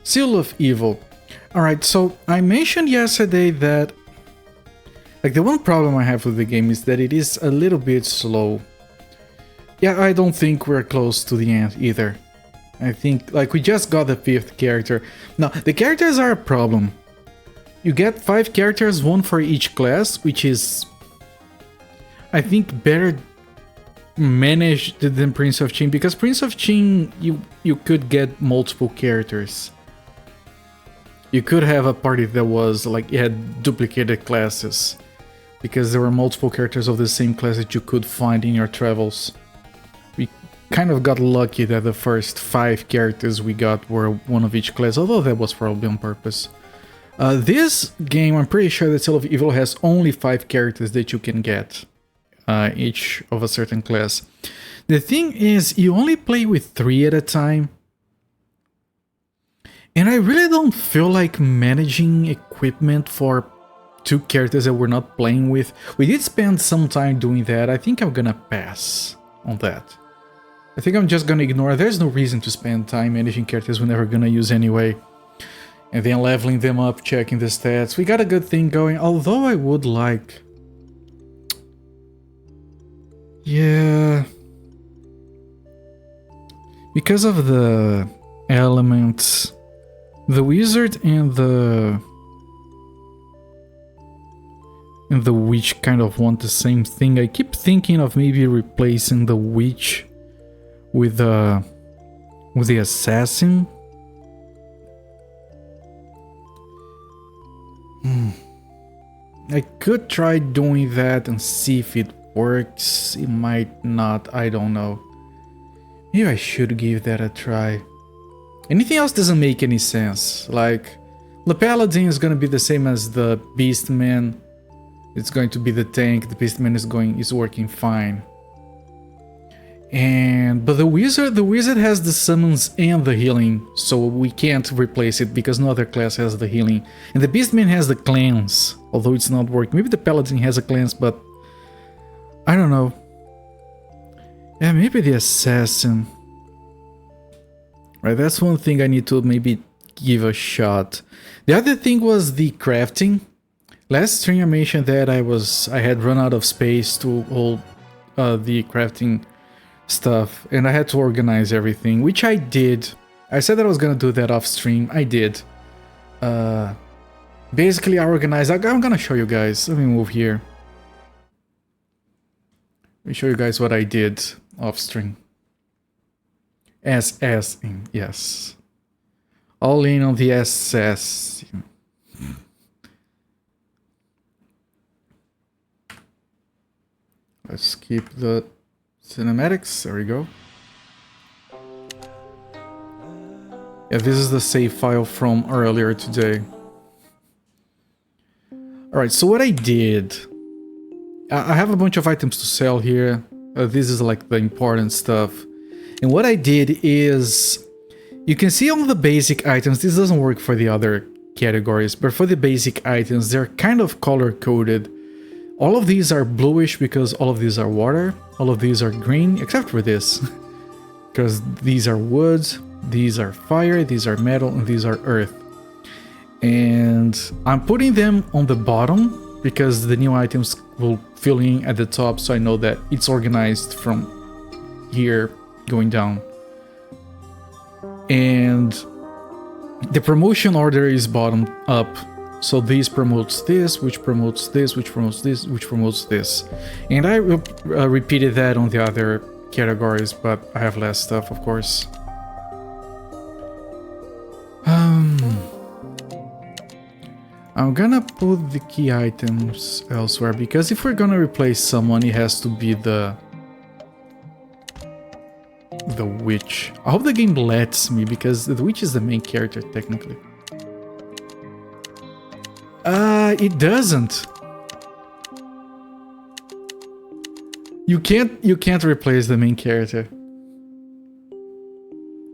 Seal of Evil. Alright, so I mentioned yesterday that like the one problem I have with the game is that it is a little bit slow. Yeah, I don't think we're close to the end either. I think like we just got the 5th character. Now, the characters are a problem. You get 5 characters, 1 for each class, which is I think better managed than Prince of Qin, because Prince of Qin you could get multiple characters. You could have a party that was like it had duplicated classes, because there were multiple characters of the same class that you could find in your travels. We kind of got lucky that the first 5 characters we got were one of each class, although that was probably on purpose. This game, I'm pretty sure that Seal of Evil has only 5 characters that you can get, each of a certain class. The thing is, you only play with 3 at a time. And I really don't feel like managing equipment for 2 characters that we're not playing with. We did spend some time doing that. I think I'm gonna pass on that. I think I'm just gonna ignore. There's no reason to spend time managing characters we're never gonna use anyway. And then leveling them up, checking the stats. We got a good thing going, although I would like... Yeah... Because of the elements... The wizard and the witch kind of want the same thing. I keep thinking of maybe replacing the witch with the assassin. I could try doing that and see if it works. It might not, I don't know. Maybe I should give that a try. Anything else doesn't make any sense. Like, the paladin is gonna be the same as the beastman. It's going to be the tank. The beastman is working fine. But the wizard has the summons and the healing, so we can't replace it because no other class has the healing. And the beastman has the cleanse, although it's not working. Maybe the paladin has a cleanse, but I don't know. Yeah, maybe the assassin. Right, that's one thing I need to maybe give a shot. The other thing was the crafting. Last stream I mentioned that I had run out of space to hold the crafting stuff, and I had to organize everything, which I did. I said that I was gonna do that off stream. I did. Basically, I organized. I'm gonna show you guys. Let me move here. Let me show you guys what I did off stream. SS in, yes. All in on the SS. Let's skip the cinematics. There we go. Yeah, this is the save file from earlier today. Alright, so what I did... I have a bunch of items to sell here. This is like the important stuff. And what I did is, you can see all the basic items. This doesn't work for the other categories, but for the basic items, they're kind of color-coded. All of these are bluish because all of these are water. All of these are green, except for this. Because these are wood, these are fire, these are metal, and these are earth. And I'm putting them on the bottom because the new items will fill in at the top, so I know that it's organized from here going down. And the promotion order is bottom up, so this promotes this, which promotes this, which promotes this, which promotes this. And I repeated that on the other categories, but I have less stuff, of course. I'm gonna put the key items elsewhere, because if we're gonna replace someone, it has to be the witch. I hope the game lets me, because the witch is the main character technically. It doesn't. You can't replace the main character.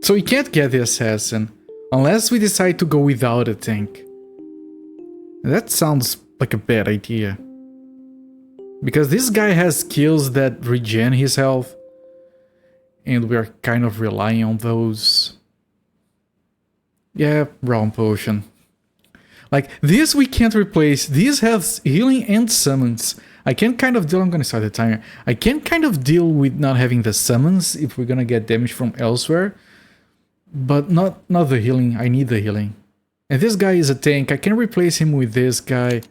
So we can't get the assassin unless we decide to go without a tank. That sounds like a bad idea. Because this guy has skills that regen his health, and we are kind of relying on those. Yeah, Realm Potion. Like, this we can't replace. This has healing and summons. I can kind of deal... I'm gonna start the timer. I can kind of deal with not having the summons if we're gonna get damage from elsewhere. But not the healing. I need the healing. And this guy is a tank. I can replace him with this guy.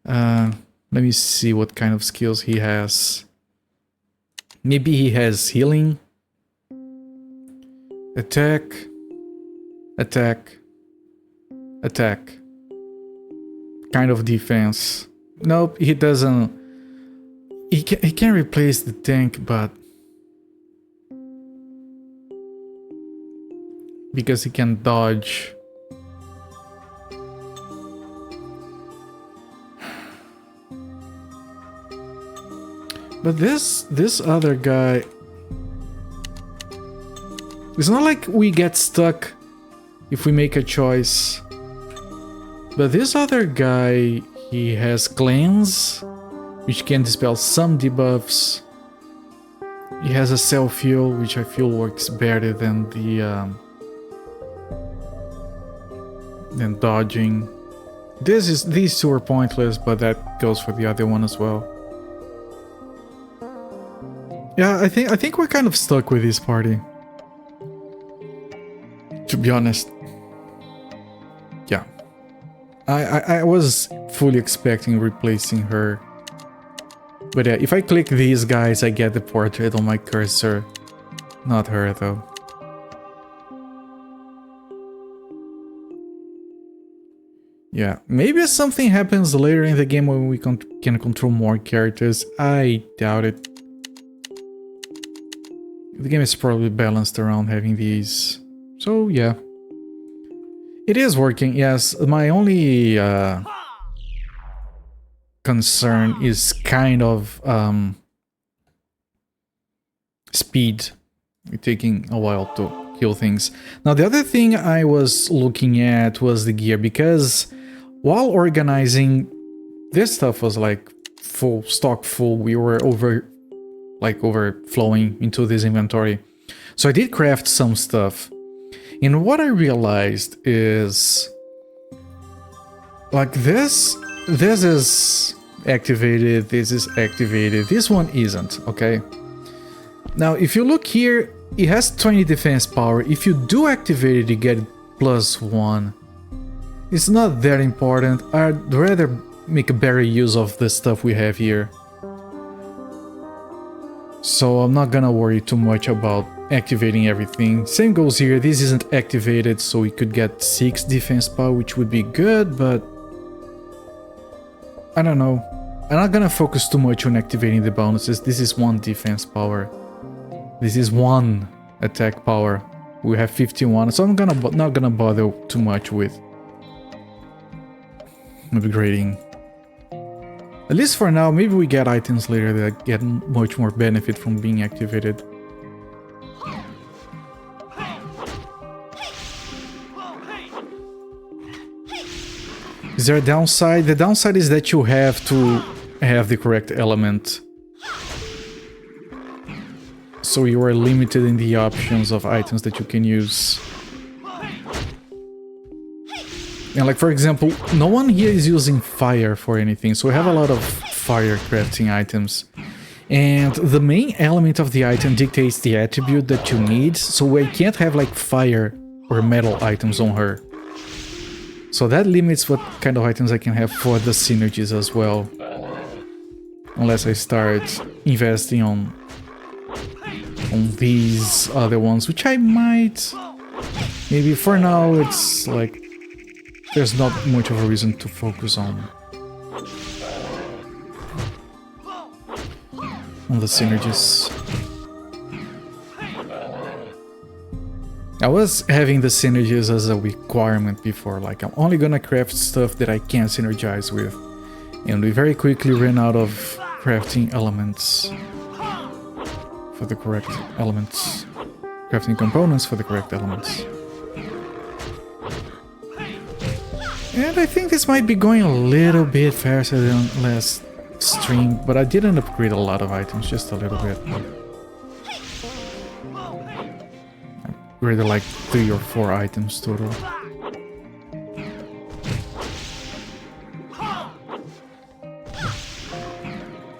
Let me see what kind of skills he has. Maybe he has healing. Attack. Attack. Attack. Kind of defense. Nope, he doesn't. He can replace the tank, but because he can dodge. But this other guy, it's not like we get stuck if we make a choice. But this other guy, he has cleanse, which can dispel some debuffs. He has a self-heal, which I feel works better than the than dodging. These two are pointless, but that goes for the other one as well. Yeah, I think we're kind of stuck with this party, to be honest. Yeah, I was fully expecting replacing her, but yeah, if I click these guys, I get the portrait on my cursor. Not her though. Yeah, maybe something happens later in the game when we can control more characters. I doubt it. The game is probably balanced around having these. So yeah. It is working, yes. My only concern is kind of speed. It's taking a while to kill things. Now the other thing I was looking at was the gear, because while organizing, this stuff was like full, stock full. We were overflowing into this inventory. So I did craft some stuff. And what I realized is, like, this is activated, this is activated, this one isn't, okay? Now, if you look here, it has 20 defense power. If you do activate it, you get +1. It's not that important. I'd rather make a better use of the stuff we have here. So I'm not gonna worry too much about activating everything. Same goes here. This isn't activated, so we could get 6 defense power, which would be good, but I don't know. I'm not gonna focus too much on activating the bonuses. This is 1 defense power. This is 1 attack power. We have 51, so I'm not gonna bother too much with upgrading. At least for now. Maybe we get items later that get much more benefit from being activated. Is there a downside? The downside is that you have to have the correct element. So you are limited in the options of items that you can use. And like, for example, no one here is using fire for anything, so we have a lot of fire crafting items. And the main element of the item dictates the attribute that you need, so we can't have like fire or metal items on her. So that limits what kind of items I can have for the synergies as well. Unless I start investing on these other ones, which I might. Maybe for now it's like there's not much of a reason to focus on the synergies. I was having the synergies as a requirement before, like I'm only gonna craft stuff that I can synergize with, and we very quickly ran out of crafting elements for the correct elements, crafting components for the correct elements. And I think this might be going a little bit faster than last stream, but I didn't upgrade a lot of items, just a little bit. really like 3 or 4 items total.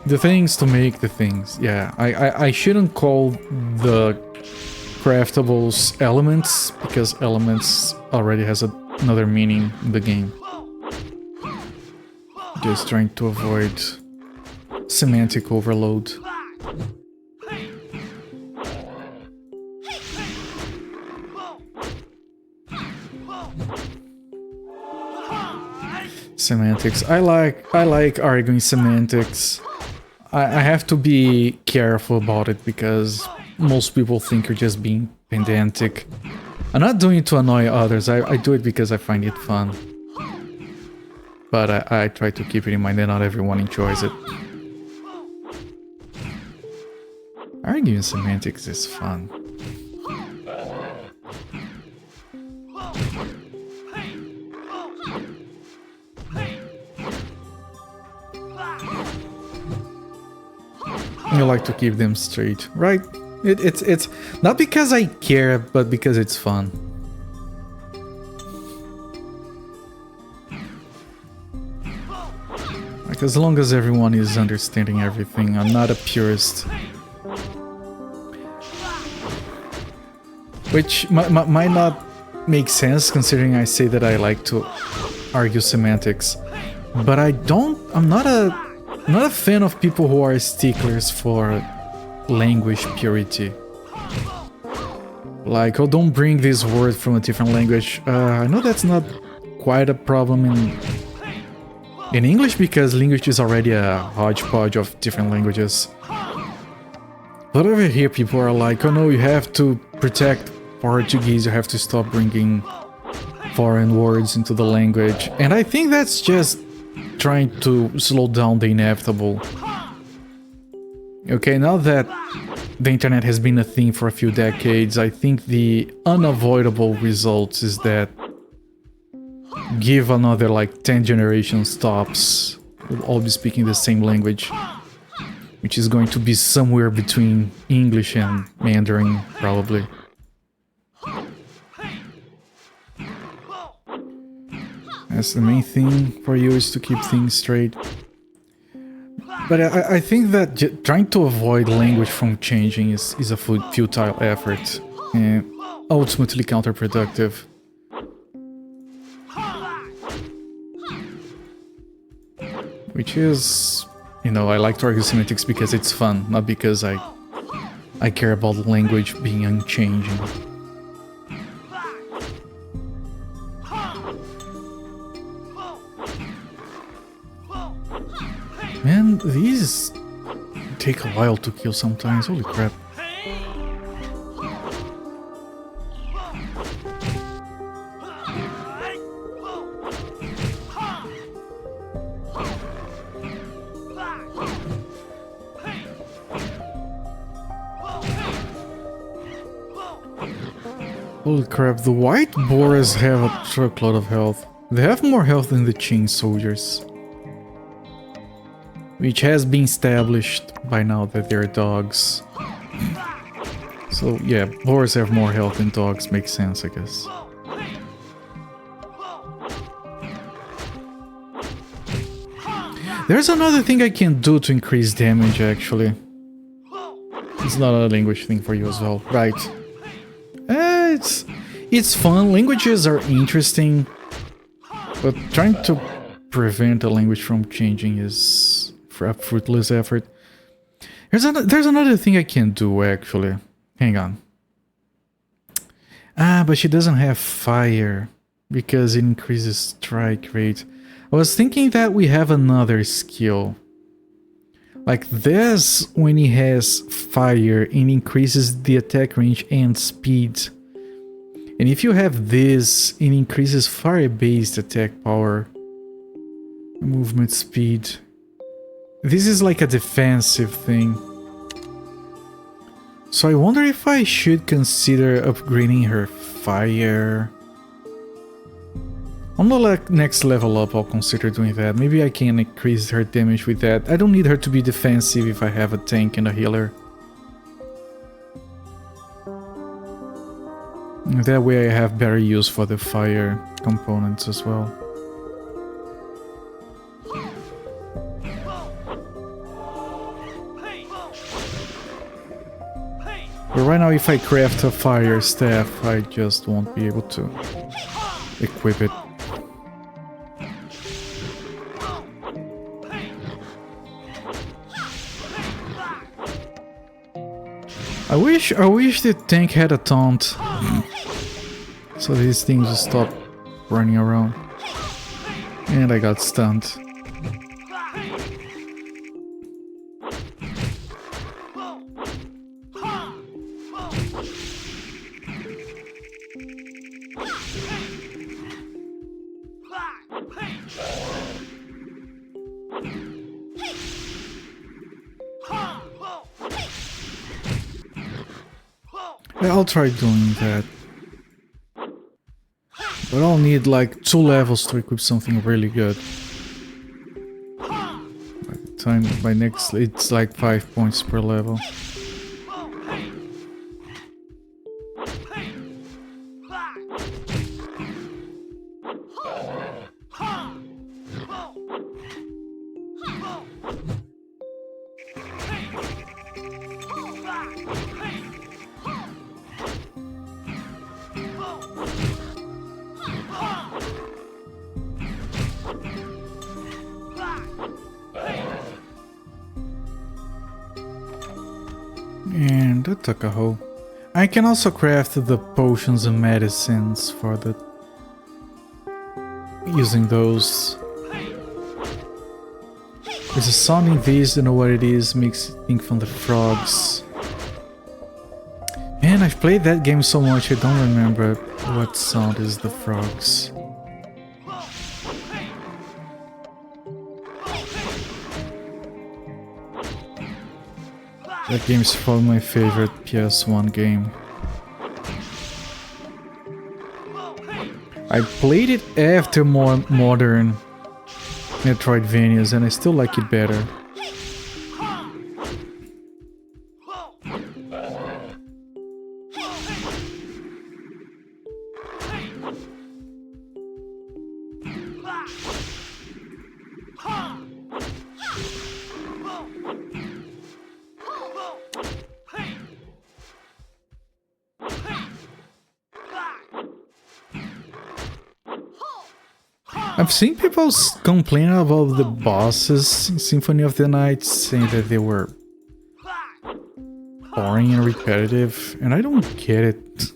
The things to make the things. Yeah, I shouldn't call the craftables elements, because elements already has another meaning in the game. Just trying to avoid semantic overload. Semantics. I like arguing semantics. I have to be careful about it because most people think you're just being pedantic. I'm not doing it to annoy others. I do it because I find it fun. But I try to keep it in mind that not everyone enjoys it. Arguing semantics is fun. You like to keep them straight, right? It's not because I care, but because it's fun. Like, as long as everyone is understanding everything, I'm not a purist. Which might not make sense considering I say that I like to argue semantics. But I'm not a fan of people who are sticklers for language purity. Like, oh, don't bring this word from a different language. I know that's not quite a problem in English, because language is already a hodgepodge of different languages. But over here people are like, oh no, you have to protect Portuguese, you have to stop bringing foreign words into the language. And I think that's just trying to slow down the inevitable. Okay, now that the internet has been a thing for a few decades, I think the unavoidable result is that give another like 10 generations tops, we'll all be speaking the same language, which is going to be somewhere between English and Mandarin, probably. That's the main thing for you, is to keep things straight. But I think that trying to avoid language from changing is a futile effort and ultimately counterproductive. Which is, you know, I like to argue semantics because it's fun, not because I care about language being unchanging. Man, these take a while to kill sometimes, holy crap. Holy crap, the white boars have a truckload of health. They have more health than the chain soldiers. Which has been established by now that they're dogs. So yeah, boars have more health than dogs, makes sense, I guess. There's another thing I can do to increase damage, actually. It's not a language thing for you as well, right? It's fun, languages are interesting, but trying to prevent a language from changing is a fruitless effort. There's another thing I can do, actually. Hang on. But she doesn't have fire, because it increases strike rate. I was thinking that we have another skill. Like this, when he has fire, it increases the attack range and speed. And if you have this, it increases fire-based attack power, movement speed. This is like a defensive thing. So I wonder if I should consider upgrading her fire. On the next level up, I'll consider doing that. Maybe I can increase her damage with that. I don't need her to be defensive if I have a tank and a healer. That way I have better use for the fire components as well. But right now if I craft a fire staff, I just won't be able to equip it. I wish the tank had a taunt, so these things just stop running around. And I got stunned. I'll try doing that. But I'll need like 2 levels to equip something really good. By the time by next it's like 5 points per level. And that took a hole. I can also craft the potions and medicines for the... using those. There's a sound in these, don't know what it is, makes me think from the frogs. Man, I've played that game so much I don't remember what sound is the frogs. That game is probably my favorite PS1 game. I played it after more modern Metroidvanias and I still like it better. I've seen people complain about the bosses in Symphony of the Night, saying that they were boring and repetitive, and I don't get it.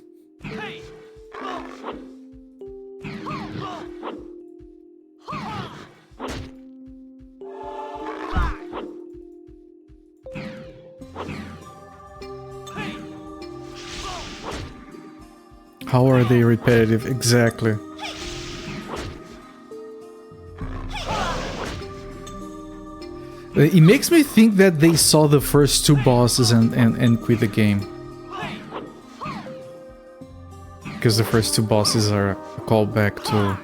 How are they repetitive? Exactly. It makes me think that they saw the first 2 bosses and quit the game. Because the first 2 bosses are a callback to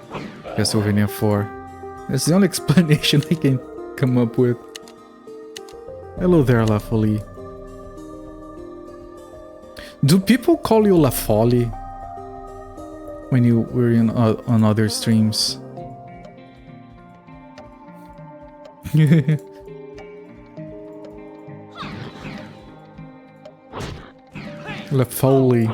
Castlevania 4. That's the only explanation I can come up with. Hello there, La Folie. Do people call you La Folie when you were on other streams? La Folie.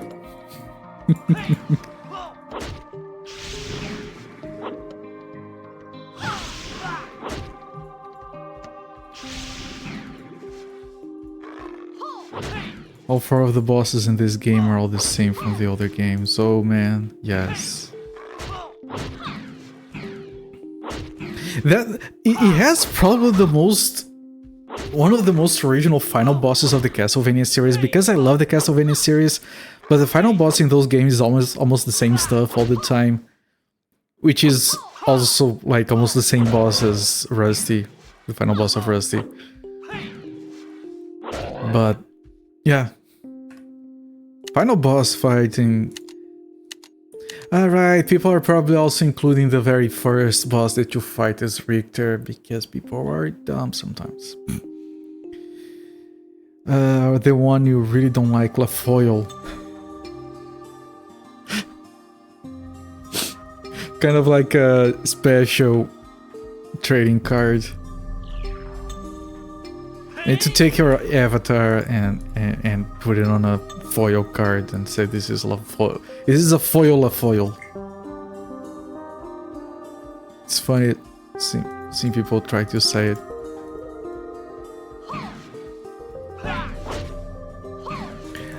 All 4 of the bosses in this game are all the same from the other games. Oh man, yes. That it has probably one of the most original final bosses of the Castlevania series, because I love the Castlevania series, but the final boss in those games is almost the same stuff all the time, which is also like almost the same boss as Rusty, the final boss of Rusty. But yeah, final boss fighting. Alright, people are probably also including the very first boss that you fight as Richter, because people are dumb sometimes. The one you really don't like, La Foil. Kind of like a special trading card. And to take your avatar and put it on a foil card and say this is foil. This is a foil. It's funny seeing people try to say it.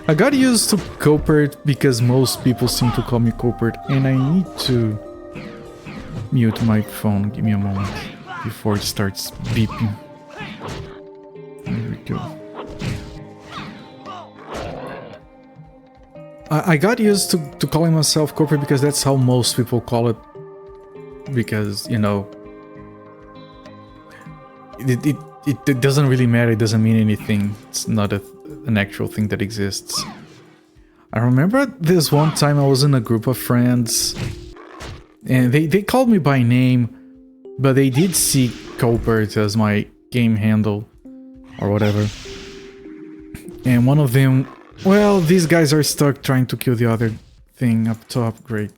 I got used to Copert because most people seem to call me Copert, and I need to mute my phone. Give me a moment before it starts beeping. There we go. I got used to calling myself Copert because that's how most people call it. Because, you know, it doesn't really matter. It doesn't mean anything. It's not an actual thing that exists. I remember this one time I was in a group of friends and they called me by name, but they did see Copert as my game handle or whatever. And one of them, well, these guys are stuck trying to kill the other thing up top, great.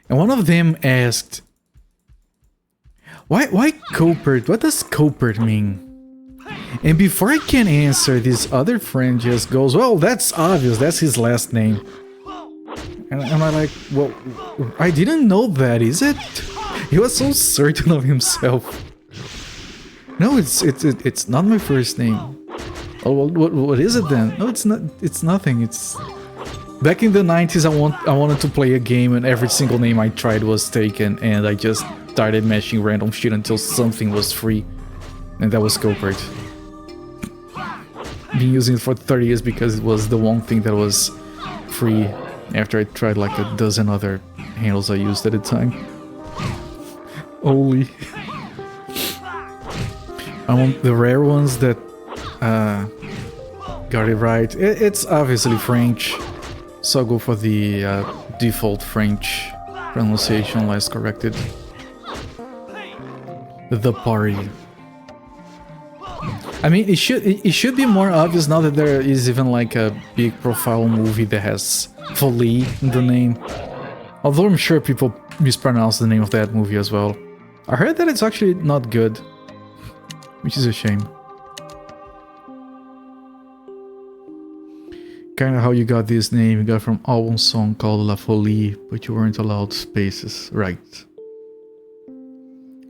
And one of them asked, why Copert? What does Copert mean? And before I can answer, this other friend just goes, well, that's obvious, that's his last name. And I'm like, well, I didn't know that, is it? He was so certain of himself. No, it's not my first name. Oh, well, what is it then? No, it's not. It's nothing. It's back in the 90s. I wanted to play a game, and every single name I tried was taken, and I just started mashing random shit until something was free, and that was Copert. Been using it for 30 years because it was the one thing that was free. After I tried like a dozen other handles I used at the time. Holy. I want the rare ones that got it right. It's obviously French, so I'll go for the default French pronunciation, less corrected. The party. I mean, it should be more obvious now that there is even like a big profile movie that has Folie in the name. Although I'm sure people mispronounce the name of that movie as well. I heard that it's actually not good, which is a shame. Kinda how you got this name, you got from album song called La Folie, but you weren't allowed spaces, right.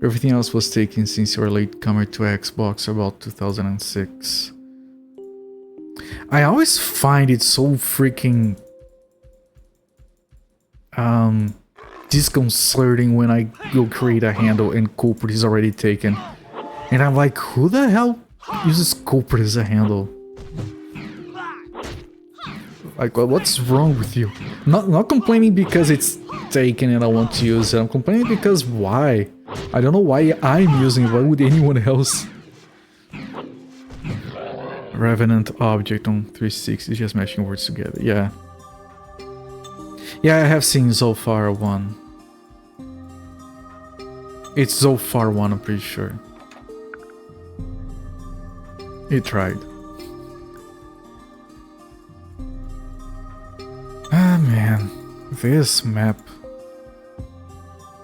Everything else was taken since you were a latecomer to Xbox about 2006. I always find it so freaking disconcerting when I go create a handle and Copert is already taken. And I'm like, who the hell uses Copert as a handle? Like, what's wrong with you? Not complaining because it's taken and I want to use it. I'm complaining because why? I don't know why I'm using it. Why would anyone else? Revenant object on 360, just mashing words together. Yeah. Yeah, I have seen Zolfar 1. It's Zolfar 1, I'm pretty sure. He tried. Ah, man. This map.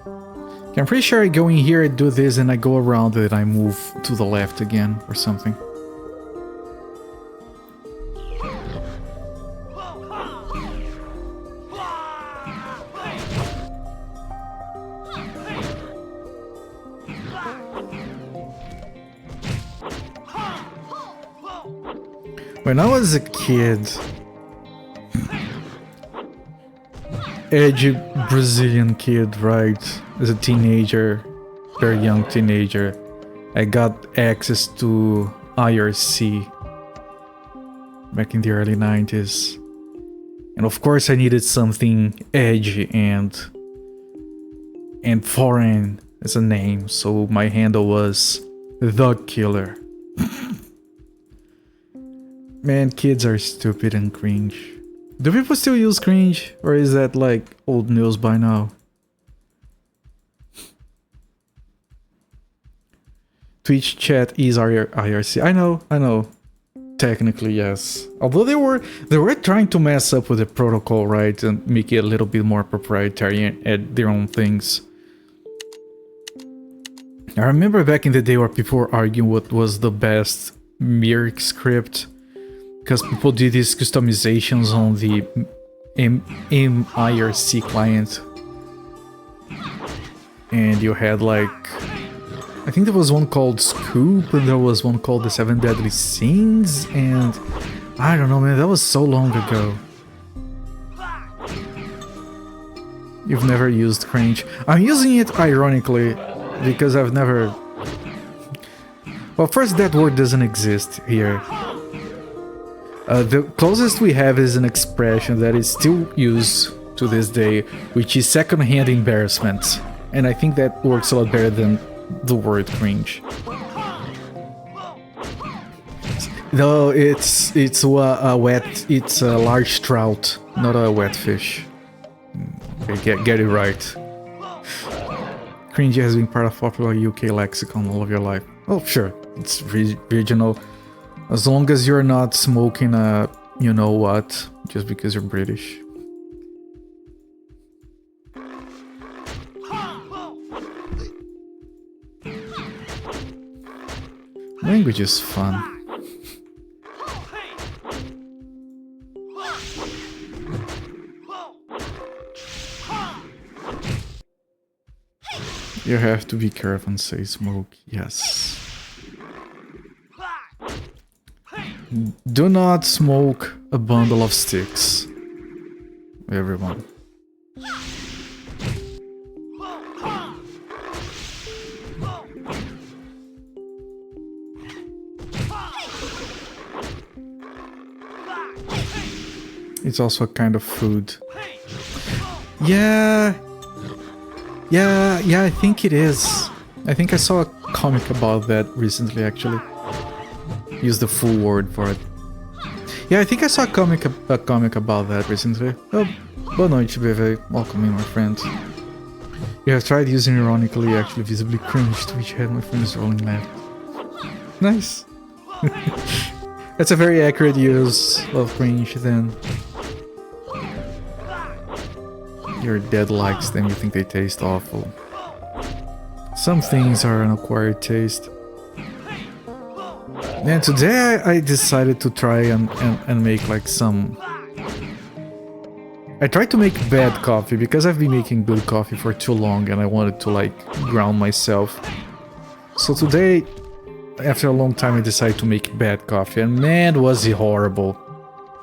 I'm pretty sure I go in here, I do this, and I go around it, I move to the left again, or something. When I was a kid, edgy Brazilian kid, right? As a teenager, very young teenager, I got access to IRC back in the early 90s. And of course I needed something edgy and foreign as a name, so my handle was The Killer. Man, kids are stupid and cringe. Do people still use cringe? Or is that like old news by now? Twitch chat is IRC. I know. Technically, yes. Although they were trying to mess up with the protocol, right, and make it a little bit more proprietary and add their own things. I remember back in the day where people were arguing what was the best Mirk script, because people did these customizations on the MIRC client, and you had like, I think there was one called Scoop, and there was one called the 7 Deadly Sins, and I don't know, man, that was so long ago. You've never used cringe. I'm using it ironically, because I've never... Well, first, that word doesn't exist here. The closest we have is an expression that is still used to this day, which is second-hand embarrassment. And I think that works a lot better than the word cringe. No, it's a large trout, not a wet fish. Okay, get it right. Cringe has been part of popular UK lexicon all of your life. Oh, sure, it's regional. As long as you're not smoking a you know what just because you're British. Language is fun. You have to be careful and say smoke, yes. Do not smoke a bundle of sticks, everyone. It's also a kind of food. Yeah, I think it is. I think I saw a comic about that recently, actually. Use the full word for it. Yeah, I think I saw a comic about that recently. Oh, boa noite, BV. Welcome in, my friend. You have tried using ironically, actually visibly cringed, which had my friends rolling left. Nice. That's a very accurate use of cringe, then. Your dad likes them, you think they taste awful. Some things are an acquired taste. And today I decided to try and make like some... I tried to make bad coffee because I've been making good coffee for too long and I wanted to like ground myself. So today, after a long time, I decided to make bad coffee, and man, was it horrible.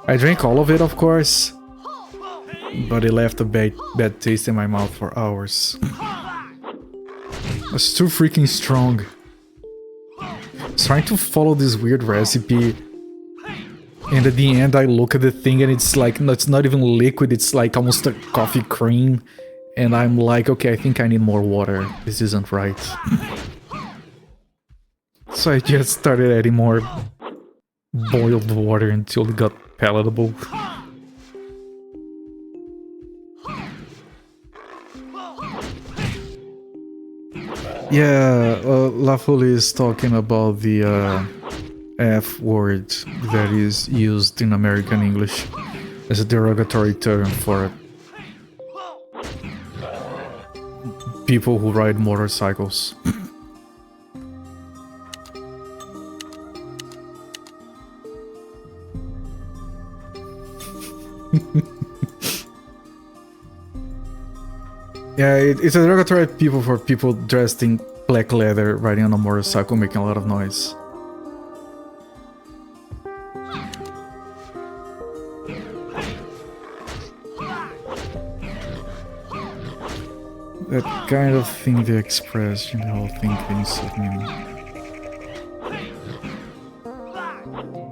I drank all of it, of course, but it left a bad taste in my mouth for hours. It's too freaking strong. I was trying to follow this weird recipe, and at the end I look at the thing and it's like, it's not even liquid, it's like almost a coffee cream. And I'm like, okay, I think I need more water. This isn't right. So I just started adding more boiled water until it got palatable. Yeah, Lafoli is talking about the F word that is used in American English as a derogatory term for people who ride motorcycles. Yeah, it's a derogatory people for people dressed in black leather riding on a motorcycle making a lot of noise. That kind of thing they express, you know, think they insult me.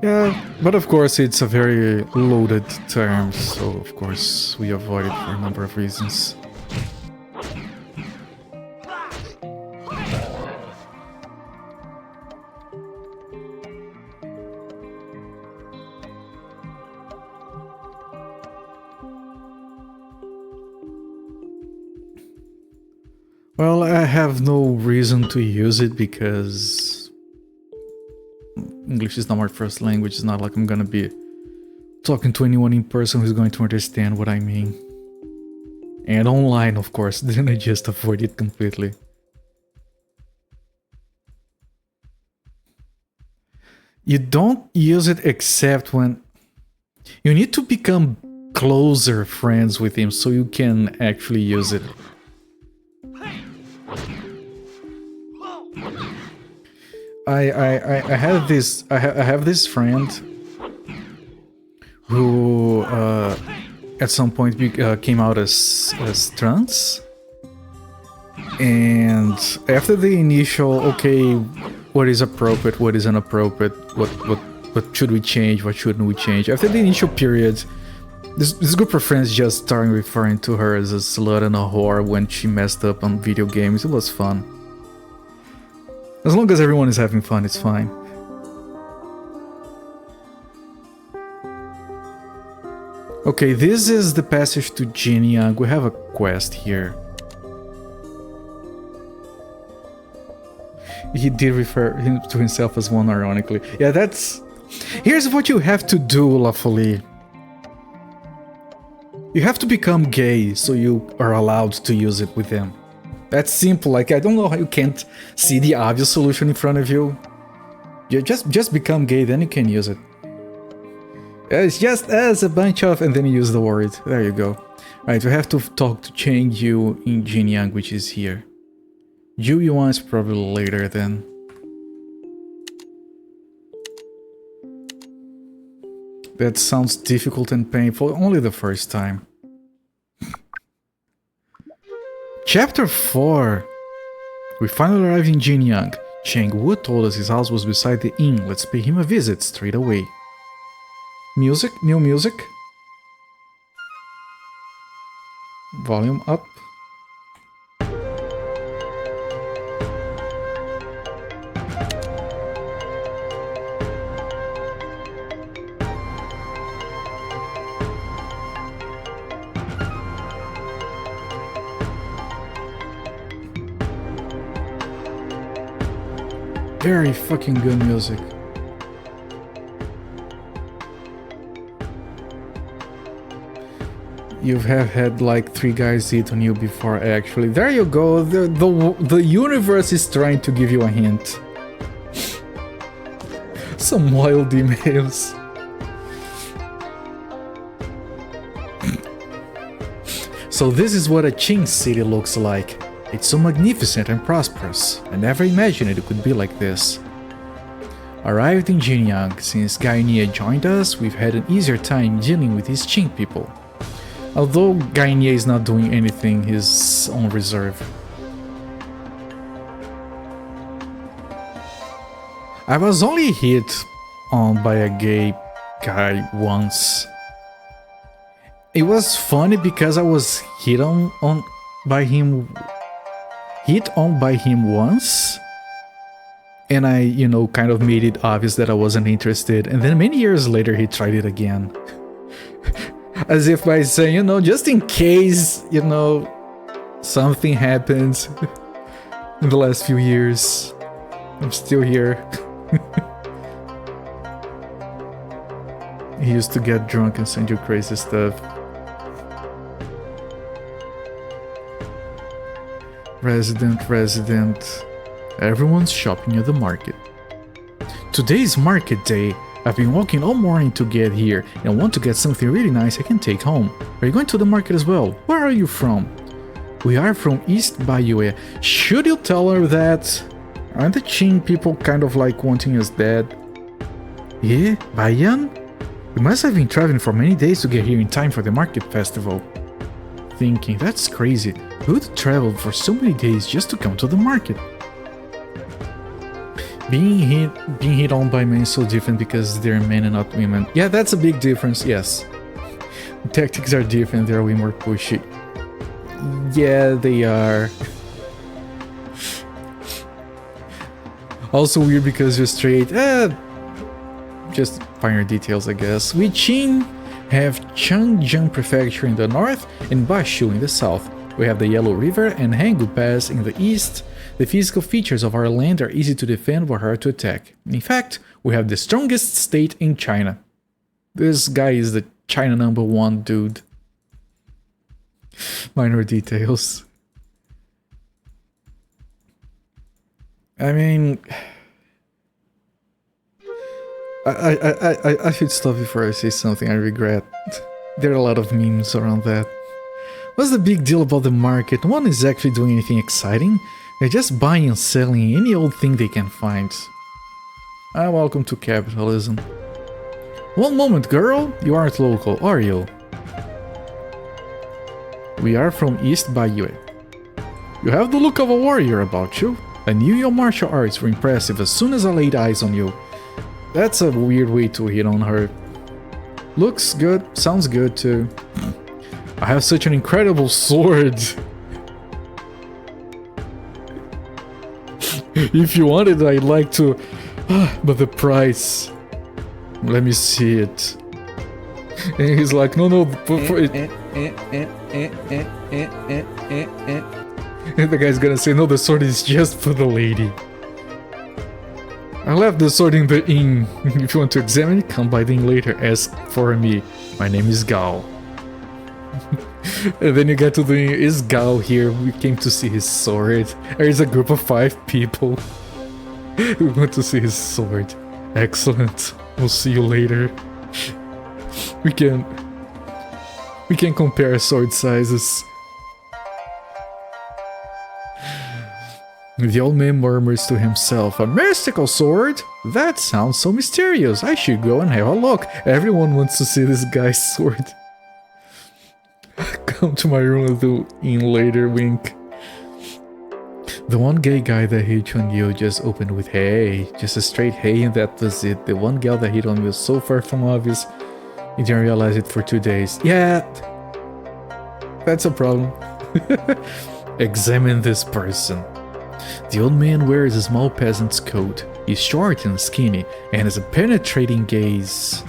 Yeah, but of course it's a very loaded term, so of course we avoid it for a number of reasons. Well, I have no reason to use it because English is not my first language. It's not like I'm gonna be talking to anyone in person who's going to understand what I mean. And online, of course, then I just avoid it completely. You don't use it except when you need to become closer friends with him so you can actually use it. I have this friend who at some point came out as trans, and after the initial okay, what is appropriate, what is inappropriate, what should we change, what shouldn't we change, after the initial period, this group of friends just started referring to her as a slut and a whore when she messed up on video games. It was fun. As long as everyone is having fun, it's fine. Okay, this is the passage to Jinyang. We have a quest here. He did refer to himself as one, ironically. Yeah, that's... Here's what you have to do, Lafoli. You have to become gay so you are allowed to use it with them. That's simple. Like, I don't know how you can't see the obvious solution in front of you. You just become gay, then you can use it. It's just as a bunch of... and then you use the word. There you go. Right, we have to talk to change you in Jinyang, which is here. Yuan is probably later then. That sounds difficult and painful, only the first time. Chapter 4. We finally arrived in Jinyang. Cheng Wu told us his house was beside the inn. Let's pay him a visit straight away. Music? New music? Volume up. Very fucking good music. You have had like 3 guys eat on you before, actually. There you go. The universe is trying to give you a hint. Some wild emails. So this is what a Qing city looks like. It's so magnificent and prosperous. I never imagined it could be like this. Arrived in Jinyang. Since Gainia joined us, we've had an easier time dealing with these Qing people. Although Gainia is not doing anything, he's on reserve. I was only hit on by a gay guy once. It was funny because I was hit on by him once, and I, you know, kind of made it obvious that I wasn't interested, and then many years later he tried it again. As if by saying, you know, just in case, you know, something happens in the last few years, I'm still here. He used to get drunk and send you crazy stuff. Resident. Everyone's shopping at the market. Today's market day. I've been walking all morning to get here, and I want to get something really nice I can take home. Are you going to the market as well? Where are you from? We are from East Bayue. Should you tell her that? Aren't the Qing people kind of like wanting us dead? Yeah, Bayan? We must have been traveling for many days to get here in time for the market festival. Thinking, that's crazy. Who would travel for so many days just to come to the market? Being hit on by men is so different because they're men and not women. Yeah, that's a big difference, yes. Tactics are different, they're way more pushy. Yeah, they are. Also weird because you're straight. Just finer details, I guess. We Qing have Changjiang Prefecture in the north and Bashu in the south. We have the Yellow River and Hangu Pass in the east. The physical features of our land are easy to defend but hard to attack. In fact, we have the strongest state in China. This guy is the China #1 dude. Minor details. I mean, I should stop before I say something I regret. There are a lot of memes around that. What's the big deal about the market? No one is actually doing anything exciting. They're just buying and selling any old thing they can find. Welcome to capitalism. One moment, girl. You aren't local, are you? We are from East Bayou. You have the look of a warrior about you. I knew your martial arts were impressive as soon as I laid eyes on you. That's a weird way to hit on her. Looks good, sounds good too. I have such an incredible sword. If you want it, I'd like to... but the price... Let me see it. And he's like, no, for it... And the guy's gonna say, no, the sword is just for the lady. I left the sword in the inn. If you want to examine it, come by the inn later. Ask for me. My name is Gao. And then you get to the inn. Is Gao here? We came to see his sword. There's a group of 5 people who want to see his sword. Excellent. We'll see you later. We can compare sword sizes. The old man murmurs to himself, a mystical sword? That sounds so mysterious. I should go and have a look. Everyone wants to see this guy's sword. Come to my room at the inn later, wink. The one gay guy that hit on you just opened with hey. Just a straight hey, and that was it. The one gal that hit on me was so far from obvious, you didn't realize it for 2 days. Yeah, that's a problem. Examine this person. The old man wears a small peasant's coat. He's short and skinny, and has a penetrating gaze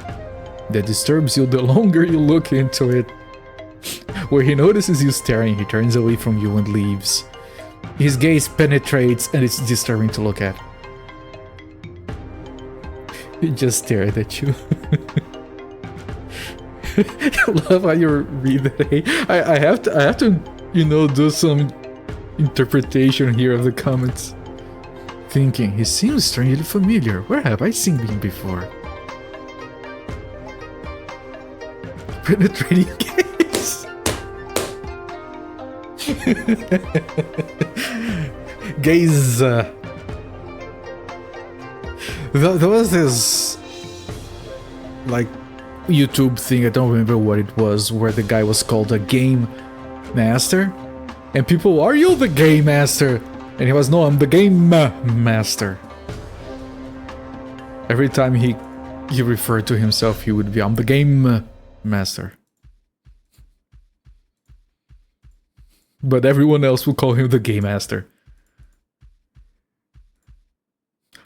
that disturbs you the longer you look into it. Where he notices you staring, he turns away from you and leaves. His gaze penetrates, and it's disturbing to look at. He just stared at you. I love how you read that. Hey, I have to, you know, do some interpretation here of the comments. Thinking, he seems strangely familiar. Where have I seen him before? Penetrating gaze. Gaze. There was this like YouTube thing, I don't remember what it was, where the guy was called a game master. And people, are you the game master? And he was, no, I'm the game master. Every time he referred to himself, he would be, I'm the game master. But everyone else will call him the game master.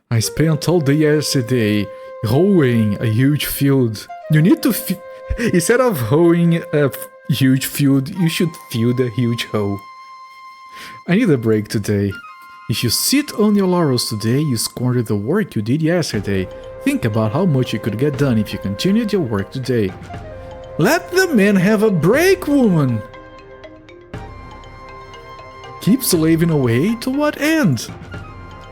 I spent all day yesterday hoeing a huge field. You need to instead of hoeing a huge field, you should field a huge hoe. I need a break today. If you sit on your laurels today, you squandered the work you did yesterday. Think about how much you could get done if you continued your work today. Let the man have a break, woman! Keep slaving away to what end?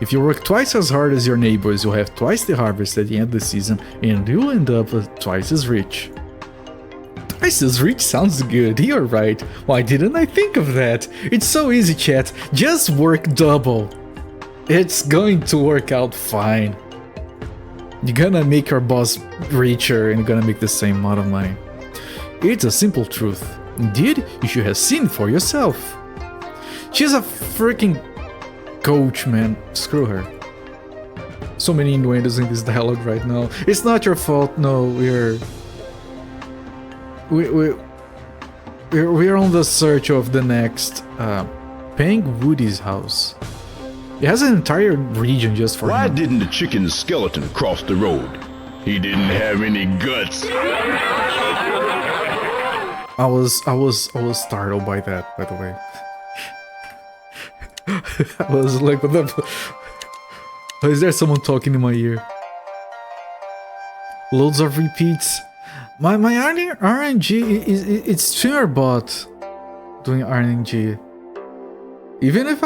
If you work twice as hard as your neighbors, you'll have twice the harvest at the end of the season, and you'll end up twice as rich. Twice as rich sounds good, you're right. Why didn't I think of that? It's so easy, chat. Just work double. It's going to work out fine. You're gonna make your boss richer and you're gonna make the same amount of money. It's a simple truth. Indeed, you should have seen it for yourself. She's a freaking coach, man. Screw her. So many innuendos in this dialogue right now. It's not your fault. No, we're on the search of the next Peng Woody's house. It has an entire region just for him. Why didn't the chicken skeleton cross the road? He didn't have any guts. I was startled by that, by the way. I was like, what the? Is there someone talking in my ear? Loads of repeats. My RNG it's streamer bot doing RNG. Even if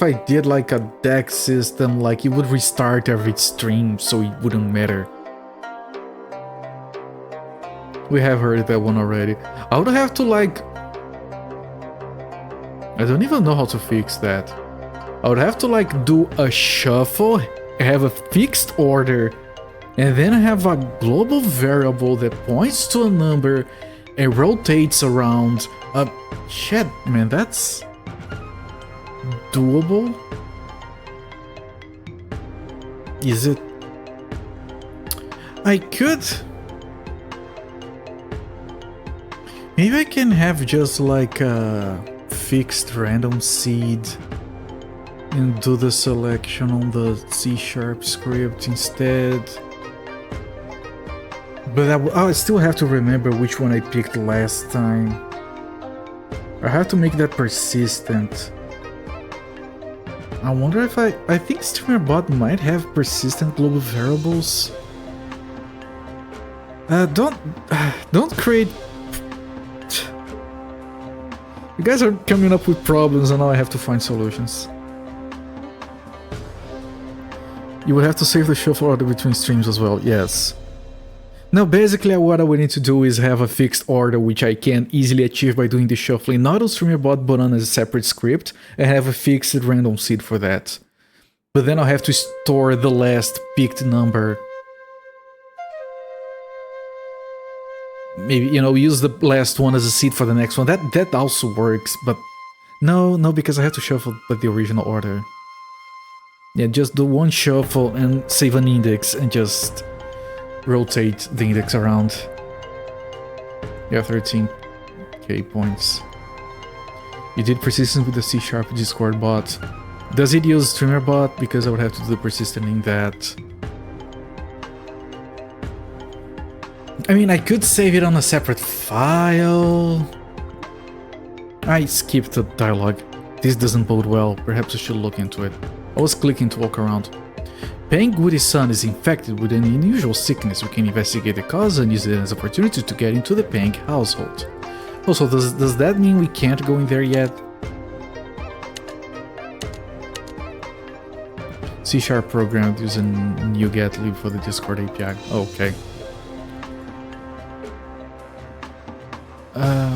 I did like a deck system, like it would restart every stream, so it wouldn't matter. We have heard that one already. I would have to like... I don't even know how to fix that. I would have to like do a shuffle, have a fixed order, and then have a global variable that points to a number and rotates around. Shit, man, that's doable? Is it? I could... Maybe I can have just like a fixed random seed and do the selection on the C# script instead. But I still have to remember which one I picked last time. I have to make that persistent. I wonder if I think StreamerBot might have persistent global variables. Don't create... You guys are coming up with problems and now I have to find solutions. You will have to save the shuffle order between streams as well, yes. Now basically what I would need to do is have a fixed order which I can easily achieve by doing the shuffling not on StreamerBot but on a separate script and have a fixed random seed for that. But then I'll have to store the last picked number. Maybe, you know, use the last one as a seed for the next one. That also works, but no, because I have to shuffle by the original order. Yeah, just do one shuffle and save an index and just rotate the index around. Yeah, 13k points. You did persistent with the C# Discord bot. Does it use StreamerBot? Because I would have to do the persistent in that. I mean, I could save it on a separate file. I skipped the dialogue. This doesn't bode well. Perhaps I should look into it. I was clicking to walk around. Peng Woody's son is infected with an unusual sickness. We can investigate the cause and use it as an opportunity to get into the Peng household. Also, does that mean we can't go in there yet? C# programmed using NuGet lib for the Discord API. Okay.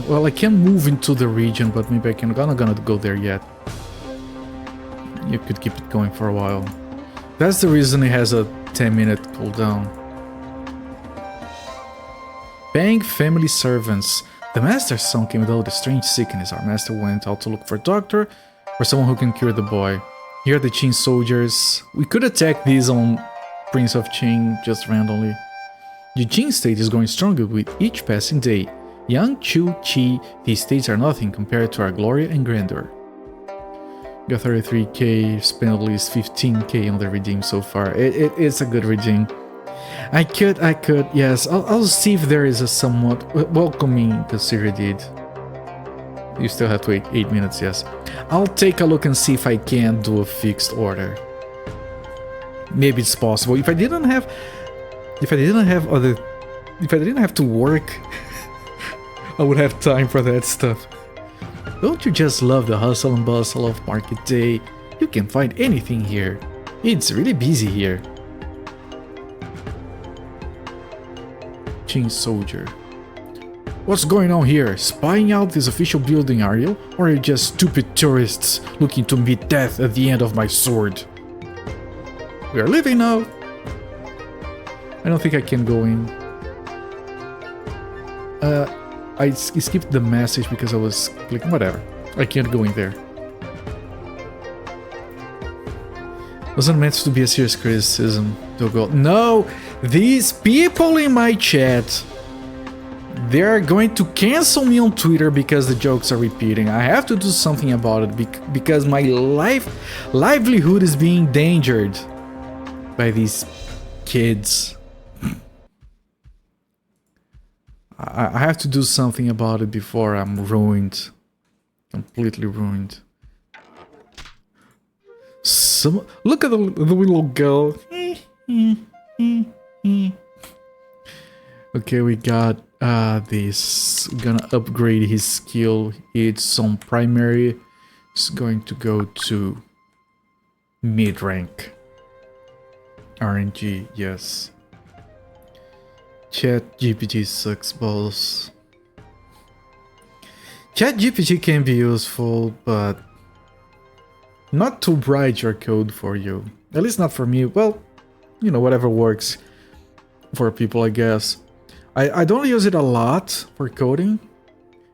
Well, I can move into the region, but maybe I'm not gonna go there yet. You could keep it going for a while. That's the reason it has a 10-minute cooldown. Peng family servants. The master's son came without a strange sickness. Our master went out to look for a doctor or someone who can cure the boy. Here are the Qin soldiers. We could attack these on Prince of Qin just randomly. The Qin state is growing stronger with each passing day. Yang, Chu, Qi, these states are nothing compared to our glory and grandeur. Got 33k, spent at least 15k on the redeem so far. It's a good redeem. I could, yes. I'll see if there is a somewhat welcoming to Cyrodiid. You still have to wait 8 minutes, yes. I'll take a look and see if I can do a fixed order. Maybe it's possible. If I didn't have to work, I would have time for that stuff. Don't you just love the hustle and bustle of market day? You can find anything here. It's really busy here. Qin soldier. What's going on here? Spying out this official building, are you? Or are you just stupid tourists looking to meet death at the end of my sword? We are leaving now. I don't think I can go in. I skipped the message because I was clicking. Whatever. I can't go in there. Wasn't meant to be a serious criticism. To go. No! These people in my chat, they are going to cancel me on Twitter because the jokes are repeating. I have to do something about it because my livelihood is being endangered by these kids. I have to do something about it before I'm ruined. Completely ruined. Look at the little girl. Okay, we got this. We're gonna upgrade his skill. It's on primary. It's going to go to mid rank. RNG, yes. Chat GPT sucks balls. Chat GPT can be useful, but not to write your code for you. At least not for me. Well, you know, whatever works for people, I guess. I don't use it a lot for coding.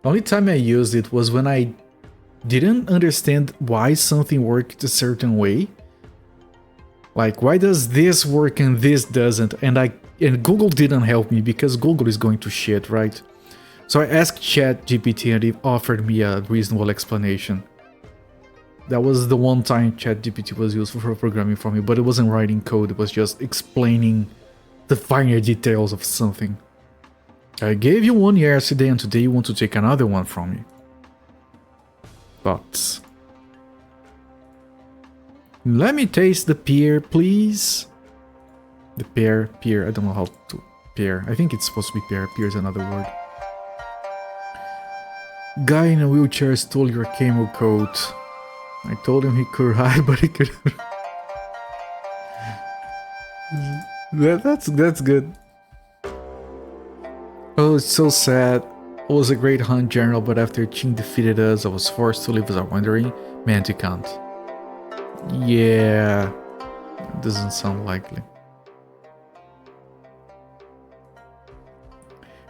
The only time I used it was when I didn't understand why something worked a certain way. Like, why does this work and this doesn't? And Google didn't help me because Google is going to shit, right? So I asked ChatGPT and it offered me a reasonable explanation. That was the one time ChatGPT was useful for programming for me, but it wasn't writing code, it was just explaining the finer details of something. I gave you one yesterday and today you want to take another one from me. Thoughts? Let me taste the pear, please. The pear, I don't know how to pear. I think it's supposed to be pear. Pear is another word. Guy in a wheelchair stole your camo coat. I told him he could hide, but he couldn't. That's good. Oh, it's so sad. I was a great hunt general, but after Qing defeated us, I was forced to leave without wondering. Man, you can't. Yeah, doesn't sound likely.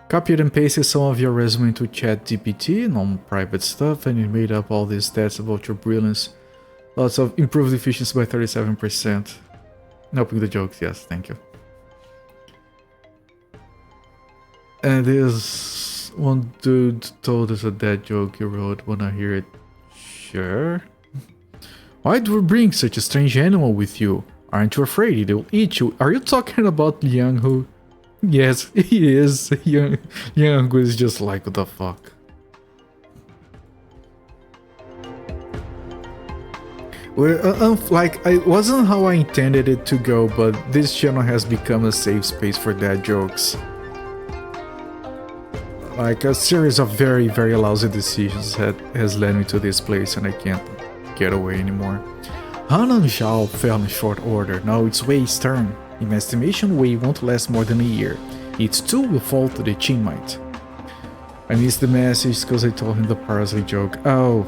Copied and pasted some of your resume into ChatGPT, non-private stuff, and it made up all these stats about your brilliance. Lots of improved efficiency by 37%. Helping the jokes, yes, thank you. And this one dude told us a dad joke he wrote. Wanna hear it? Sure. Why do you bring such a strange animal with you? Aren't you afraid it will eat you? Are you talking about Liang Hu? Yes, he is. Liang Hu is just like, what the fuck? Well, like, it wasn't how I intended it to go, but this channel has become a safe space for dad jokes. Like, a series of very, very lousy decisions has led me to this place and I can't get away anymore. Han and Zhao fell in short order. Now it's Wei's turn. In my estimation, Wei won't last more than a year. Its two will fall to the Qing might. I missed the message because I told him the parsley joke. Oh.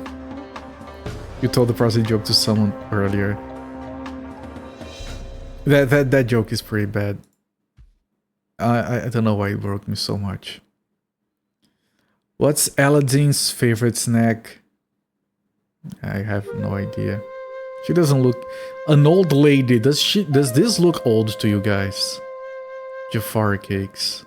You told the parsley joke to someone earlier. That joke is pretty bad. I don't know why it broke me so much. What's Aladdin's favorite snack? I have no idea. She doesn't look... An old lady. Does this look old to you guys? Jafar cakes.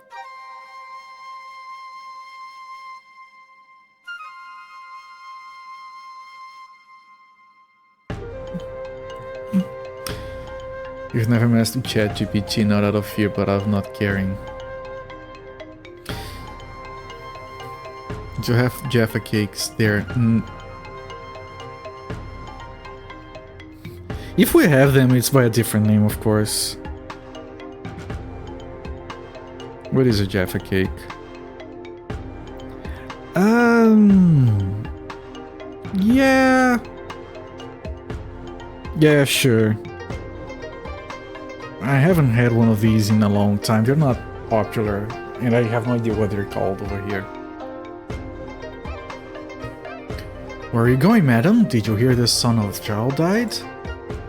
You've never mastered ChatGPT, not out of fear, but out of not caring. Do you have Jaffa cakes there? If we have them, it's by a different name, of course. What is a Jaffa cake? Yeah. Yeah, sure. I haven't had one of these in a long time. They're not popular, and I have no idea what they're called over here. Where are you going, madam? Did you hear the son of Zhao died?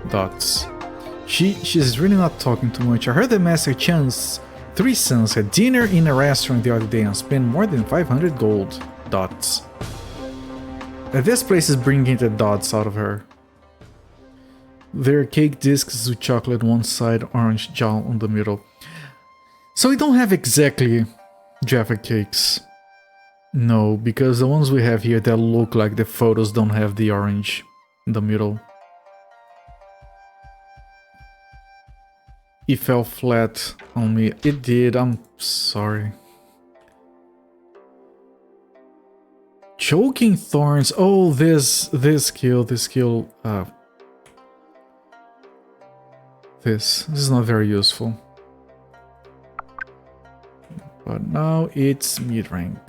Dots. She's really not talking too much. I heard that Master Chan's 3 sons had dinner in a restaurant the other day and spent more than 500 gold. Dots. This place is bringing the dots out of her. Their cake discs with chocolate on one side, orange gel on the middle. So we don't have exactly Jaffa cakes. No, because the ones we have here that look like the photos don't have the orange in the middle. It fell flat on me. It did, I'm sorry. Choking thorns. Oh, this skill. This is not very useful. But now it's mid rank.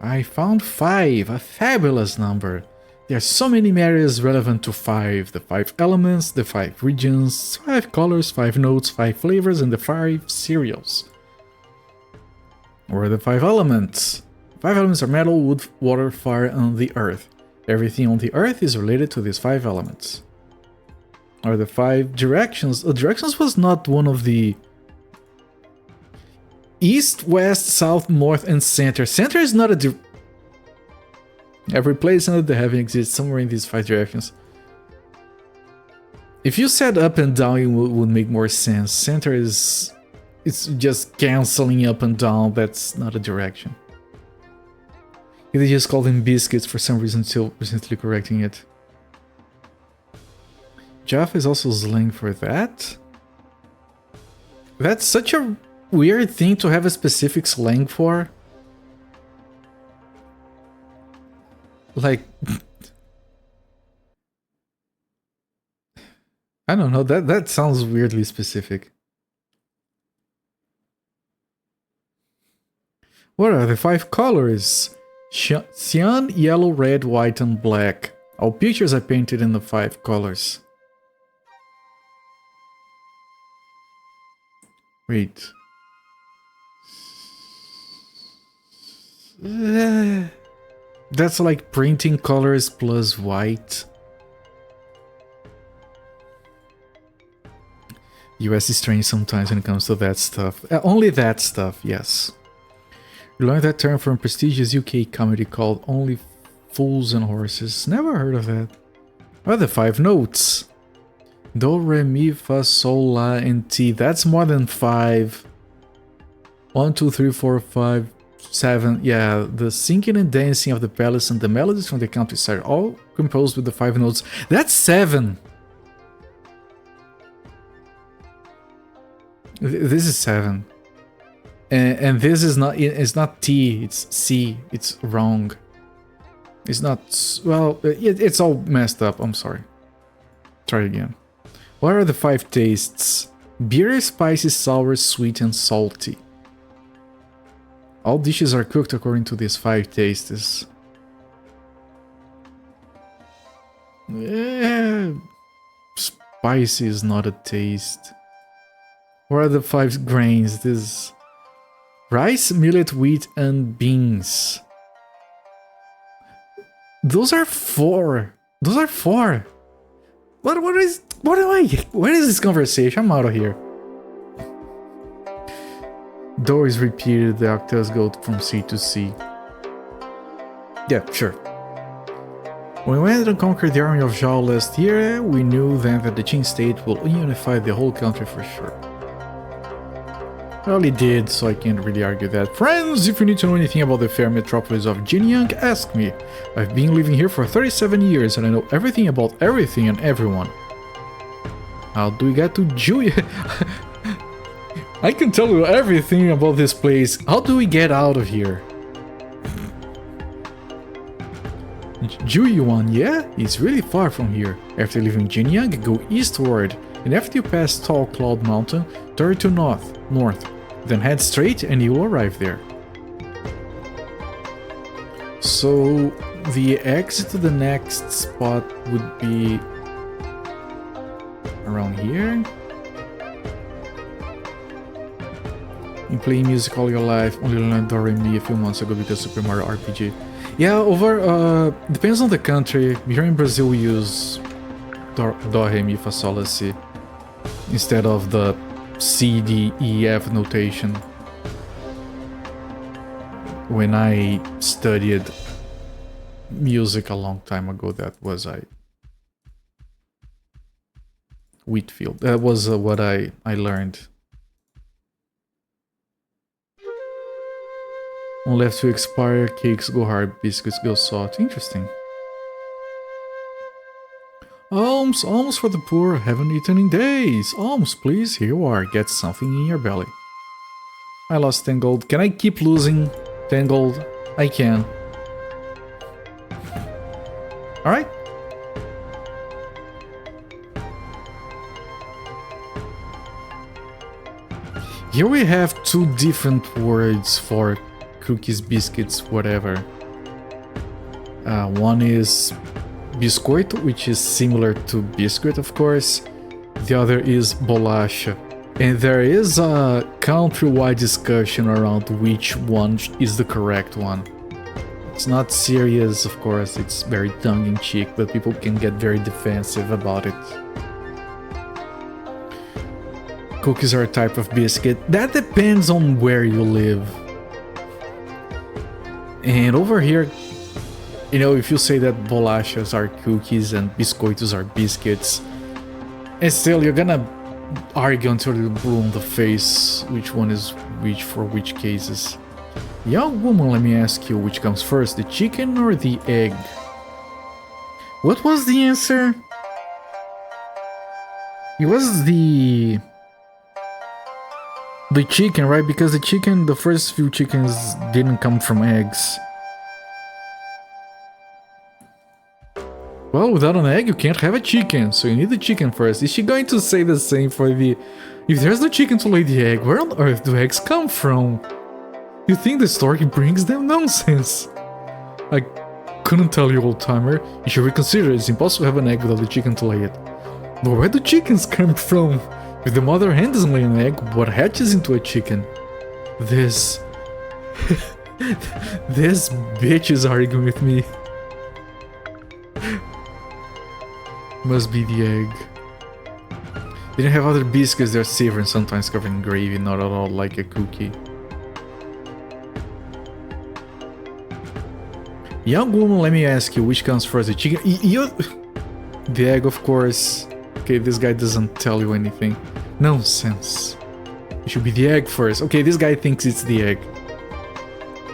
I found 5, a fabulous number. There are so many areas relevant to 5. The 5 elements, the 5 regions, 5 colors, 5 notes, 5 flavors, and the 5 cereals. Or the 5 elements. 5 elements are metal, wood, water, fire, and the earth. Everything on the earth is related to these 5 elements. Or the 5 directions. Directions was not one of the... East, west, south, north, and center. Center is not a... Every place under the heaven exists somewhere in these 5 directions. If you said up and down, it would make more sense. Center is... It's just canceling up and down. That's not a direction. They just call them biscuits for some reason, still recently correcting it. Jaffa is also slang for that. That's such a weird thing to have a specific slang for. Like... I don't know, that sounds weirdly specific. What are the 5 colors? Cyan, yellow, red, white, and black. All pictures are painted in the 5 colors. Wait. That's like printing colors plus white. US is strange sometimes when it comes to that stuff. Only that stuff, yes. We learned that term from a prestigious UK comedy called Only Fools and Horses. Never heard of that. What are the 5 notes? Do, re, mi, fa, sol, la, and ti. That's more than 5. 1, 2, 3, 4, 5, 7. Yeah, the singing and dancing of the palace and the melodies from the countryside, all composed with the 5 notes. That's 7. This is 7. And this is not, it's not T, it's C. It's wrong. It's not, well, it's all messed up. I'm sorry. Try again. What are the 5 tastes? Bitter, spicy, sour, sweet, and salty. All dishes are cooked according to these 5 tastes. Spicy is not a taste. What are the 5 grains? This rice, millet, wheat, and beans. Those are 4. Those are 4. What is this conversation? I'm out of here. Do is repeated, the octaves go from C to C. Yeah, sure. When we went and conquered the army of Zhao last year, we knew then that the Qing state will unify the whole country for sure. Well, it did, so I can't really argue that. Friends, if you need to know anything about the fair metropolis of Jinyang, ask me. I've been living here for 37 years and I know everything about everything and everyone. How do we get to Juyi? I can tell you everything about this place. How do we get out of here? Juyuan, yeah? It's really far from here. After leaving Jinyang, go eastward. And after you pass Tall Cloud Mountain, turn to north. Then head straight and you will arrive there. So the exit to the next spot would be around here. You play music all your life, only learned Do Re Mi a few months ago because Super Mario RPG. Yeah, depends on the country. Here in Brazil we use Do Re Mi Fa Sol La Si instead of the C, D, E, F notation. When I studied music a long time ago, that was Whitfield. That was what I learned. On left to expire, cakes go hard, biscuits go soft. Interesting. Alms, alms for the poor, haven't eaten in days. Alms, please, here you are, get something in your belly. I lost 10 gold. Can I keep losing 10 gold? I can. Alright. Here we have two different words for cookies, biscuits, whatever. One is biscoito, which is similar to biscuit, of course. The other is bolacha. And there is a country-wide discussion around which one is the correct one. It's not serious, of course, it's very tongue-in-cheek, but people can get very defensive about it. Cookies are a type of biscuit. That depends on where you live. And over here, you know, if you say that bolachas are cookies and biscoitos are biscuits, and still you're gonna argue until you're blue in the face which one is which for which cases. Young woman, let me ask you, which comes first, the chicken or the egg? What was the answer? It was the chicken, right? Because the chicken, the first few chickens didn't come from eggs. Well, without an egg, you can't have a chicken, so you need the chicken first. Is she going to say the same for the... If there's no chicken to lay the egg, where on earth do eggs come from? You think the story brings them? Nonsense! I couldn't tell you, old-timer. You should reconsider. It's impossible to have an egg without the chicken to lay it. But where do chickens come from? If the mother hen doesn't lay an egg, what hatches into a chicken? This... this bitch is arguing with me. Must be the egg. They didn't have other biscuits, they're savory and sometimes covered in gravy, not at all like a cookie. Young woman, let me ask you, which comes first, the chicken? The egg, of course. Okay, this guy doesn't tell you anything. Nonsense. It should be the egg first. Okay, this guy thinks it's the egg.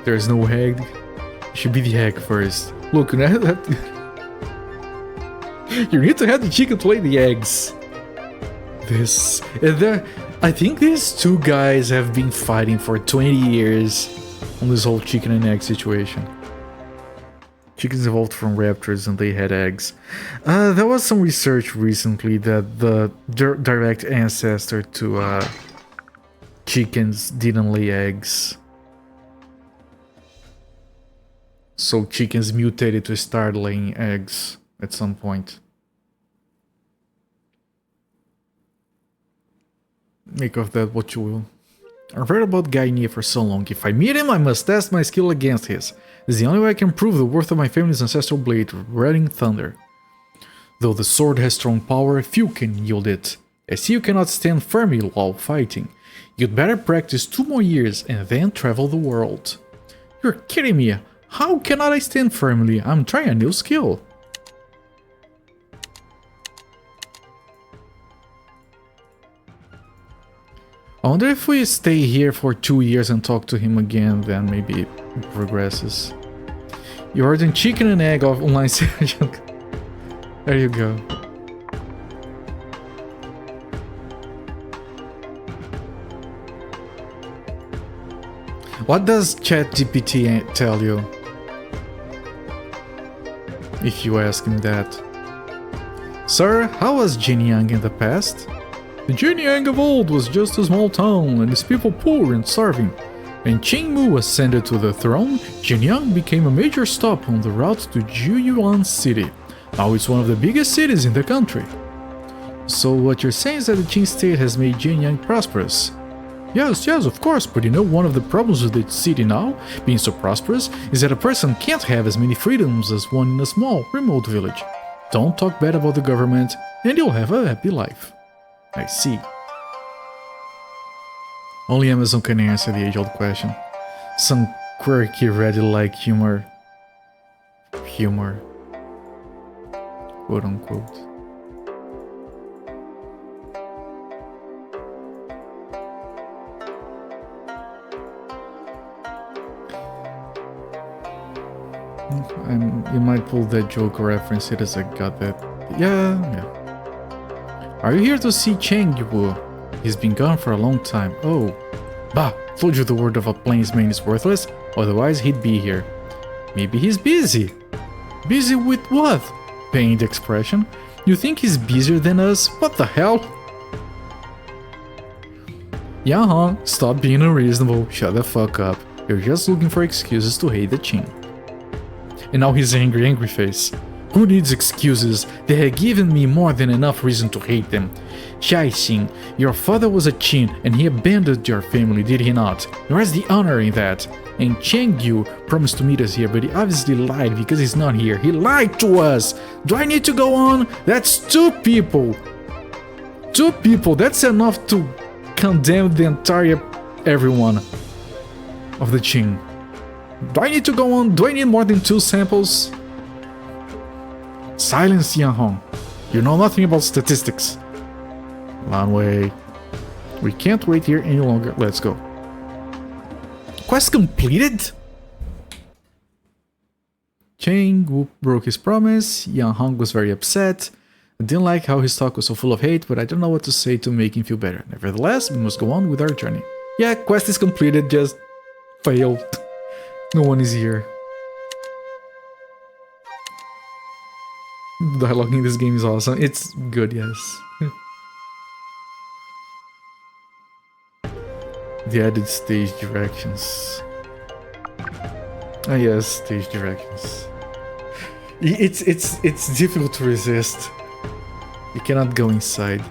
There's no egg. It should be the egg first. Look, you need to have the chicken to lay the eggs. I think these two guys have been fighting for 20 years on this whole chicken and egg situation. Chickens evolved from raptors and they had eggs. There was some research recently that the direct ancestor to chickens didn't lay eggs. So chickens mutated to start laying eggs at some point. Make of that what you will. I've read about Gaia for so long. If I meet him, I must test my skill against his. This is the only way I can prove the worth of my family's ancestral blade, Redding Thunder. Though the sword has strong power, few can yield it. I see you cannot stand firmly while fighting. You'd better practice 2 more years and then travel the world. You're kidding me. How cannot I stand firmly? I'm trying a new skill. I wonder if we stay here for 2 years and talk to him again, then maybe it progresses. You ordered chicken and egg off online search. There you go. What does ChatGPT tell you? If you ask him that. Sir, how was Jinyang in the past? The Jinyang of old was just a small town and its people poor and starving. When Qingmu ascended to the throne, Jinyang became a major stop on the route to Juyuan City. Now it's one of the biggest cities in the country. So what you're saying is that the Qing state has made Jinyang prosperous? Yes, of course, but you know one of the problems with the city now, being so prosperous, is that a person can't have as many freedoms as one in a small, remote village. Don't talk bad about the government, and you'll have a happy life. I see. Only Amazon can answer the age-old question. Some quirky Reddit-like humor. Quote unquote. You might pull that joke reference it as I got that. Yeah. Are you here to see Cheng Yu? He's been gone for a long time. Oh. Bah, Told you the word of a plainsman is worthless, otherwise he'd be here. Maybe he's busy. Busy with what? Pained expression. You think he's busier than us? What the hell? Yang, stop being unreasonable. Shut the fuck up. You're just looking for excuses to hate the Qing. And now his angry face. Who needs excuses? They had given me more than enough reason to hate them. Shai Xing, your father was a Qin and he abandoned your family, did he not? Where's the honor in that? And Cheng Yu promised to meet us here, but he obviously lied because he's not here. He lied to us! Do I need to go on? That's 2 people! 2 people, that's enough to condemn the entire everyone of the Qing. Do I need to go on? Do I need more than 2 samples? Silence, Yang Hong. You know nothing about statistics. Lan Wei. We can't wait here any longer. Let's go. Quest completed? Cheng Wu broke his promise. Yang Hong was very upset. I didn't like how his talk was so full of hate, but I don't know what to say to make him feel better. Nevertheless, we must go on with our journey. Yeah, quest is completed, just failed. No one is here. Dialogue in this game is awesome. It's good, yes. The added stage directions. Ah yes, stage directions. It's difficult to resist. You cannot go inside.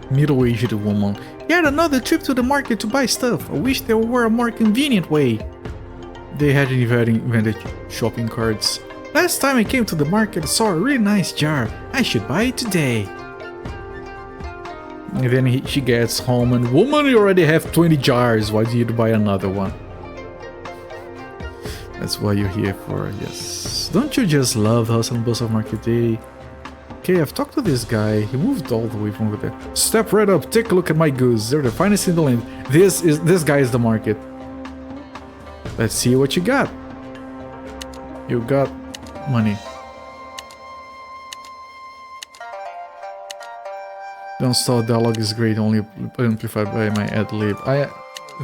Middle-aged woman. Yet another trip to the market to buy stuff. I wish there were a more convenient way. They hadn't even invented shopping carts. Last time I came to the market I saw a really nice jar. I should buy it today. And then she gets home and, woman, you already have 20 jars. Why do you buy another one? That's what you're here for, yes. Don't you just love the hustle and bustle of market day? Okay, I've talked to this guy. He moved all the way from over there. Step right up, take a look at my goods. They're the finest in the land. This guy is the market. Let's see what you got. You got money. The installed dialogue is great, only amplified by my ad lib.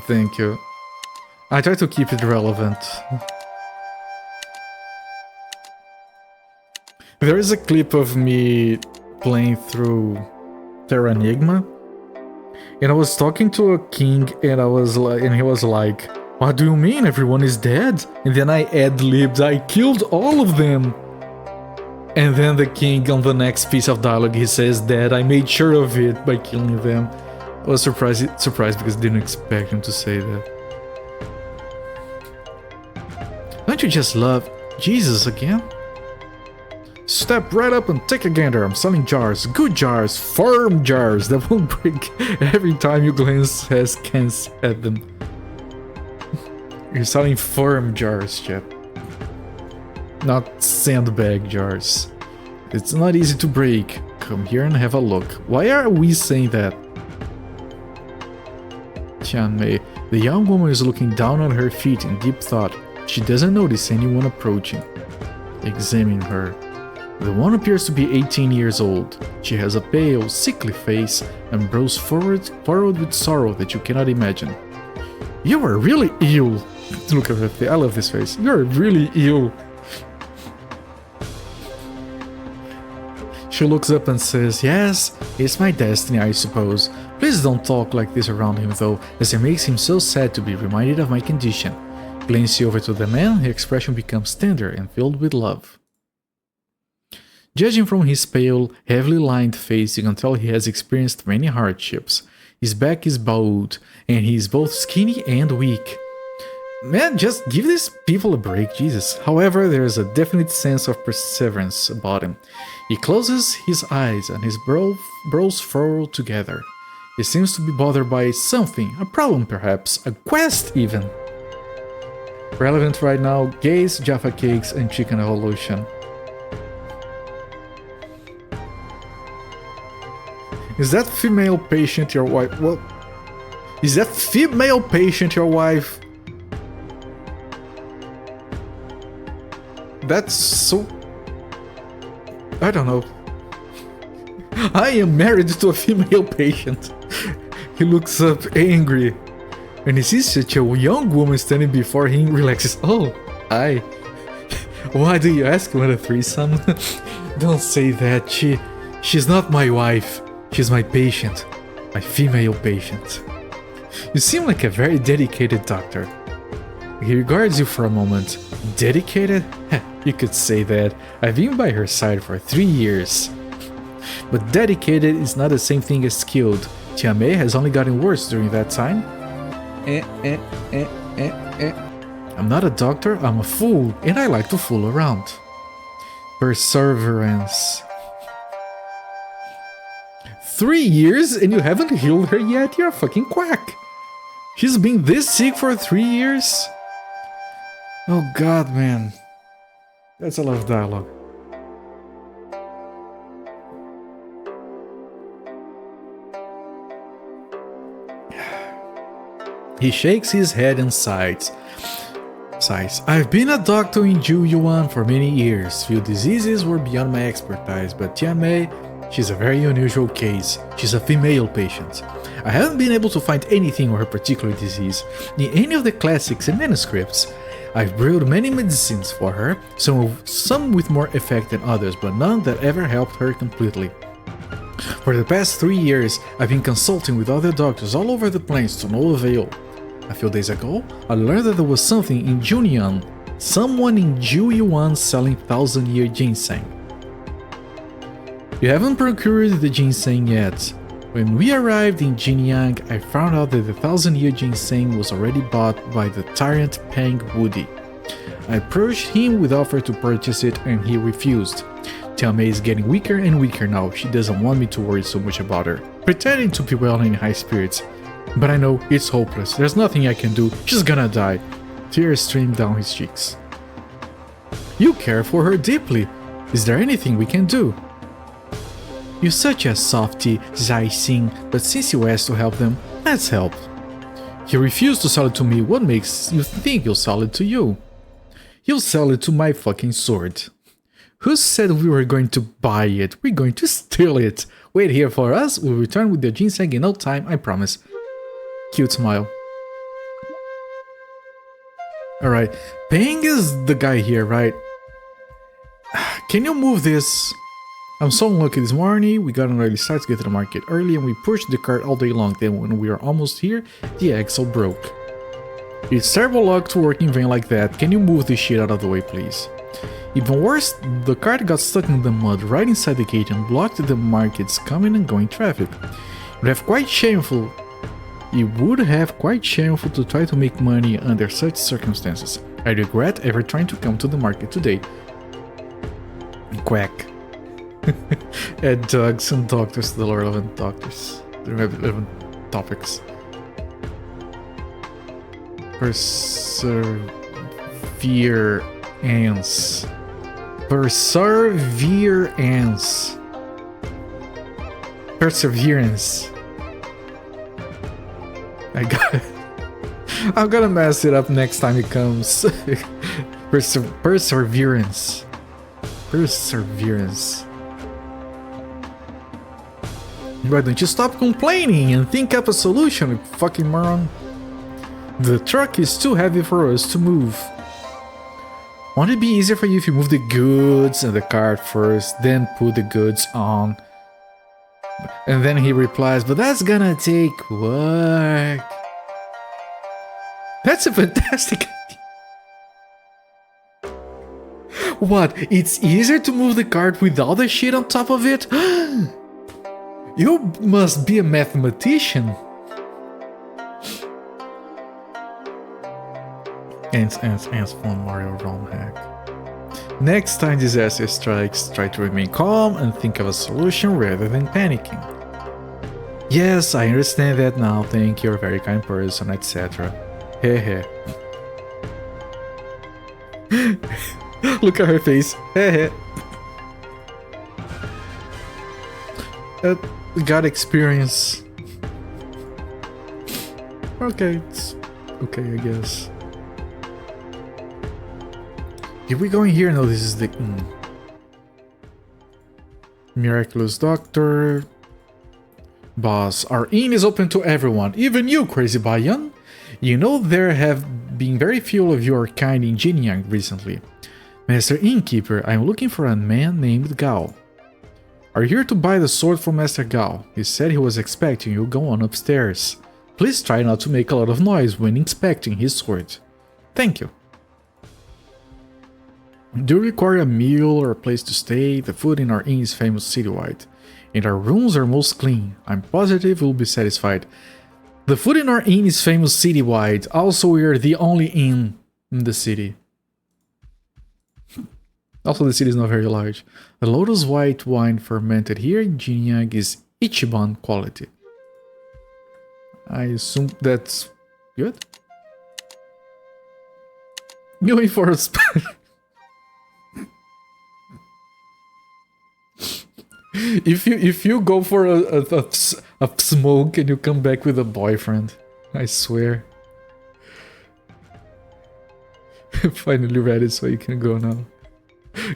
Thank you. I try to keep it relevant. There is a clip of me playing through Terra Enigma, and I was talking to a king, and he was like, "What do you mean? Everyone is dead?" And then I ad-libbed, "I killed all of them." And then the king, on the next piece of dialogue, he says that I made sure of it by killing them. I was surprised because I didn't expect him to say that. Don't you just love Jesus again? Step right up and take a gander. I'm selling jars, good jars, firm jars that won't break every time you glance askance at them. You're selling firm jars, chap. Not sandbag jars. It's not easy to break. Come here and have a look. Why are we saying that? Tian Mei. The young woman is looking down on her feet in deep thought. She doesn't notice anyone approaching. Examine her. The one appears to be 18 years old. She has a pale, sickly face and brows furrowed with sorrow that you cannot imagine. You are really ill. Look at her face. I love this face. You are really ill. She looks up and says, "Yes, it's my destiny, I suppose. Please don't talk like this around him, though, as it makes him so sad to be reminded of my condition." Glancing over to the man, her expression becomes tender and filled with love. Judging from his pale, heavily lined face, you can tell he has experienced many hardships. His back is bowed, and he is both skinny and weak. Man, just give these people a break, Jesus. However, there is a definite sense of perseverance about him. He closes his eyes and his brows furrow together. He seems to be bothered by something, a problem perhaps, a quest even. Relevant right now, gays, Jaffa cakes, and chicken evolution. Is that female patient your wife? What? Is that female patient your wife? That's so... I don't know. I am married to a female patient. He looks up angry. When he sees such a young woman standing before him, relaxes. Oh, hi. Why do you ask? Want a threesome? Don't say that. She's not my wife. She's my patient. My female patient. You seem like a very dedicated doctor. He regards you for a moment. Dedicated? You could say that. I've been by her side for 3 years. But dedicated is not the same thing as skilled. Tia May has only gotten worse during that time. I'm not a doctor, I'm a fool, and I like to fool around. Perseverance. 3 years and you haven't healed her yet? You're a fucking quack. She's been this sick for 3 years? Oh god, man. That's a lot of dialogue. He shakes his head and sighs. I've been a doctor in Juyuan for many years. Few diseases were beyond my expertise, but Tia May, she's a very unusual case. She's a female patient. I haven't been able to find anything on her particular disease in any of the classics and manuscripts. I've brewed many medicines for her, some with more effect than others, but none that ever helped her completely. For the past 3 years, I've been consulting with other doctors all over the plains to no avail. A few days ago, I learned that there was something in Junian, someone in Juyuan selling 1000-year ginseng. You haven't procured the ginseng yet. When we arrived in Jinyang, I found out that the 1000-year ginseng was already bought by the tyrant Pang Woody. I approached him with offer to purchase it and he refused. Tia May is getting weaker and weaker now. She doesn't want me to worry so much about her, pretending to be well in high spirits. But I know it's hopeless. There's nothing I can do. She's gonna die. Tears stream down his cheeks. You care for her deeply. Is there anything we can do? You're such a softy, Zai Sing, but since you asked to help them, let's help. He refused to sell it to me. What makes you think he'll sell it to you? He'll sell it to my fucking sword. Who said we were going to buy it? We're going to steal it. Wait here for us. We'll return with the ginseng in no time, I promise. Cute smile. Alright, Pang is the guy here, right? Can you move this? I'm so unlucky this morning. We got an early start to get to the market early and we pushed the cart all day long. Then when we were almost here, the axle broke. It's terrible luck to work in vain like that. Can you move this shit out of the way, please? Even worse, the cart got stuck in the mud right inside the gate and blocked the market's coming and going traffic. It would have quite shameful to try to make money under such circumstances. I regret ever trying to come to the market today. Quack. Add dogs and doctors to the relevant doctors. The relevant topics. Perseverance. I got it. I'm gonna mess it up next time it comes. Perseverance. Why don't you stop complaining and think up a solution, you fucking moron? The truck is too heavy for us to move. Won't it be easier for you if you move the goods and the cart first, then put the goods on? And then he replies, but that's gonna take work. That's a fantastic idea. What? It's easier to move the cart with all the shit on top of it? You must be a mathematician. Ants from Mario ROM hack. Next time disaster strikes, try to remain calm and think of a solution rather than panicking. Yes, I understand that now, thank you, you're a very kind person, etc. Hehe. Look at her face. Hehe. Got experience. Okay, it's okay, I guess. Did we go in here? No, this is the... Miraculous Doctor. Boss, our inn is open to everyone, even you, Crazy Bayan. You know there have been very few of your kind in Jinyang recently. Master Innkeeper, I am looking for a man named Gao. Are you here to buy the sword from Master Gao? He said he was expecting you. Go on upstairs. Please try not to make a lot of noise when inspecting his sword. Thank you. Do you require a meal or a place to stay? The food in our inn is famous citywide, and our rooms are most clean. I'm positive you'll be satisfied. The food in our inn is famous citywide. Also, we are the only inn in the city. Also, the city is not very large. The lotus white wine fermented here in Jinyang is Ichiban quality. I assume that's good. Going for a If you go for a smoke and you come back with a boyfriend, I swear. Finally ready, so you can go now.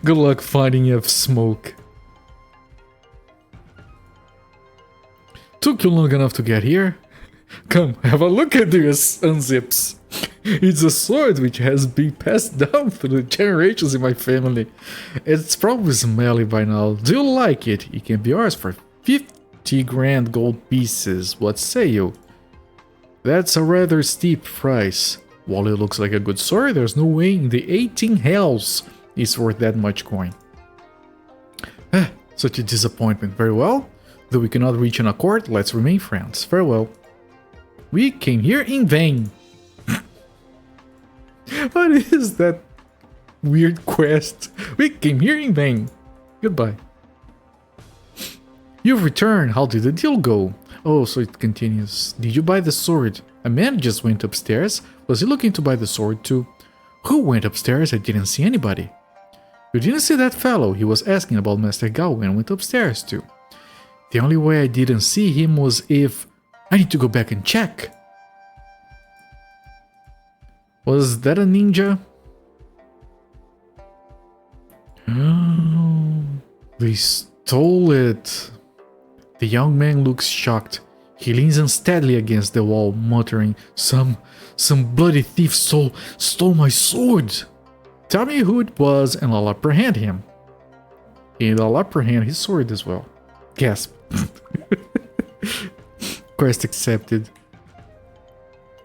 Good luck finding a smoke. Took you long enough to get here? Come, have a look at this, unzips. It's a sword which has been passed down through the generations in my family. It's probably smelly by now. Do you like it? It can be yours for 50 grand gold pieces. What say you? That's a rather steep price. While it looks like a good sword, there's no way in the 18 hells it's worth that much coin. Such a disappointment. Very well. Though we cannot reach an accord, let's remain friends. Farewell. We came here in vain. What is that weird quest? We came here in vain. Goodbye. You've returned. How did the deal go? Oh, so it continues. Did you buy the sword? A man just went upstairs. Was he looking to buy the sword too? Who went upstairs? I didn't see anybody. You didn't see that fellow. He was asking about Master Gao and went upstairs too. The only way I didn't see him was if... I need to go back and check. Was that a ninja? They stole it. The young man looks shocked. He leans unsteadily against the wall, muttering, Some bloody thief stole my sword. Tell me who it was and I'll apprehend him. And I'll apprehend his sword as well. Gasp. Quest accepted.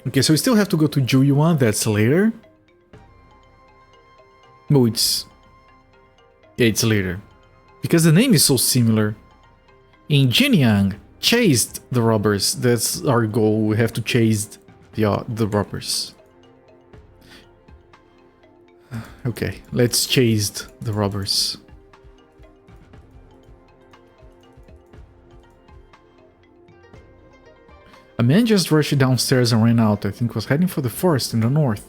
Okay, so we still have to go to Juyuan, that's later. No, it's... Yeah, it's later. Because the name is so similar. In Jinyang, chased the robbers. That's our goal, we have to chase the robbers. Okay, let's chase the robbers. A man just rushed downstairs and ran out. I think was heading for the forest in the north.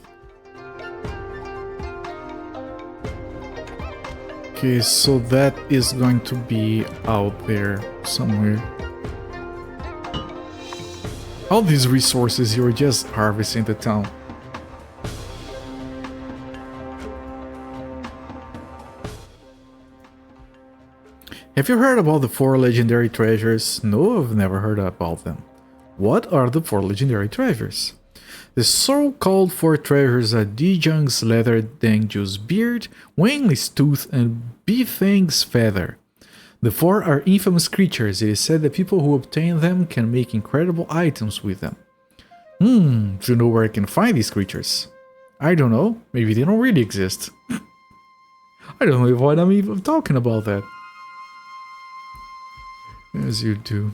Okay, so that is going to be out there somewhere. All these resources you're just harvesting the town. Have you heard about the 4 legendary treasures? No, I've never heard about them. What are the 4 legendary treasures? The so-called 4 treasures are Dijang's leather, Dangju's beard, Wangli's tooth, and Bifang's feather. The 4 are infamous creatures. It is said that people who obtain them can make incredible items with them. Do you know where I can find these creatures? I don't know. Maybe they don't really exist. I don't know why I'm even talking about that. As you do.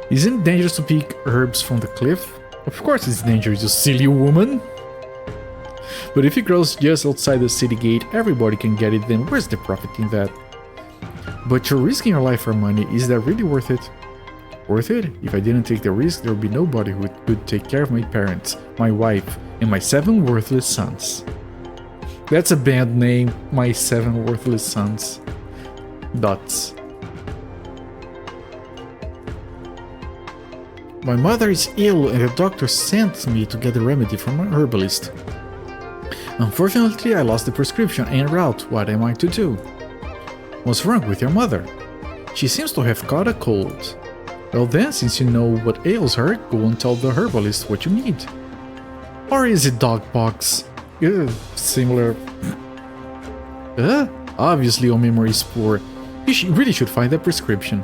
Isn't it dangerous to pick herbs from the cliff? Of course it's dangerous, you silly woman! But if it grows just outside the city gate, everybody can get it, then where's the profit in that? But you're risking your life for money, is that really worth it? Worth it? If I didn't take the risk, there would be nobody who could take care of my parents, my wife, and my 7 worthless sons. That's a band name, My 7 Worthless Sons. Dots. My mother is ill and the doctor sent me to get a remedy from a herbalist. Unfortunately, I lost the prescription en route. What am I to do? What's wrong with your mother? She seems to have caught a cold. Well then, since you know what ails her, go and tell the herbalist what you need. Or is it dogpox? Similar. Obviously your memory is poor. You really should find a prescription.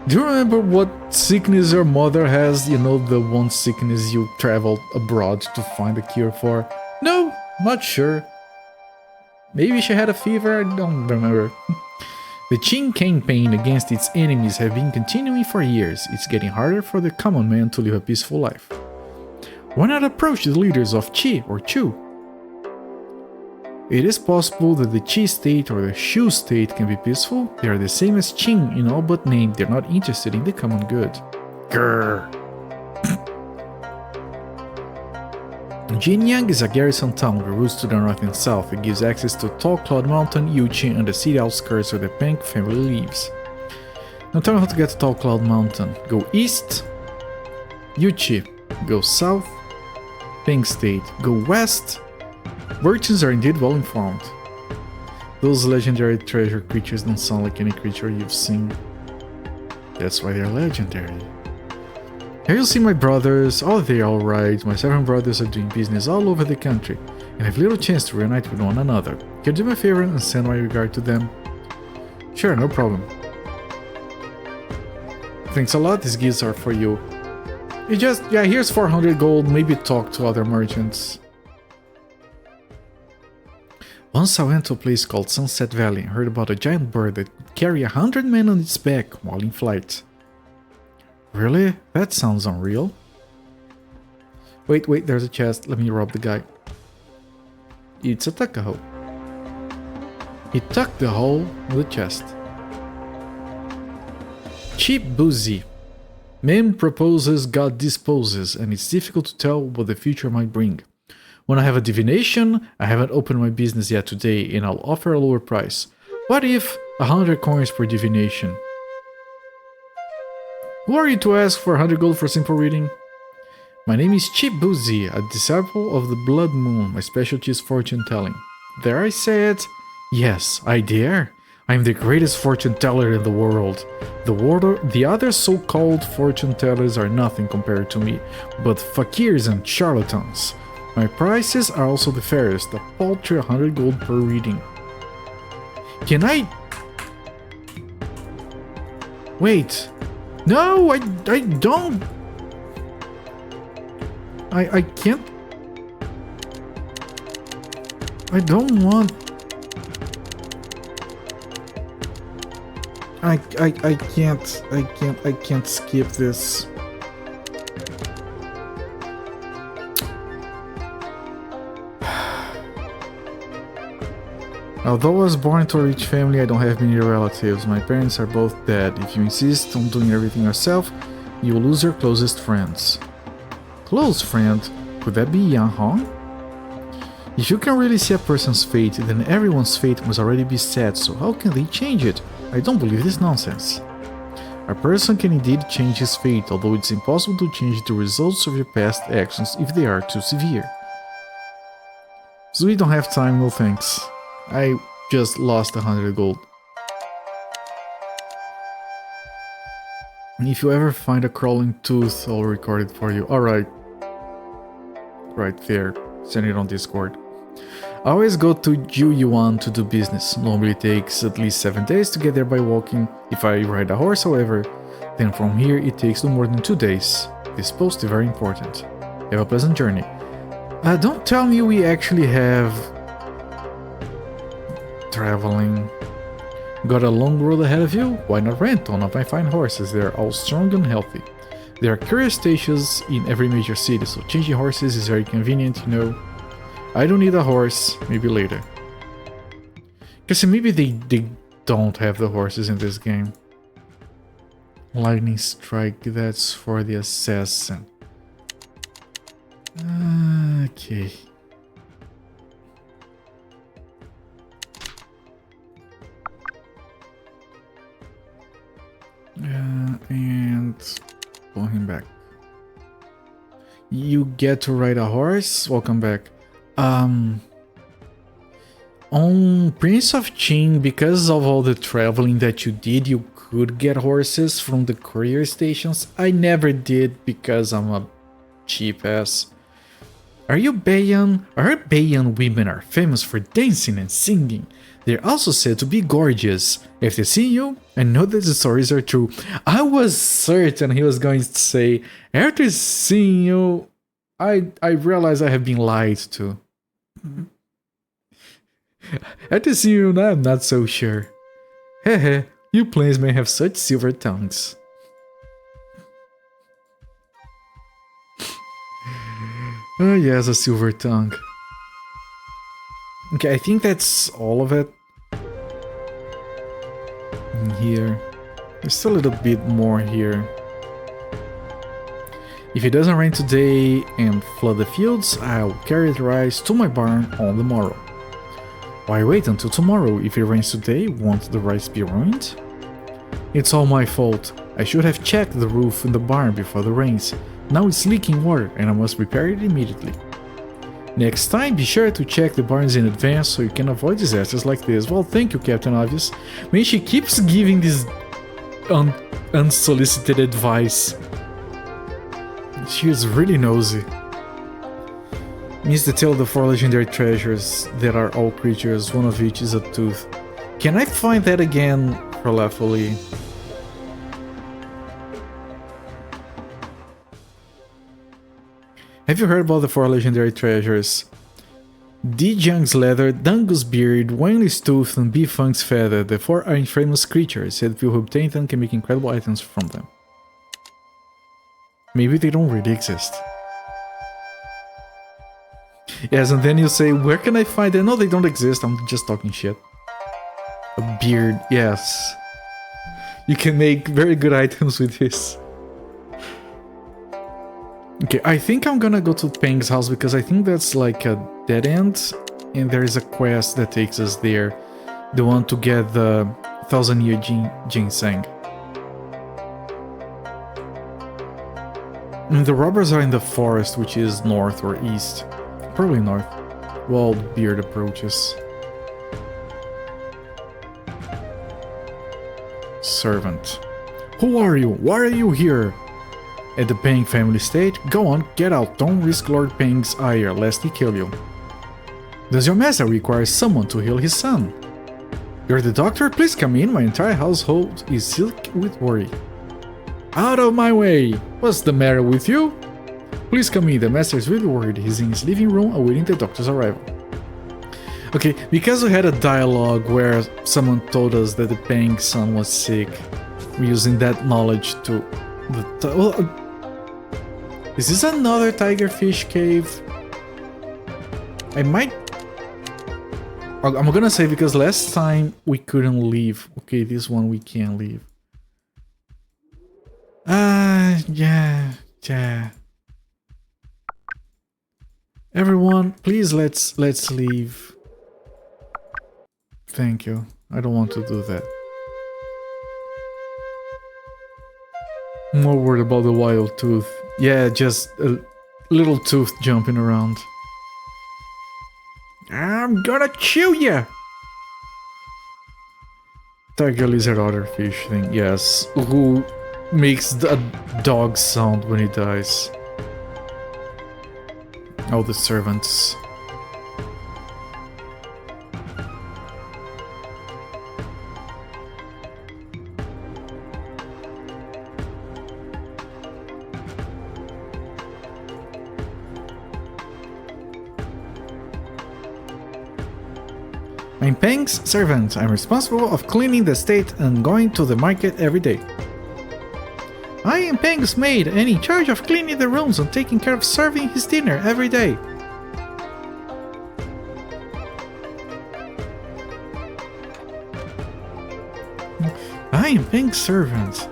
Do you remember what sickness your mother has? You know, the one sickness you traveled abroad to find a cure for? No, not sure. Maybe she had a fever, I don't remember. The Qing campaign against its enemies have been continuing for years. It's getting harder for the common man to live a peaceful life. Why not approach the leaders of Qi or Chu? It is possible that the Qi state or the Shu state can be peaceful. They are the same as Qing in all but name. They're not interested in the common good. Grrr. Jinyang is a garrison town with routes to the north and south. It gives access to Tall Cloud Mountain, Yuqi, and the city outskirts where the Peng family lives. Now tell me how to get to Tall Cloud Mountain. Go east, Yuqi. Go south, Peng State. Go west. Merchants are indeed well informed. Those legendary treasure creatures don't sound like any creature you've seen. That's why they're legendary. Here you'll see my brothers. Oh, they're alright. My 7 brothers are doing business all over the country and have little chance to reunite with one another. Can you do me a favor and send my regard to them? Sure, no problem. Thanks a lot, these gifts are for you. Yeah, here's 400 gold, maybe talk to other merchants. Once I went to a place called Sunset Valley and heard about a giant bird that could carry 100 men on its back while in flight. Really? That sounds unreal. Wait, there's a chest. Let me rob the guy. It's a Takaho. He tucked the hole in the chest. Cheap boozy. Man proposes, God disposes, and it's difficult to tell what the future might bring. When I have a divination, I haven't opened my business yet today and I'll offer a lower price. What if 100 coins per divination? Who are you to ask for 100 gold for simple reading? My name is Cheap Boozy, a disciple of the Blood Moon. My specialty is fortune telling. Dare I say it? Yes, I dare. I am the greatest fortune teller in the world. The other so-called fortune tellers are nothing compared to me, but fakirs and charlatans. My prices are also the fairest, a paltry 100 gold per reading. Can I... Wait. No, I don't... I can't... I don't want... I can't skip this. Although I was born to a rich family, I don't have many relatives. My parents are both dead. If you insist on doing everything yourself, you will lose your closest friends. Close friend? Could that be Yan Hong? If you can really see a person's fate, then everyone's fate must already be set, so how can they change it? I don't believe this nonsense. A person can indeed change his fate, although it's impossible to change the results of your past actions if they are too severe. So we don't have time, no thanks. I just lost 100 gold. And if you ever find a crawling tooth, I'll record it for you. Alright. Right there. Send it on Discord. I always go to Juyuan to do business. Normally it takes at least 7 days to get there by walking. If I ride a horse, however, then from here it takes no more than 2 days. This post is very important. Have a pleasant journey. Don't tell me we actually have... traveling. Got a long road ahead of you? Why not rent one of my fine horses? They're all strong and healthy. There are curious stations in every major city, so changing horses is very convenient, you know. I don't need a horse, maybe later. Guess maybe they don't have the horses in this game. Lightning strike, that's for the assassin. Okay. And pull him back. You get to ride a horse. Welcome back. On Prince of Qing, because of all the traveling that you did, you could get horses from the courier stations. I never did because I'm a cheap ass. Are you Bayan? Our Bayan women are famous for dancing and singing. They're also said to be gorgeous. If they see you, I know that the stories are true. I was certain he was going to say, after seeing you, I realize I have been lied to. After seeing you now, I'm not so sure. Hehe, you plains may have such silver tongues. Oh yes, a silver tongue. Okay, I think that's all of it. In here. There's still a little bit more here. If it doesn't rain today and flood the fields, I'll carry the rice to my barn on the morrow. Why wait until tomorrow? If it rains today, won't the rice be ruined? It's all my fault. I should have checked the roof in the barn before the rains. Now it's leaking water and I must repair it immediately. Next time, be sure to check the barns in advance so you can avoid disasters like this. Well, thank you, Captain Obvious. Man, she keeps giving this unsolicited advice. She is really nosy. Means the tale of the 4 legendary treasures that are all creatures, one of which is a tooth. Can I find that again, prayerfully? Have you heard about the 4 legendary treasures? Dijang's leather, Dango's beard, Wangli's tooth, and Bifang's feather. The 4 are infamous creatures, yet people who obtain them can make incredible items from them. Maybe they don't really exist. Yes, and then you say, where can I find them? No, they don't exist, I'm just talking shit. A beard, yes. You can make very good items with this. Okay, I think I'm gonna go to Peng's house because I think that's like a dead end. And there is a quest that takes us there. The one to get the 1000-year ginseng. And the robbers are in the forest, which is north or east. Probably north. While Beard approaches. Servant. Who are you? Why are you here? At the Peng family estate? Go on, get out. Don't risk Lord Peng's ire, lest he kill you. Does your master require someone to heal his son? You're the doctor? Please come in. My entire household is sick with worry. Out of my way! What's the matter with you? Please come in. The master is really worried. He's in his living room awaiting the doctor's arrival. Okay, because we had a dialogue where someone told us that the Peng's son was sick, we're using that knowledge to... Is this another tigerfish cave? I might... I'm gonna say because last time we couldn't leave. Okay, this one we can leave. Yeah. Everyone, please let's leave. Thank you. I don't want to do that. More worried about the wild tooth. Yeah, just a little tooth jumping around. I'm gonna chew ya! Tiger, lizard, otter, fish thing. Yes. Who makes a dog sound when he dies? All the servants. I'm Peng's servant. I'm responsible of cleaning the estate and going to the market every day. I am Peng's maid and in charge of cleaning the rooms and taking care of serving his dinner every day. I am Peng's servant.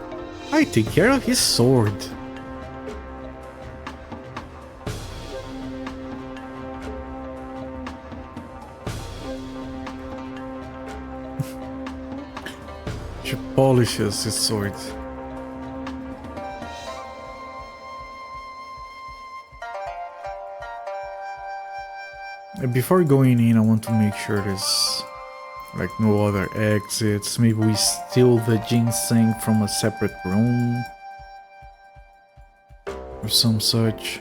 I take care of his sword. She polishes his sword. Before going in, I want to make sure there's like no other exits. Maybe we steal the ginseng from a separate room or some such.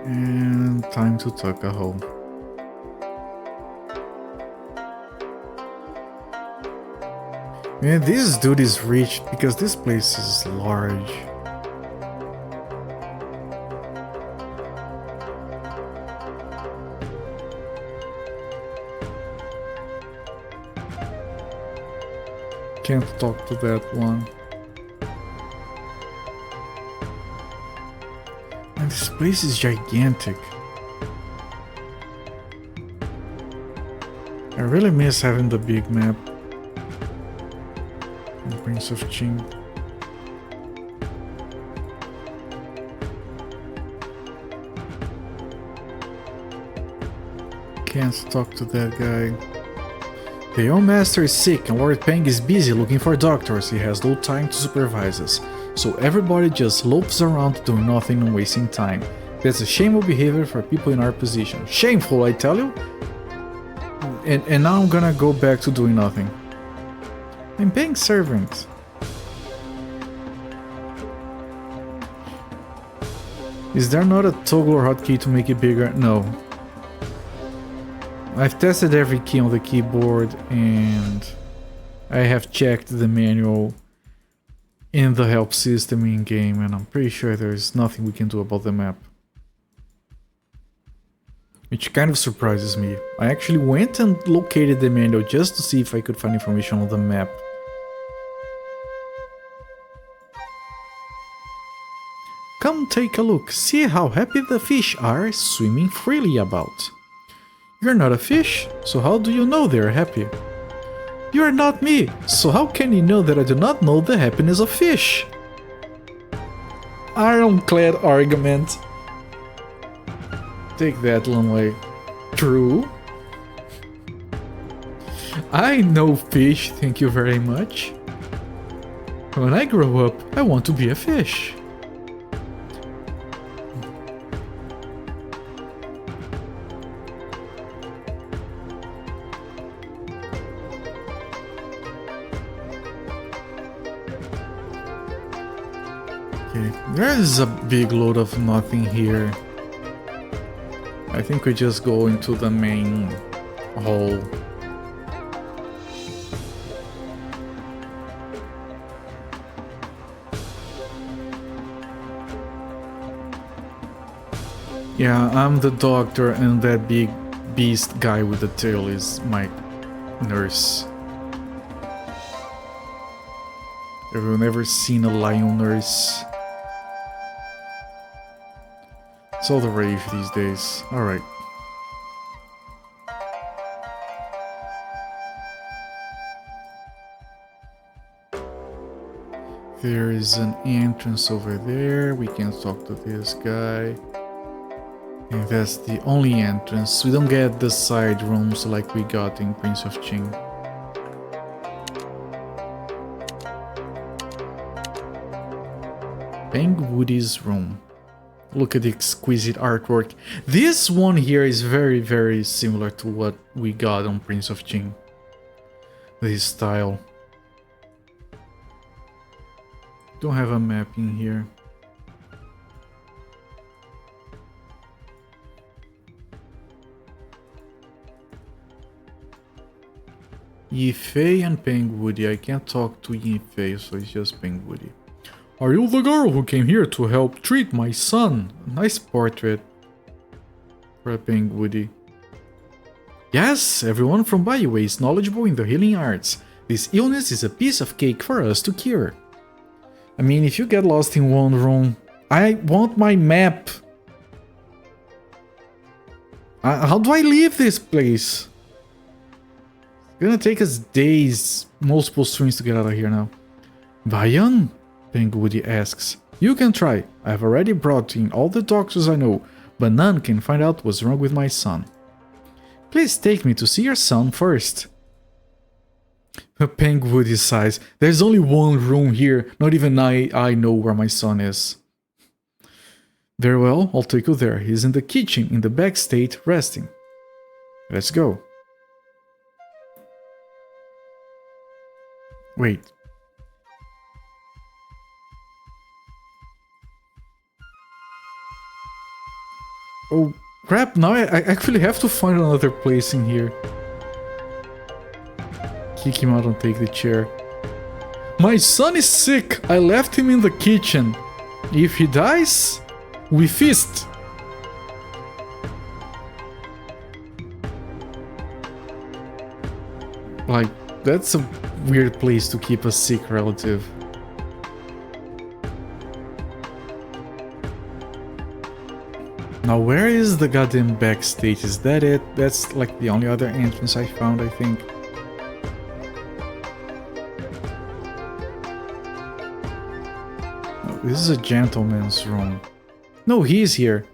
And time to tuck a hole. Man, this dude is rich because this place is large. Can't talk to that one. And this place is gigantic. I really miss having the big map. Prince of Qing. Can't talk to that guy. The young master is sick and Lord Peng is busy looking for doctors. He has no time to supervise us. So everybody just loafs around doing nothing and wasting time. That's a shameful behavior for people in our position. Shameful, I tell you. And now I'm gonna go back to doing nothing. I'm paying servants. Is there not a toggle or hotkey to make it bigger? No. I've tested every key on the keyboard and I have checked the manual in the help system in game and I'm pretty sure there's nothing we can do about the map. Which kind of surprises me. I actually went and located the manual just to see if I could find information on the map. Come take a look, see how happy the fish are swimming freely about. You're not a fish, so how do you know they're happy? You are not me, so how can you know that I do not know the happiness of fish? Ironclad argument. Take that, Lunley. True. I know fish, thank you very much. When I grow up, I want to be a fish. There is a big load of nothing here. I think we just go into the main hall. Yeah, I'm the doctor and that big beast guy with the tail is my nurse. Everyone ever seen a lion nurse? It's all the rage these days. Alright. There is an entrance over there. We can talk to this guy. And that's the only entrance. We don't get the side rooms like we got in Prince of Qing. Peng Woody's room. Look at the exquisite artwork. This one here is very, very similar to what we got on Prince of Qing. This style. Don't have a map in here. Yifei and Peng Woody. I can't talk to Yifei, so it's just Peng Woody. Are you the girl who came here to help treat my son? Nice portrait for Peng Woody. Yes, everyone from Baiwei is knowledgeable in the healing arts. This illness is a piece of cake for us to cure. I mean, if you get lost in one room, I want my map. How do I leave this place? It's gonna take us days, multiple swings to get out of here now. Bayan? Peng Woody asks. You can try. I've already brought in all the doctors I know, but none can find out what's wrong with my son. Please take me to see your son first. Peng Woody sighs. There's only one room here. Not even I know where my son is. Very well, I'll take you there. He's in the kitchen, in the back state, resting. Let's go. Wait. Oh, crap, now I actually have to find another place in here. Kick him out and take the chair. My son is sick. I left him in the kitchen. If he dies, we feast. Like, that's a weird place to keep a sick relative. Now, where is the goddamn backstage? Is that it? That's like the only other entrance I found, I think. Oh, this is a gentleman's room. No, he's here.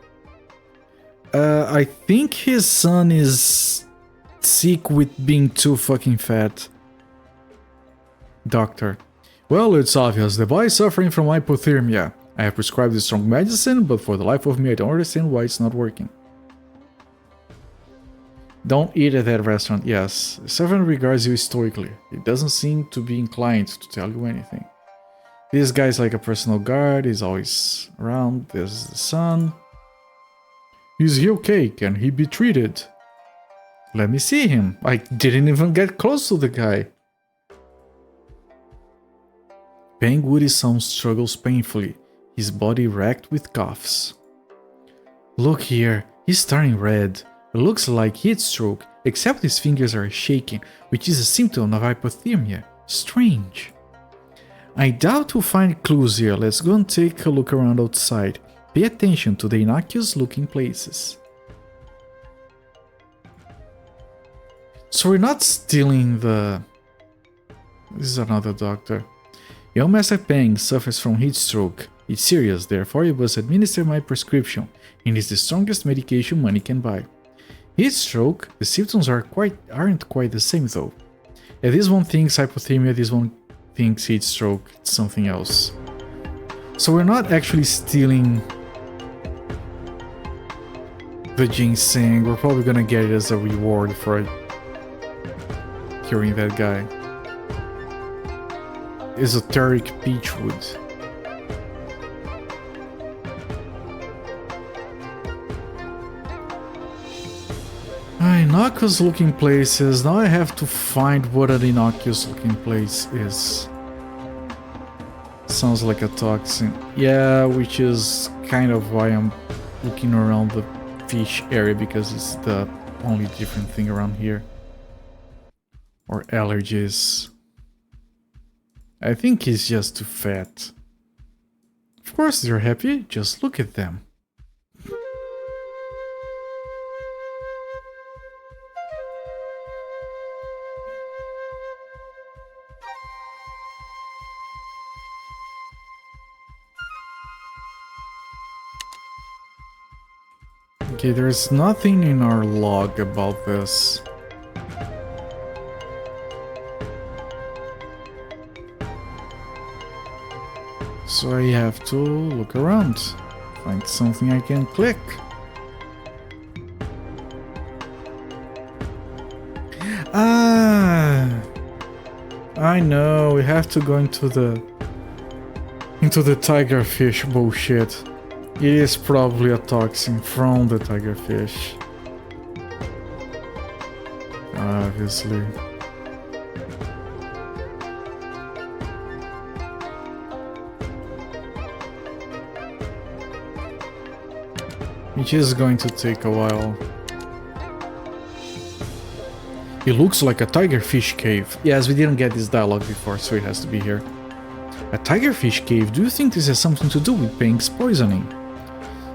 I think his son is sick with being too fucking fat. Doctor. Well, it's obvious. The boy is suffering from hypothermia. I have prescribed a strong medicine, but for the life of me, I don't understand why it's not working. Don't eat at that restaurant. Yes, Seven regards you stoically. He doesn't seem to be inclined to tell you anything. This guy's like a personal guard. He's always around. There's the son. Is he okay? Can he be treated? Let me see him. I didn't even get close to the guy. Peng Woody's son struggles painfully, his body racked with coughs. Look here, he's turning red. It looks like heat stroke, except his fingers are shaking, which is a symptom of hypothermia. Strange. I doubt we'll find clues here. Let's go and take a look around outside. Pay attention to the innocuous looking places. So we're not stealing the... This is another doctor. Young Master Peng suffers from heat stroke. It's serious, therefore you must administer my prescription, and it's the strongest medication money can buy. Heat stroke, the symptoms aren't quite the same though. And this one thinks hypothermia, this one thinks heat stroke, it's something else. So we're not actually stealing the ginseng, we're probably gonna get it as a reward for curing that guy. Esoteric peachwood. Innocuous looking places. Now I have to find what an innocuous looking place is. Sounds like a toxin. Yeah, which is kind of why I'm looking around the fish area, because it's the only different thing around here. Or allergies. I think he's just too fat. Of course they're happy, just look at them. Okay, there's nothing in our log about this. So I have to look around, find something I can click. Ah, I know, we have to go into the tigerfish bullshit. It is probably a toxin from the tigerfish. Obviously. Which is going to take a while. It looks like a tigerfish cave. Yes, we didn't get this dialogue before, so it has to be here. A tigerfish cave? Do you think this has something to do with Peng's poisoning?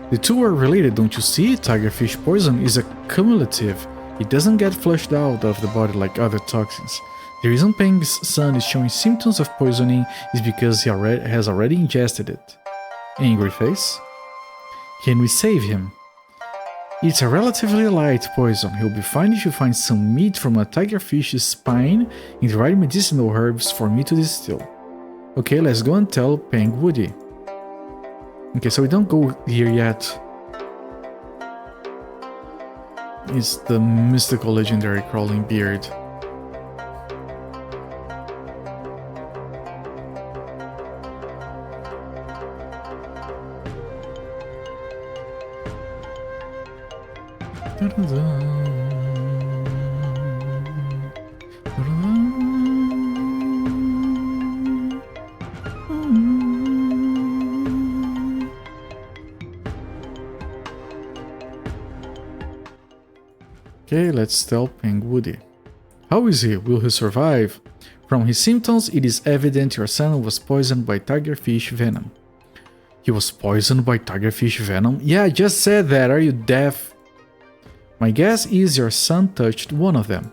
The two are related, don't you see? Tigerfish poison is a cumulative. It doesn't get flushed out of the body like other toxins. The reason Peng's son is showing symptoms of poisoning is because he has already ingested it. Angry face. Can we save him? It's a relatively light poison. He'll be fine if you find some meat from a tigerfish's spine and the right medicinal herbs for me to distill. Okay, let's go and tell Peng Woody. Okay, so we don't go here yet. It's the mystical legendary crawling beard. Okay, let's tell Peng Woody. How is he? Will he survive? From his symptoms, it is evident your son was poisoned by tigerfish venom. He was poisoned by tigerfish venom? Yeah, I just said that. Are you deaf? My guess is your son touched one of them.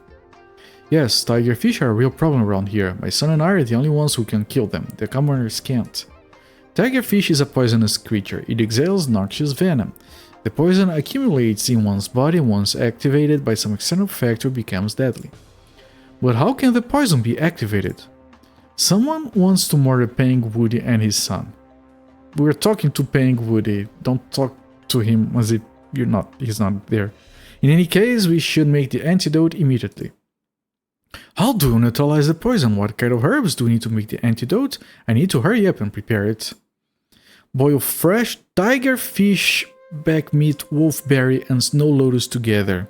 Yes, tigerfish are a real problem around here. My son and I are the only ones who can kill them. The commoners can't. Tigerfish is a poisonous creature. It exhales noxious venom. The poison accumulates in one's body and once activated by some external factor becomes deadly. But how can the poison be activated? Someone wants to murder Peng Woody and his son. We're talking to Peng Woody. Don't talk to him as if he's not there. In any case, we should make the antidote immediately. How do you neutralize the poison? What kind of herbs do we need to make the antidote? I need to hurry up and prepare it. Boil fresh tigerfish back meat, wolfberry, and snow lotus together.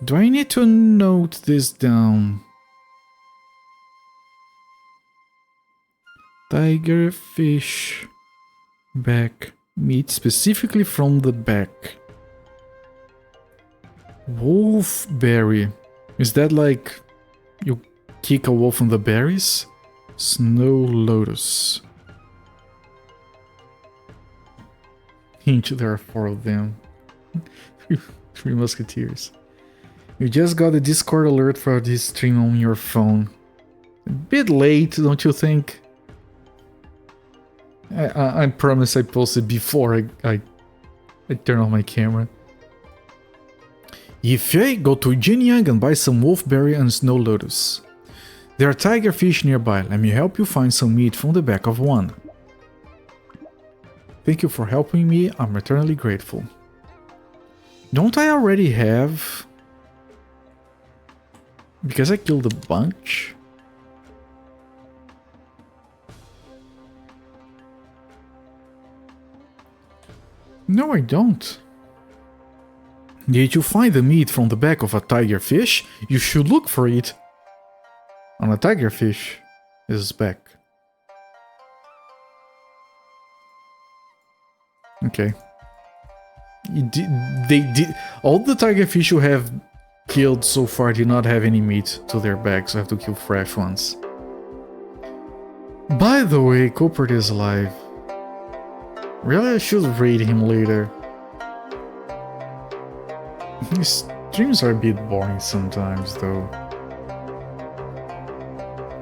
Do I need to note this down? Tigerfish back meat, specifically from the back. Wolfberry. Is that like you kick a wolf on the berries? Snow lotus. Hint, there are 4 of them. Three musketeers. You just got a Discord alert for this stream on your phone. A bit late, don't you think? I promise I posted before I turn on my camera. Yifei, go to Jinyang and buy some wolfberry and snow lotus. There are tigerfish nearby. Let me help you find some meat from the back of one. Thank you for helping me. I'm eternally grateful. Don't I already have? Because I killed a bunch? No, I don't. Did you find the meat from the back of a tigerfish? You should look for it. On a tigerfish is back. Okay. All the tigerfish you have killed so far did not have any meat to their back, so I have to kill fresh ones. By the way, Cooper is alive. Really, I should raid him later. His streams are a bit boring sometimes, though.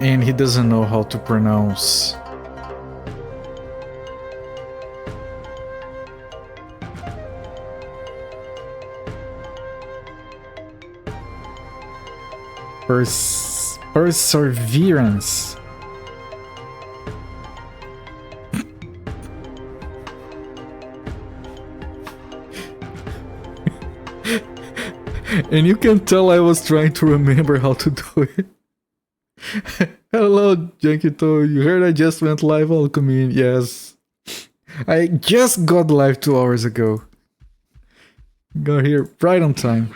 And he doesn't know how to pronounce. Perseverance. And you can tell I was trying to remember how to do it. Hello, Jankito. You heard I just went live, Alchemy? Yes. I just got live 2 hours ago. Got here right on time.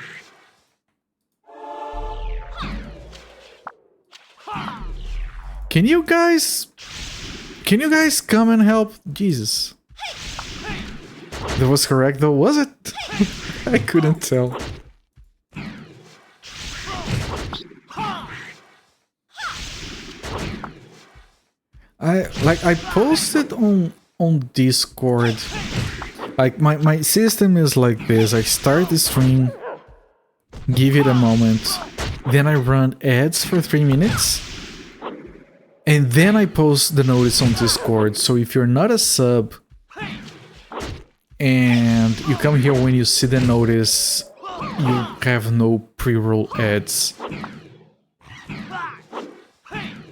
Can you guys come and help? Jesus. That was correct though, was it? I couldn't tell. I posted on Discord. Like my system is like this. I start the stream, give it a moment, then I run ads for 3 minutes, and then I post the notice on Discord. So if you're not a sub and you come here when you see the notice, you have no pre-roll ads.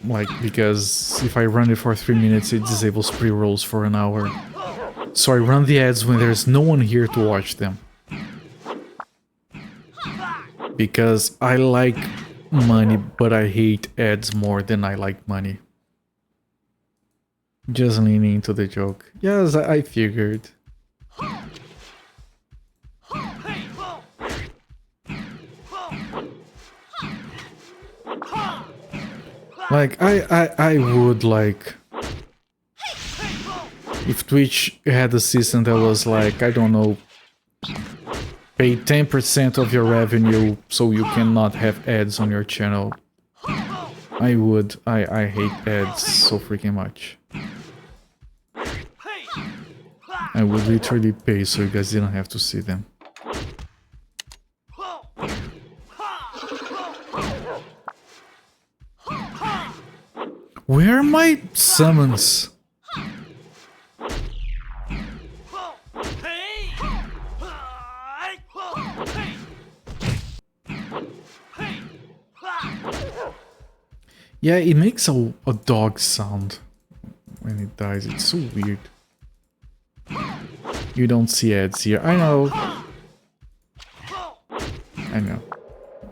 Like, because if I run it for 3 minutes, it disables pre-rolls for an hour. So I run the ads when there's no one here to watch them. Because I like money, but I hate ads more than I like money. Just leaning into the joke. Yes, I figured. Like, I would like... If Twitch had a system that was like, I don't know, pay 10% of your revenue so you cannot have ads on your channel, I would. I hate ads so freaking much. I would literally pay so you guys didn't have to see them. Where are my summons? Yeah, it makes a dog sound when it dies. It's so weird. You don't see ads here. I know. I know.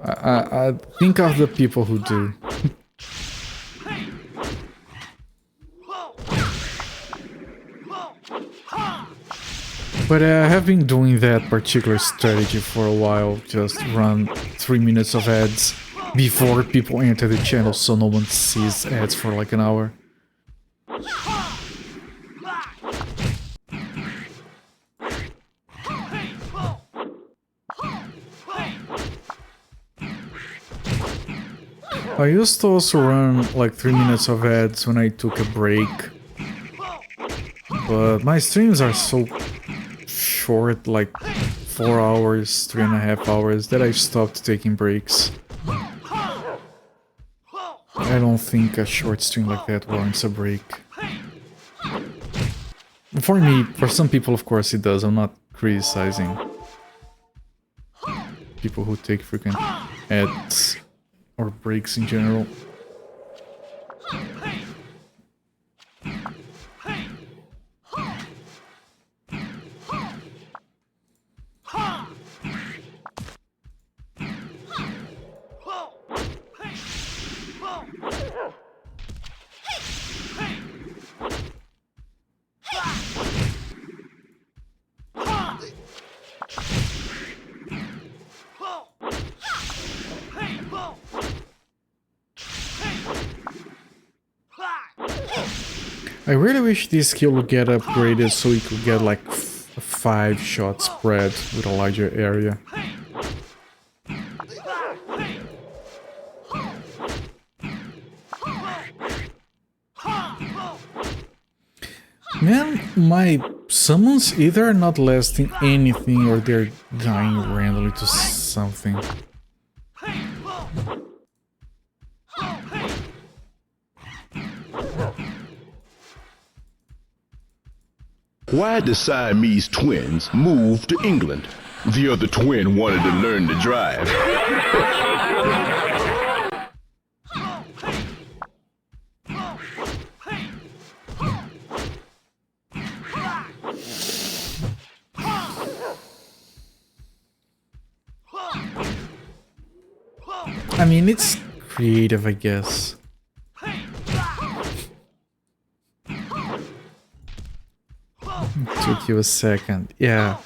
I think of the people who do. But I have been doing that particular strategy for a while. Just run 3 minutes of ads before people enter the channel so no one sees ads for like an hour. I used to also run like 3 minutes of ads when I took a break. But my streams are so short, like 4 hours, 3.5 hours, that I stopped taking breaks. I don't think a short stream like that warrants a break. For me, for some people of course it does, I'm not criticizing people who take freaking ads or breaks in general. I really wish this skill would get upgraded so it could get like a 5-shot spread with a larger area. Man, my summons either are not lasting anything or they're dying randomly to something. Why did Siamese twins move to England? The other twin wanted to learn to drive. I mean, it's creative, I guess. Took you a second. Yeah.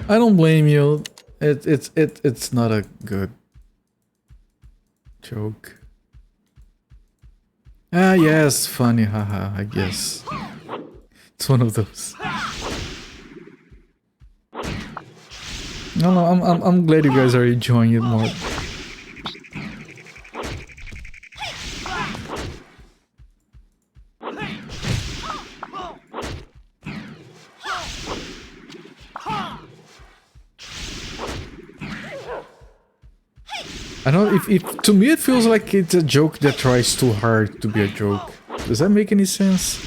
I don't blame you. It's not a good joke. Ah, yes, funny, haha, I guess. It's one of those. No, I'm glad you guys are enjoying it more. I don't know, if to me it feels like it's a joke that tries too hard to be a joke. Does that make any sense?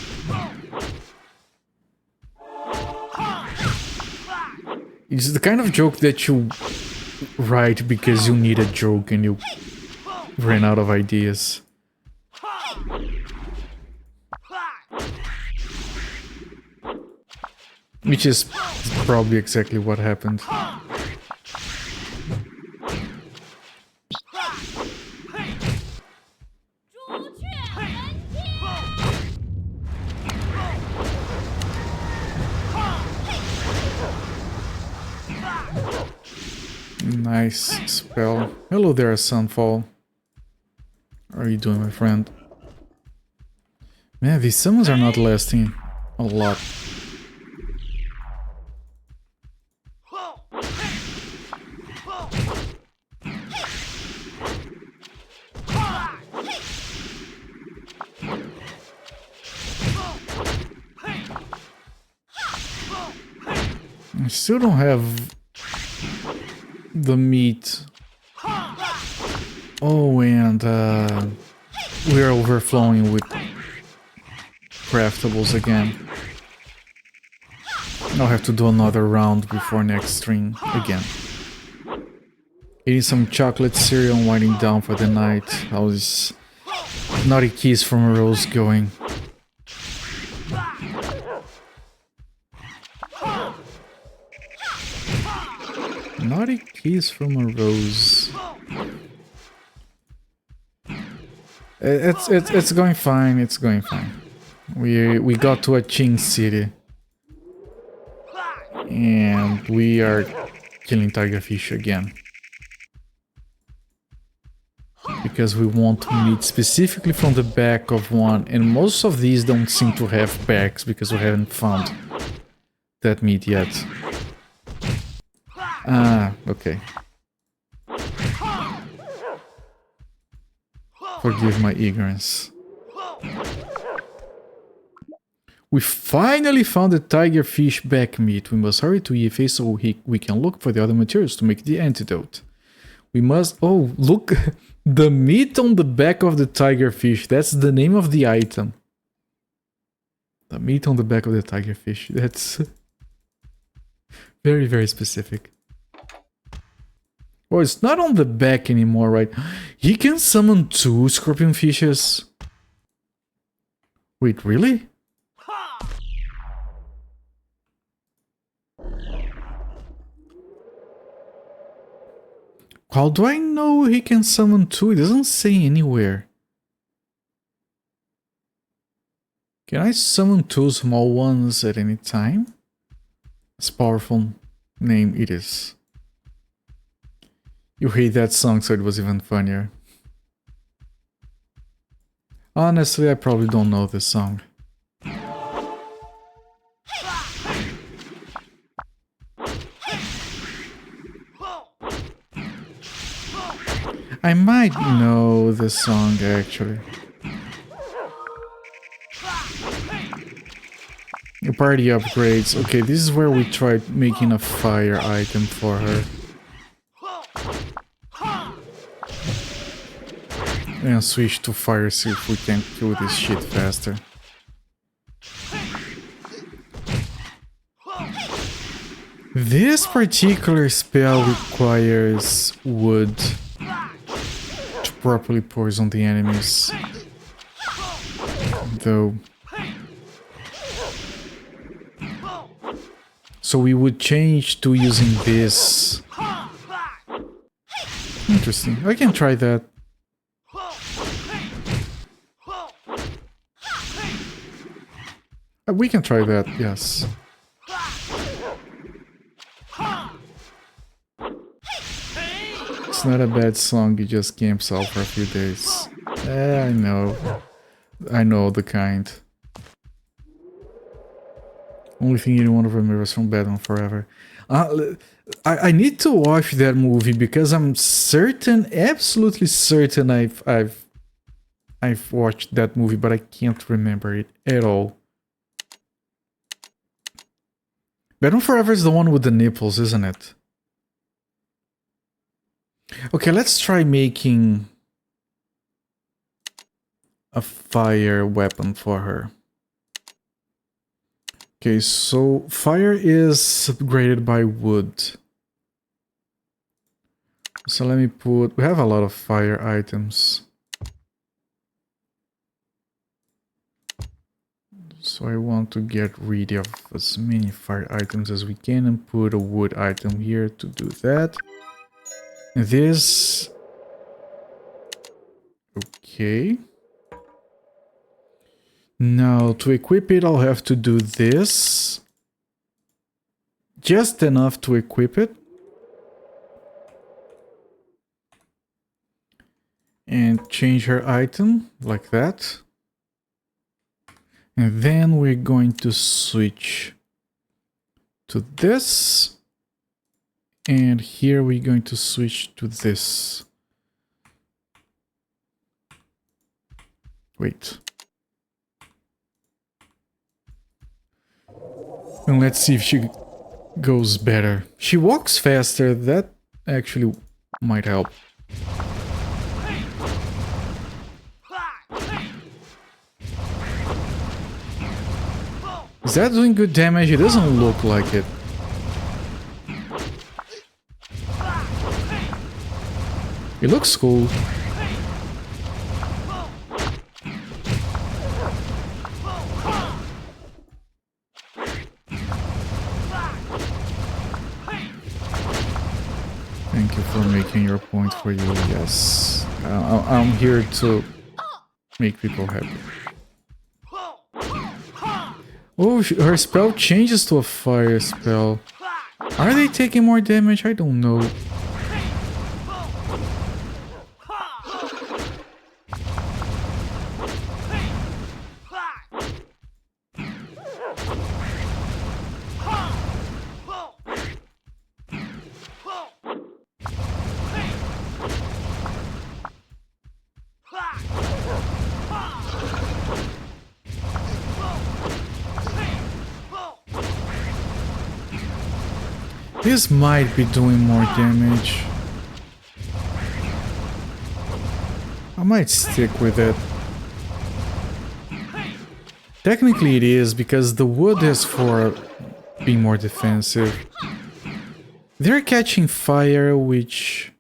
It's the kind of joke that you write because you need a joke and you ran out of ideas. Which is probably exactly what happened. Nice spell. Hello there, Sunfall. How are you doing, my friend? Man, these summons are not lasting a lot. I still don't have the meat. Oh, and we're overflowing with craftables again. I'll have to do another round before next stream again. Eating some chocolate cereal and winding down for the night. How's Naughty Keys from a Rose going? Naughty Keys from a Rose. It's going fine. It's going fine. We got to a Qing city, and we are killing tigerfish again because we want meat specifically from the back of one, and most of these don't seem to have backs because we haven't found that meat yet. Ah, okay. Forgive my ignorance. We finally found the tigerfish back meat. We must hurry to EFA so we can look for the other materials to make the antidote. We must... Oh, look! The meat on the back of the tigerfish. That's the name of the item. The meat on the back of the tigerfish. That's... very, very specific. Oh, it's not on the back anymore, right? He can summon 2 scorpion fishes. Wait, really? How do I know he can summon 2? It doesn't say anywhere. Can I summon 2 small ones at any time? It's a powerful name it is. You hate that song, so it was even funnier. Honestly, I probably don't know this song. I might know this song, actually. Party upgrades. Okay, this is where we tried making a fire item for her. And switch to fire, see if we can kill this shit faster. This particular spell requires wood to properly poison the enemies. Though. So we would change to using this. Interesting. I can try that. We can try that, yes. It's not a bad song, it just camps out for a few days. I know. I know the kind. Only thing anyone remembers from Batman Forever. I need to watch that movie because I'm certain, absolutely certain I've watched that movie, but I can't remember it at all. Batman Forever is the one with the nipples, isn't it? Okay, let's try making a fire weapon for her. Okay, so fire is upgraded by wood. So let me put... We have a lot of fire items. So I want to get rid of as many fire items as we can and put a wood item here to do that. And this... Okay. Now to equip it, I'll have to do this. Just enough to equip it. And change her item like that. And then we're going to switch to this. And here we're going to switch to this. Wait. And let's see if she goes better. She walks faster. That actually might help. Is that doing good damage? It doesn't look like it. It looks cool. Thank you for making your point for you, yes. I'm here to make people happy. Oh, her spell changes to a fire spell. Are they taking more damage? I don't know. This might be doing more damage. I might stick with it. Technically it is, because the wood is for being more defensive. They're catching fire, which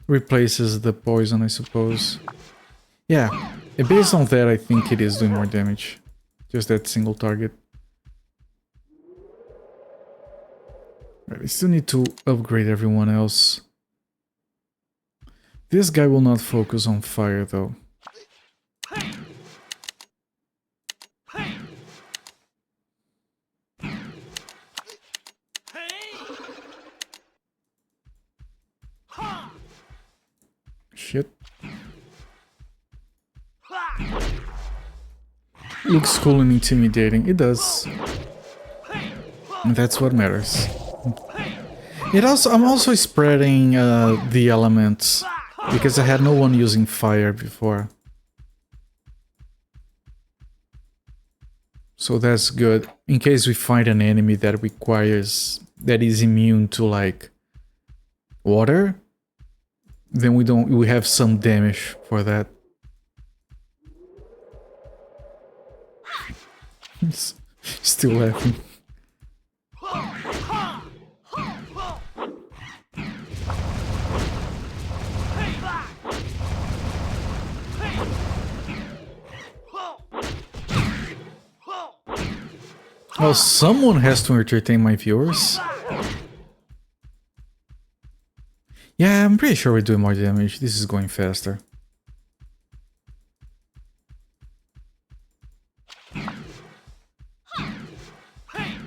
replaces the poison, I suppose. Yeah, based on that, I think it is doing more damage. Just that single target. I still need to upgrade everyone else. This guy will not focus on fire though. Shit. Looks cool and intimidating. It does. And that's what matters. I'm also spreading the elements because I had no one using fire before. So that's good. In case we find an enemy that is immune to like water, then we have some damage for that. Still laughing. Well, someone has to entertain my viewers. Yeah, I'm pretty sure we're doing more damage. This is going faster.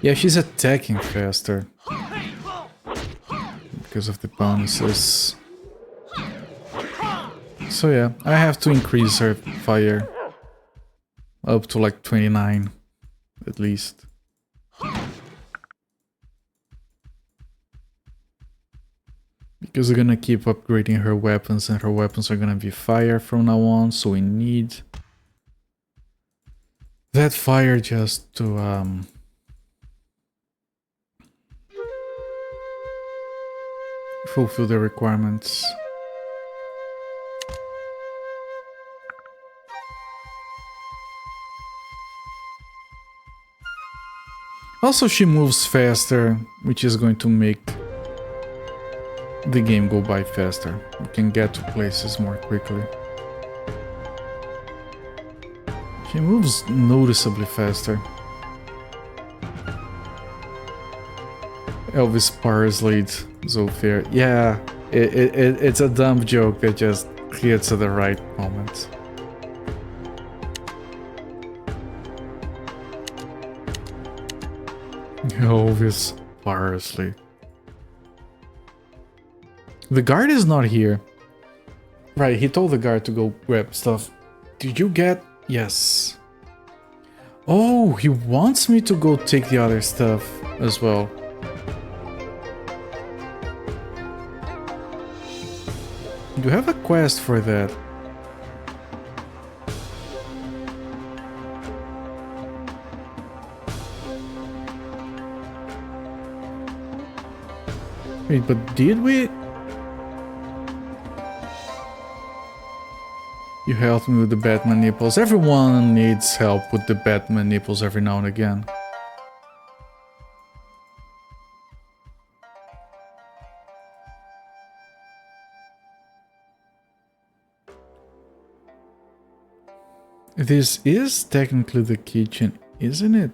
Yeah, she's attacking faster. Because of the bonuses. So yeah, I have to increase her fire. Up to like 29, at least. Because we're gonna keep upgrading her weapons, and her weapons are gonna be fire from now on, so we need that fire just to fulfill the requirements. Also, she moves faster, which is going to make the game go by faster. You can get to places more quickly. She moves noticeably faster. Elvis Parsleyed Zofia. Yeah, it's a dumb joke that just hits at the right moment. Elvis Parsley. The guard is not here. Right, he told the guard to go grab stuff. Did you get... Yes. Oh, he wants me to go take the other stuff as well. You have a quest for that. Wait, but did we? You helped me with the Batman nipples. Everyone needs help with the Batman nipples every now and again. This is technically the kitchen, isn't it?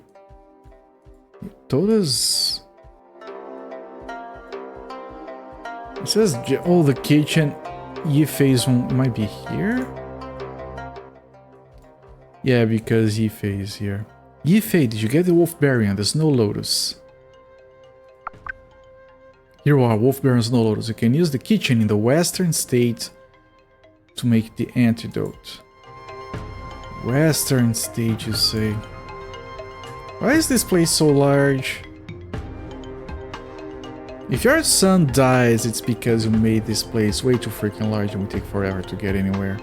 It told us... It says, oh, the kitchen, phase 1 might be here? Yeah, because Yifei is here. Yifei, did you get the Wolfberry and the Snow Lotus? Here are Wolfberry and Snow Lotus. You can use the kitchen in the western state to make the antidote. Western state, you say? Why is this place so large? If your son dies, it's because you made this place way too freaking large and will take forever to get anywhere.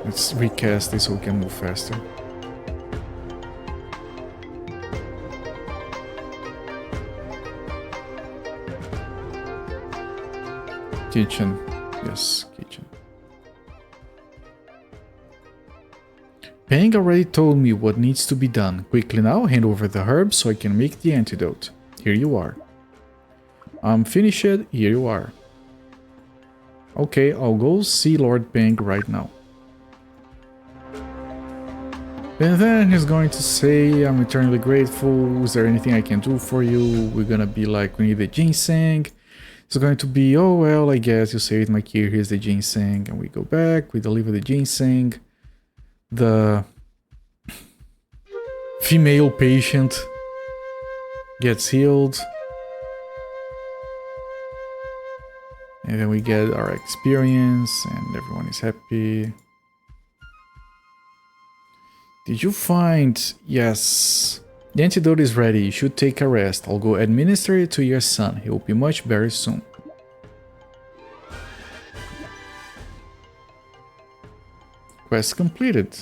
Let's recast this so we can move faster. Kitchen. Yes, kitchen. Peng already told me what needs to be done. Quickly now, hand over the herbs so I can make the antidote. Here you are. I'm finished. Here you are. Okay, I'll go see Lord Peng right now. And then he's going to say, I'm eternally grateful. Is there anything I can do for you? We're gonna be like, we need the ginseng. It's going to be, oh well, I guess you saved my kid. Here's the ginseng. And we go back, we deliver the ginseng. The female patient gets healed. And then we get our experience and everyone is happy. Did you find... Yes. The antidote is ready. You should take a rest. I'll go administer it to your son. He will be much better soon. Quest completed.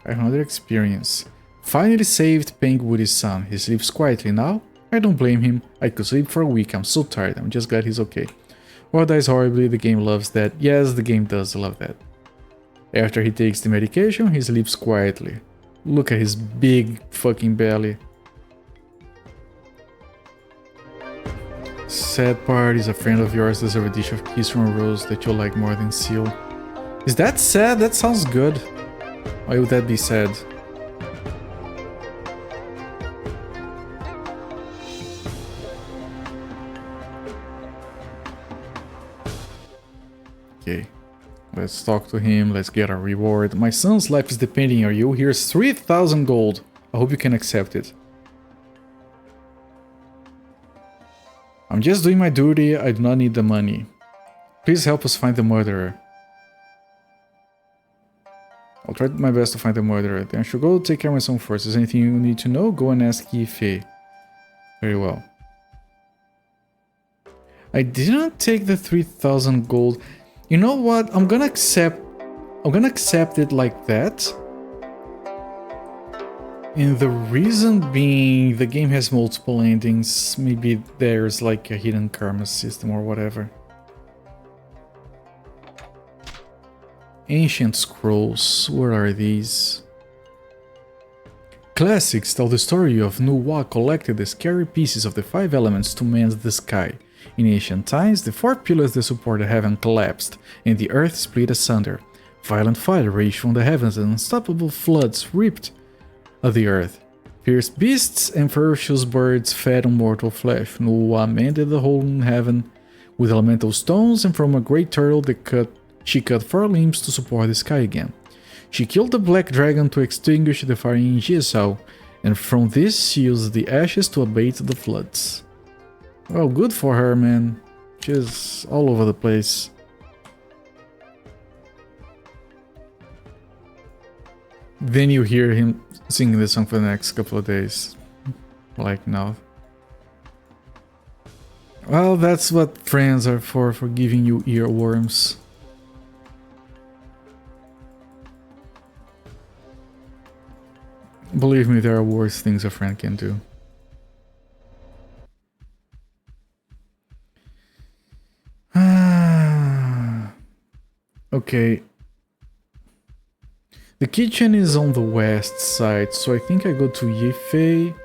500 experience. Finally saved Peng Woody's son. He sleeps quietly now. I don't blame him. I could sleep for a week. I'm so tired. I'm just glad he's okay. World dies horribly. The game loves that. Yes, the game does love that. After he takes the medication, he sleeps quietly. Look at his big fucking belly. Sad part is a friend of yours deserves a dish of kiss from a rose that you'll like more than seal. Is that sad? That sounds good. Why would that be sad? Okay. Let's talk to him, let's get a reward. My son's life is depending on you. Here's 3,000 gold. I hope you can accept it. I'm just doing my duty, I do not need the money. Please help us find the murderer. I'll try my best to find the murderer. Then I should go take care of my son first. Is there anything you need to know? Go and ask Yifei. Very well. I didn't take the 3,000 gold. You know what? I'm gonna accept it like that. And the reason being, the game has multiple endings. Maybe there's like a hidden karma system or whatever. Ancient scrolls. What are these? Classics tell the story of Nuwa collected the scary pieces of the 5 elements to mend the sky. In ancient times, the 4 pillars that support the heaven collapsed, and the earth split asunder. Violent fire raged from the heavens, and unstoppable floods ripped at the earth. Fierce beasts and ferocious birds fed on mortal flesh. Nuwa mended the hole in heaven with elemental stones, and from a great turtle she cut 4 limbs to support the sky again. She killed the black dragon to extinguish the fire in Jisao, and from this she used the ashes to abate the floods. Well, good for her, man. She's all over the place. Then you hear him singing this song for the next couple of days. Like now. Well, that's what friends are for giving you earworms. Believe me, there are worse things a friend can do. Okay. The kitchen is on the west side, so I think I go to Yifei.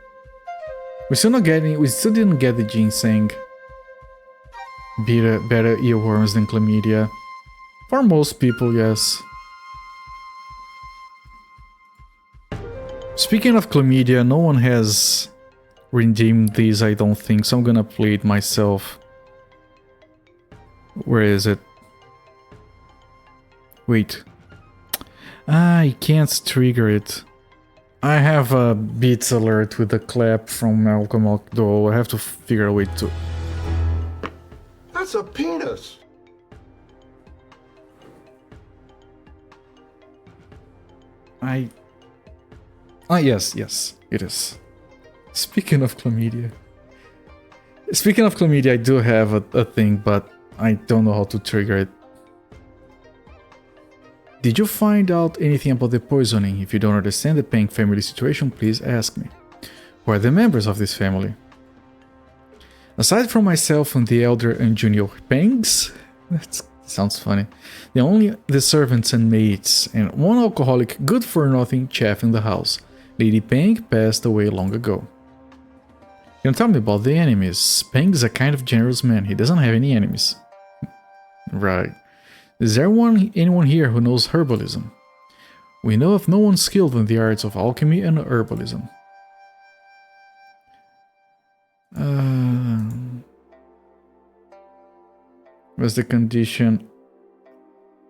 We still didn't get the ginseng. Better earworms than chlamydia. For most people, yes. Speaking of chlamydia, no one has redeemed these, I don't think, so I'm gonna play it myself. Where is it? Wait. I can't trigger it. I have a beats alert with a clap from Malcolm though. I have to figure a way to... That's a penis! Yes, it is. Speaking of chlamydia, I do have a thing, but I don't know how to trigger it. Did you find out anything about the poisoning? If you don't understand the Peng family situation, please ask me. Who are the members of this family? Aside from myself and the elder and junior Pengs, that sounds funny, only the servants and maids, and one alcoholic, good-for-nothing chef in the house. Lady Peng passed away long ago. You can tell me about the enemies. Peng is a kind of generous man. He doesn't have any enemies. Right. Is there anyone here who knows herbalism? We know of no one skilled in the arts of alchemy and herbalism. What's the condition?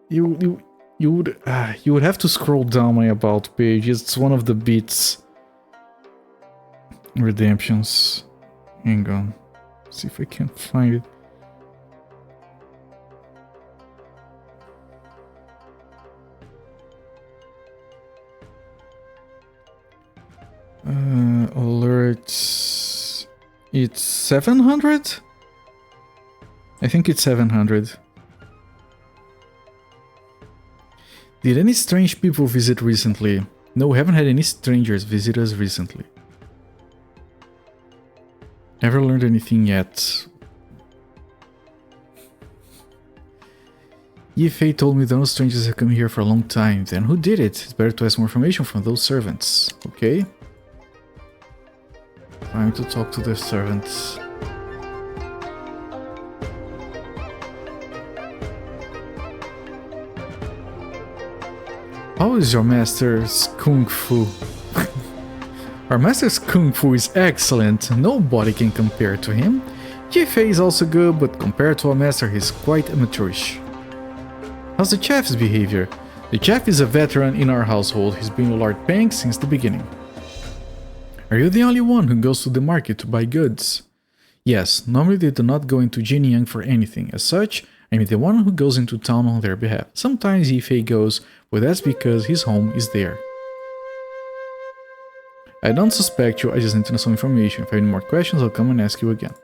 You would have to scroll down my about page. It's one of the beats. Redemptions. Hang on. See if I can find it. Alerts. It's 700? I think it's 700. Did any strange people visit recently? No, we haven't had any strangers visit us recently. Never learned anything yet. Yifei told me that no strangers have come here for a long time. Then who did it? It's better to ask more information from those servants. Okay. Time to talk to the servants. How is your master's kung fu? Our master's kung fu is excellent. Nobody can compare to him. Yifei is also good, but compared to our master, he's quite amateurish. How's the chef's behavior? The chef is a veteran in our household. He's been with Lord Peng since the beginning. Are you the only one who goes to the market to buy goods? Yes, normally they do not go into Jinyang for anything. As such, I'm the one who goes into town on their behalf. Sometimes Yifei goes, but that's because his home is there. I don't suspect you, I just need to know some information. If I have any more questions, I'll come and ask you again.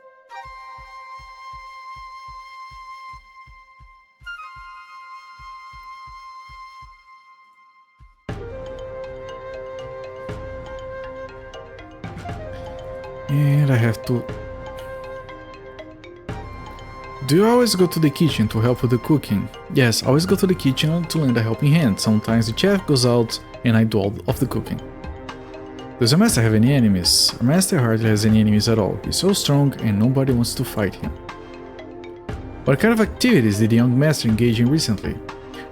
And I have to... Do you always go to the kitchen to help with the cooking? Yes, I always go to the kitchen to lend a helping hand. Sometimes the chef goes out and I do all of the cooking. Does your master have any enemies? Our master hardly has any enemies at all. He's so strong and nobody wants to fight him. What kind of activities did the young master engage in recently?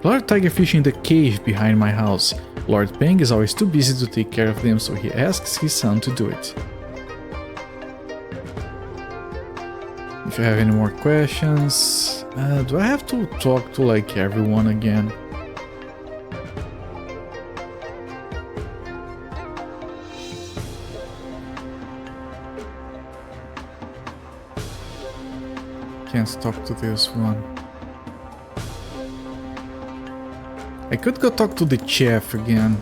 A lot of tiger fishing in the cave behind my house. Lord Peng is always too busy to take care of them, so he asks his son to do it. If you have any more questions... do I have to talk to like everyone again? Can't talk to this one. I could go talk to the chef again.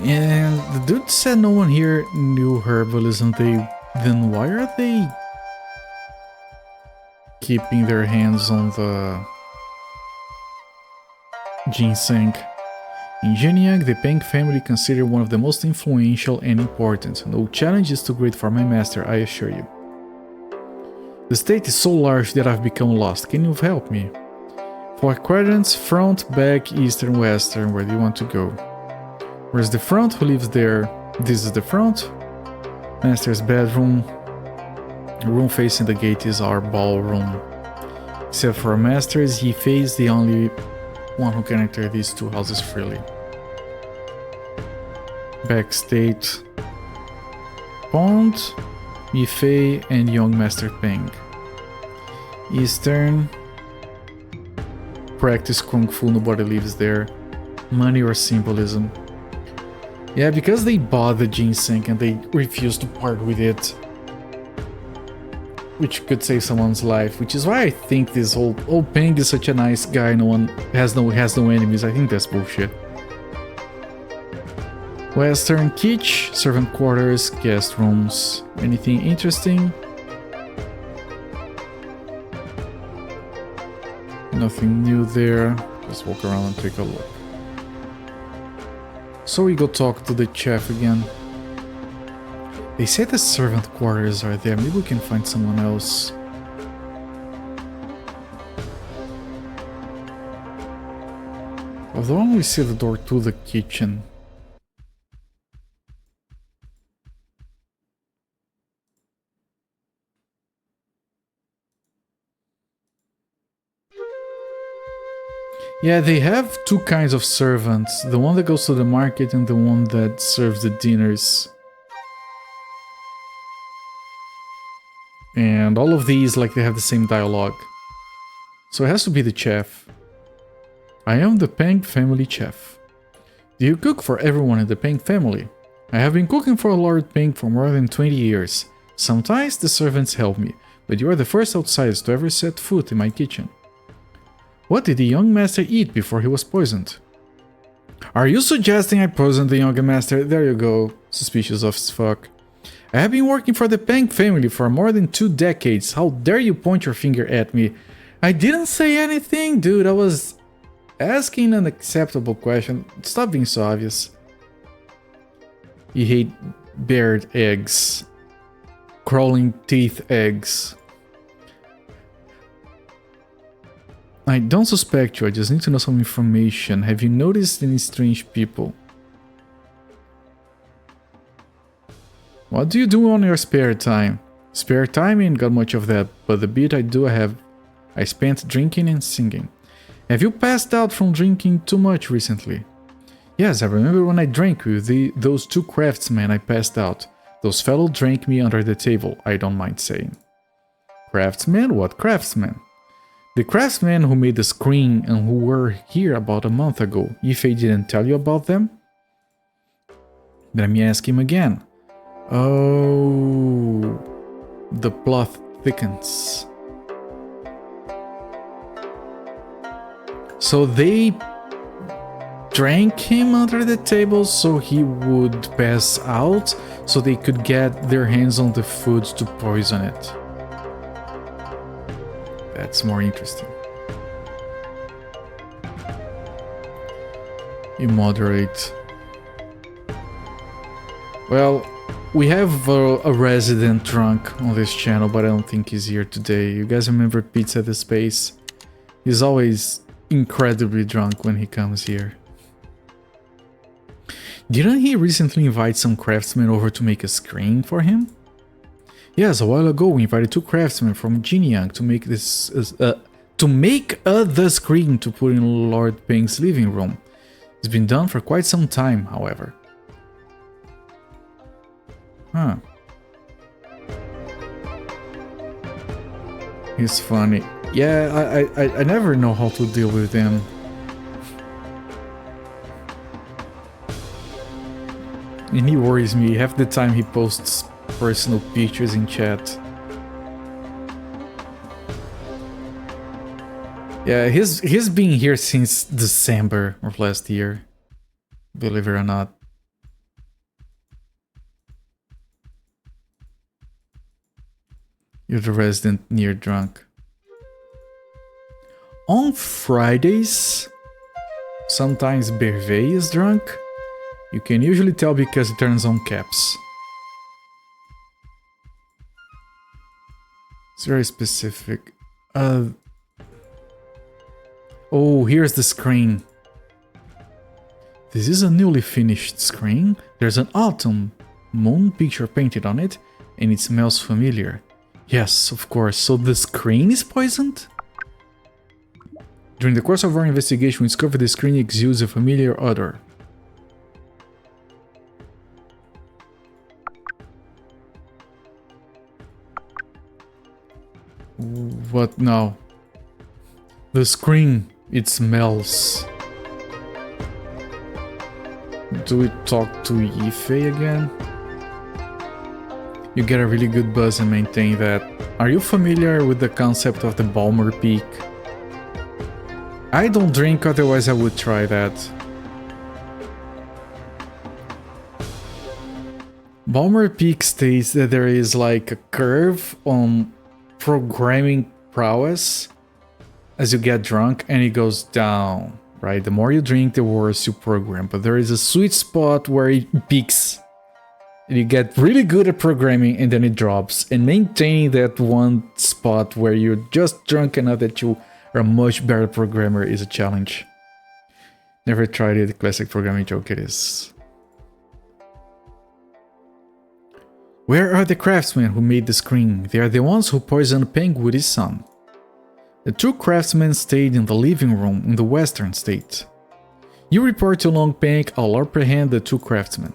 And the dude said no one here knew herbalism. Then why are they keeping their hands on the ginseng? In Zhenyang, the Peng family considered one of the most influential and important. No challenge is too great for my master, I assure you. The state is so large that I've become lost. Can you help me? 4 quadrants, front, back, eastern, western. Where do you want to go? Where's the front? Who lives there? This is the front. Master's bedroom. The room facing the gate is our ballroom. Except for our masters, he is the only one who can enter these 2 houses freely. Backstate. Pond, Yifei, and young Master Peng. Eastern. Practice Kung Fu, nobody lives there. Money or symbolism. Yeah, because they bought the ginseng and they refused to part with it. Which could save someone's life, which is why I think this whole Peng is such a nice guy, no one has no enemies. I think that's bullshit. Western Kitchen, servant quarters, guest rooms. Anything interesting? Nothing new there. Just walk around and take a look. So we go talk to the chef again. They say the servant quarters are there. Maybe we can find someone else. Although I only see the door to the kitchen. Yeah, they have 2 kinds of servants. The one that goes to the market and the one that serves the dinners. And all of these, like, they have the same dialogue. So it has to be the chef. I am the Peng family chef. Do you cook for everyone in the Peng family? I have been cooking for Lord Peng for more than 20 years. Sometimes the servants help me, but you are the first outsiders to ever set foot in my kitchen. What did the young master eat before he was poisoned? Are you suggesting I poisoned the young master? There you go, suspicious as fuck. I have been working for the Peng family for more than 2 decades. How dare you point your finger at me? I didn't say anything, dude. I was asking an acceptable question. Stop being so obvious. You hate bared eggs. Crawling teeth eggs. I don't suspect you, I just need to know some information. Have you noticed any strange people? What do you do on your spare time? Spare time ain't got much of that, but the bit I do I spent drinking and singing. Have you passed out from drinking too much recently? Yes, I remember when I drank with those 2 craftsmen I passed out. Those fellows drank me under the table, I don't mind saying. Craftsmen? What craftsmen? The craftsmen who made the screen and who were here about a month ago. Yifei didn't tell you about them? Let me ask him again. Oh, the plot thickens. So they drank him under the table so he would pass out, so they could get their hands on the food to poison it. That's more interesting. Immoderate. Well, we have a resident drunk on this channel, but I don't think he's here today. You guys remember Pizza the Space? He's always incredibly drunk when he comes here. Didn't he recently invite some craftsmen over to make a screen for him? Yes, a while ago we invited 2 craftsmen from Jinyang to make the screen to put in Lord Peng's living room. It's been done for quite some time, however. Huh. He's funny. Yeah, I never know how to deal with him. And he worries me. Half the time he posts personal pictures in chat. Yeah, he's been here since December of last year. Believe it or not. You're the resident near drunk. On Fridays, sometimes Bervet is drunk. You can usually tell because he turns on caps. It's very specific. Oh, here's the screen. This is a newly finished screen. There's an autumn moon picture painted on it, and it smells familiar. Yes, of course. So the screen is poisoned? During the course of our investigation, we discovered the screen exudes a familiar odor. What now? The screen, it smells. Do we talk to Yifei again? You get a really good buzz and maintain that. Are you familiar with the concept of the Balmer Peak? I don't drink, otherwise I would try that. Balmer Peak states that there is like a curve on programming prowess as you get drunk, and it goes down, right? The more you drink, the worse you program, but there is a sweet spot where it peaks. And you get really good at programming and then it drops, and maintaining that one spot where you're just drunk enough that you are a much better programmer is a challenge. Never tried it, classic programming joke it is. Where are the craftsmen who made the screen? They are the ones who poisoned Peng Wudi's son. The 2 craftsmen stayed in the living room in the western state. You report to Long Peng, I'll apprehend the 2 craftsmen.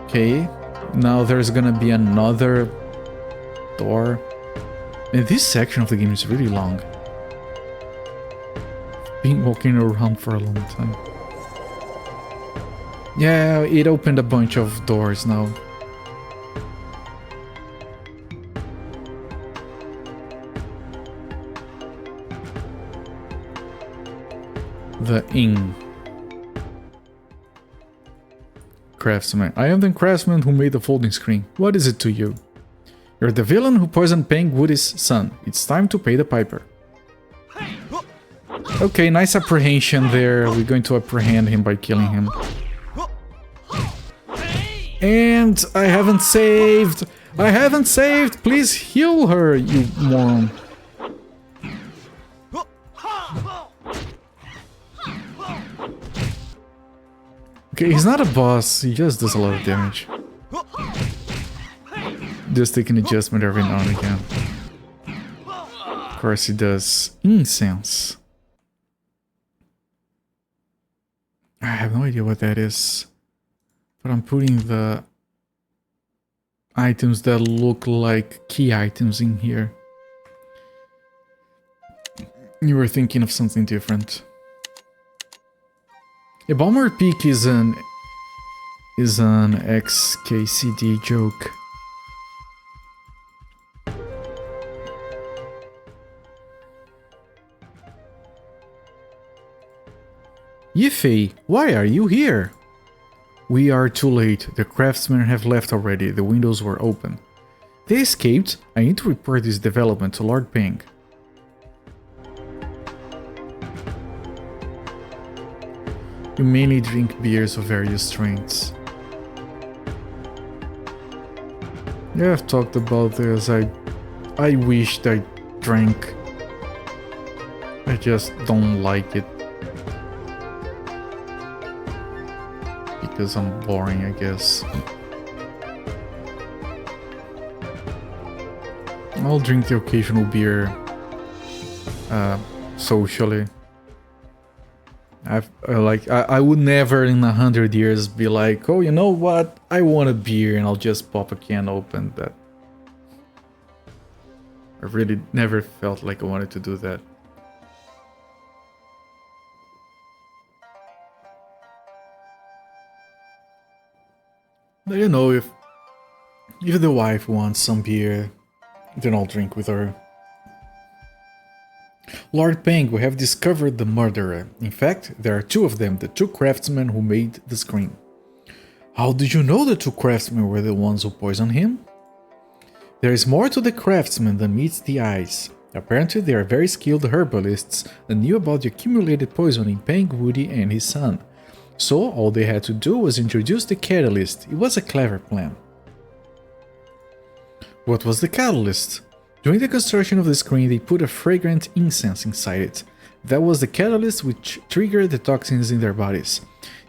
Okay, now there's gonna be another door. And this section of the game is really long. Been walking around for a long time. Yeah, it opened a bunch of doors now. The inn. Craftsman. I am the craftsman who made the folding screen. What is it to you? You're the villain who poisoned Peng Wudi's son. It's time to pay the piper. Okay, nice apprehension there. We're going to apprehend him by killing him. And I haven't saved! I haven't saved! Please heal her, you moron. Okay, he's not a boss, he just does a lot of damage. Just take an adjustment every now and again. Of course he does. Incense. I have no idea what that is. But I'm putting the items that look like key items in here. You were thinking of something different. A Balmer Peak is an XKCD joke. Yifei, why are you here? We are too late. The craftsmen have left already. The windows were open. They escaped. I need to report this development to Lord Peng. You mainly drink beers of various strengths. Yeah, I've talked about this. I wished I drank. I just don't like it. because I'm boring, I guess. I'll drink the occasional beer socially. I would never in 100 years be like, oh, you know what? I want a beer, and I'll just pop a can open. That I really never felt like I wanted to do that. But you know, if the wife wants some beer, then I'll drink with her. Lord Peng, we have discovered the murderer. In fact, there are two of them, the two craftsmen who made the screen. How did you know the two craftsmen were the ones who poisoned him? There is more to the craftsmen than meets the eyes. Apparently they are very skilled herbalists and knew about the accumulated poison in Peng, Woody and his son. So all they had to do was introduce the catalyst. It was a clever plan. What was the catalyst? During the construction of the screen, they put a fragrant incense inside it. That was the catalyst which triggered the toxins in their bodies.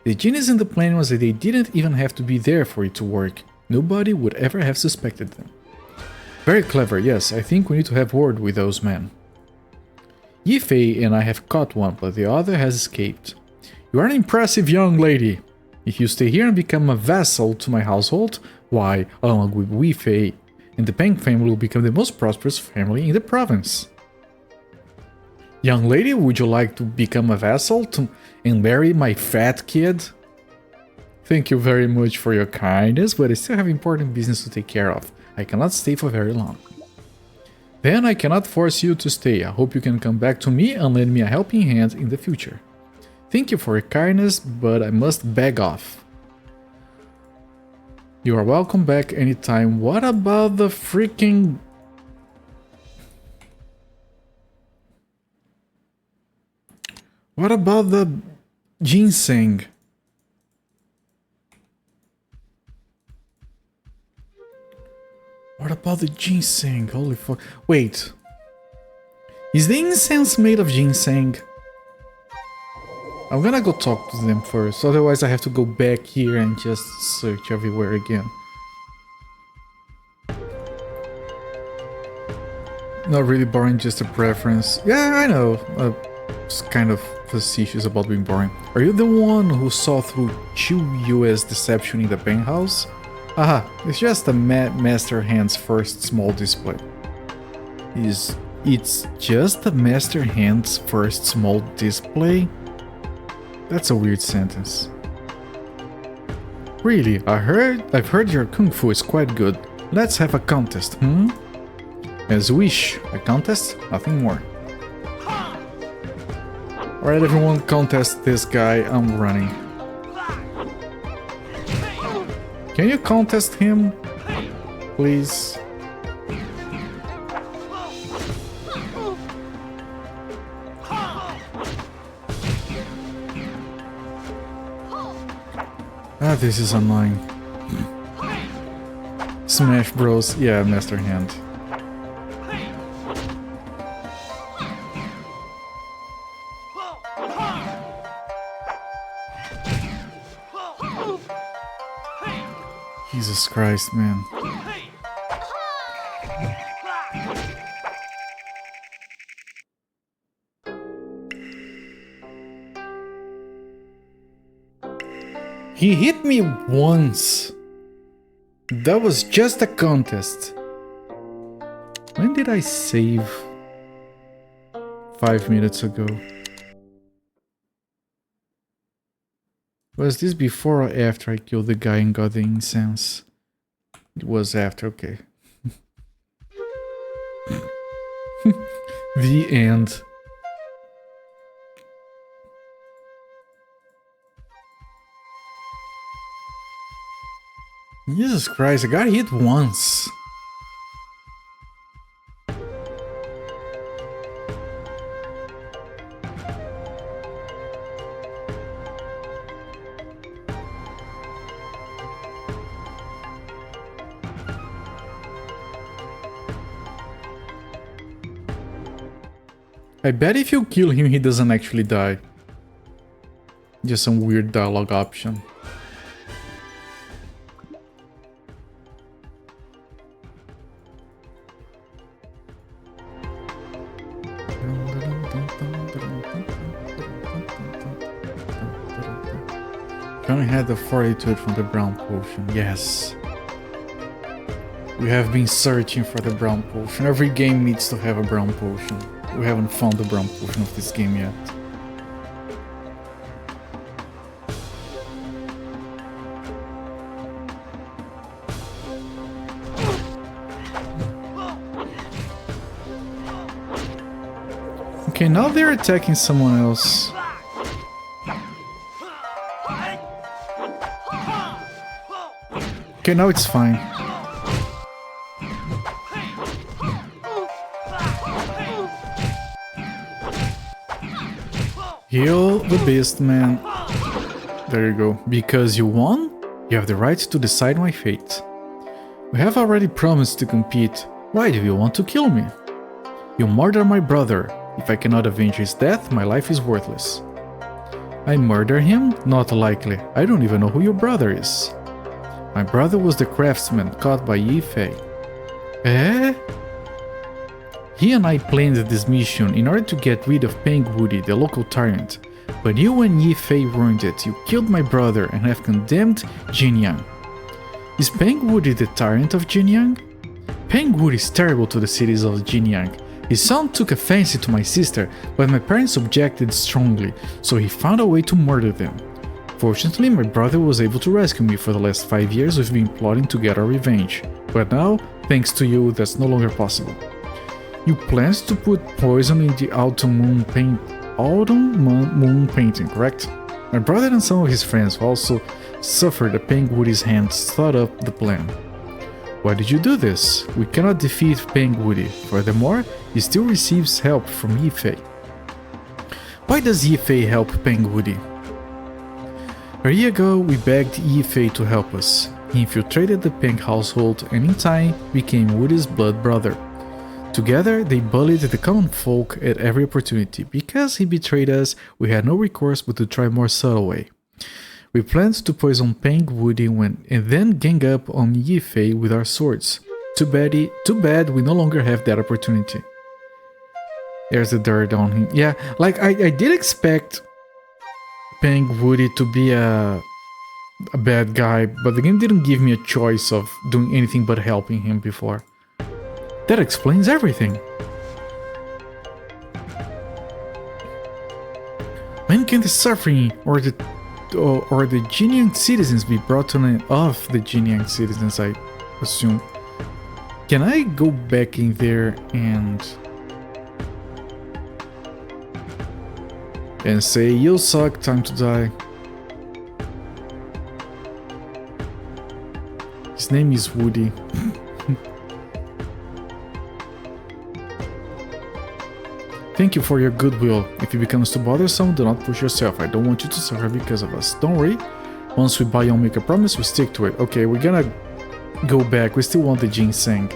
The genius in the plan was that they didn't even have to be there for it to work. Nobody would ever have suspected them. Very clever, yes, I think we need to have word with those men. Yifei and I have caught one, but the other has escaped. You are an impressive young lady. If you stay here and become a vassal to my household, why, along with Yifei, and the Peng family will become the most prosperous family in the province. Young lady, would you like to become a vassal and marry my fat kid? Thank you very much for your kindness, but I still have important business to take care of. I cannot stay for very long. Then I cannot force you to stay. I hope you can come back to me and lend me a helping hand in the future. Thank you for your kindness, but I must beg off. You are welcome back anytime. What about the freaking... What about the ginseng? What about the ginseng? Holy fuck. Wait. Is the incense made of ginseng? I'm gonna go talk to them first, otherwise I have to go back here and just search everywhere again. Not really boring, just a preference. Yeah, I know. It's kind of facetious about being boring. Are you the one who saw through Chu Yue's deception in the penthouse? Aha, it's just a master hand's first small display. It's just a master hand's first small display? That's a weird sentence. Really, I've heard your kung fu is quite good. Let's have a contest, hmm? As you wish. A contest? Nothing more. Alright everyone, contest this guy. I'm running. Can you contest him? Please? Ah, this is annoying. Smash Bros. Yeah, Master Hand. Jesus Christ, man. He hit me once. That was just a contest. When did I save? 5 minutes ago. Was this before or after I killed the guy and got the incense? It was after, okay. The end. Jesus Christ, I got hit once. I bet if you kill him, he doesn't actually die. Just some weird dialogue option. Can had the fortitude from the brown potion. Yes. We have been searching for the brown potion. Every game needs to have a brown potion. We haven't found the brown potion of this game yet. Okay, now they're attacking someone else. Okay, now it's fine. Heal the beast, man. There you go. Because you won, you have the right to decide my fate. We have already promised to compete. Why do you want to kill me? You murdered my brother. If I cannot avenge his death, my life is worthless. I murder him? Not likely. I don't even know who your brother is. My brother was the craftsman caught by Yi Fei. Eh? He and I planned this mission in order to get rid of Peng Wudy, the local tyrant. But you and Yi Fei ruined it. You killed my brother and have condemned Jinyang. Is Peng Wudy the tyrant of Jinyang? Peng Wudy is terrible to the cities of Jinyang. His son took a fancy to my sister, but my parents objected strongly, so he found a way to murder them. Fortunately, my brother was able to rescue me. For the last 5 years we've been plotting to get our revenge. But now, thanks to you, that's no longer possible. You planned to put poison in the autumn moon painting, correct? My brother and some of his friends who also suffered at Peng Wudy's hands thought up the plan. Why did you do this? We cannot defeat Peng Wudy. Furthermore, he still receives help from Yi Fei. Why does Yi Fei help Peng Wudy? A year ago, we begged Yi Fei to help us. He infiltrated the Peng household and in time became Woody's blood brother. Together, they bullied the common folk at every opportunity. Because he betrayed us, we had no recourse but to try a more subtle way. We planned to poison Peng Wudy and then gang up on Yi Fei with our swords. Too bad we no longer have that opportunity. There's the dirt on him. Yeah, like I did expect Peng Wudy to be a bad guy, but the game didn't give me a choice of doing anything but helping him before. That explains everything. When can the suffering or the Jinyang citizens be brought to an end? Of the Jinyang citizens, I assume. Can I go back in there and say, you suck, time to die? His name is Woody. Thank you for your goodwill. If it becomes too bothersome, do not push yourself. I don't want you to suffer because of us. Don't worry. Once we buy and make a promise, we stick to it. Okay, we're gonna go back. We still want the ginseng.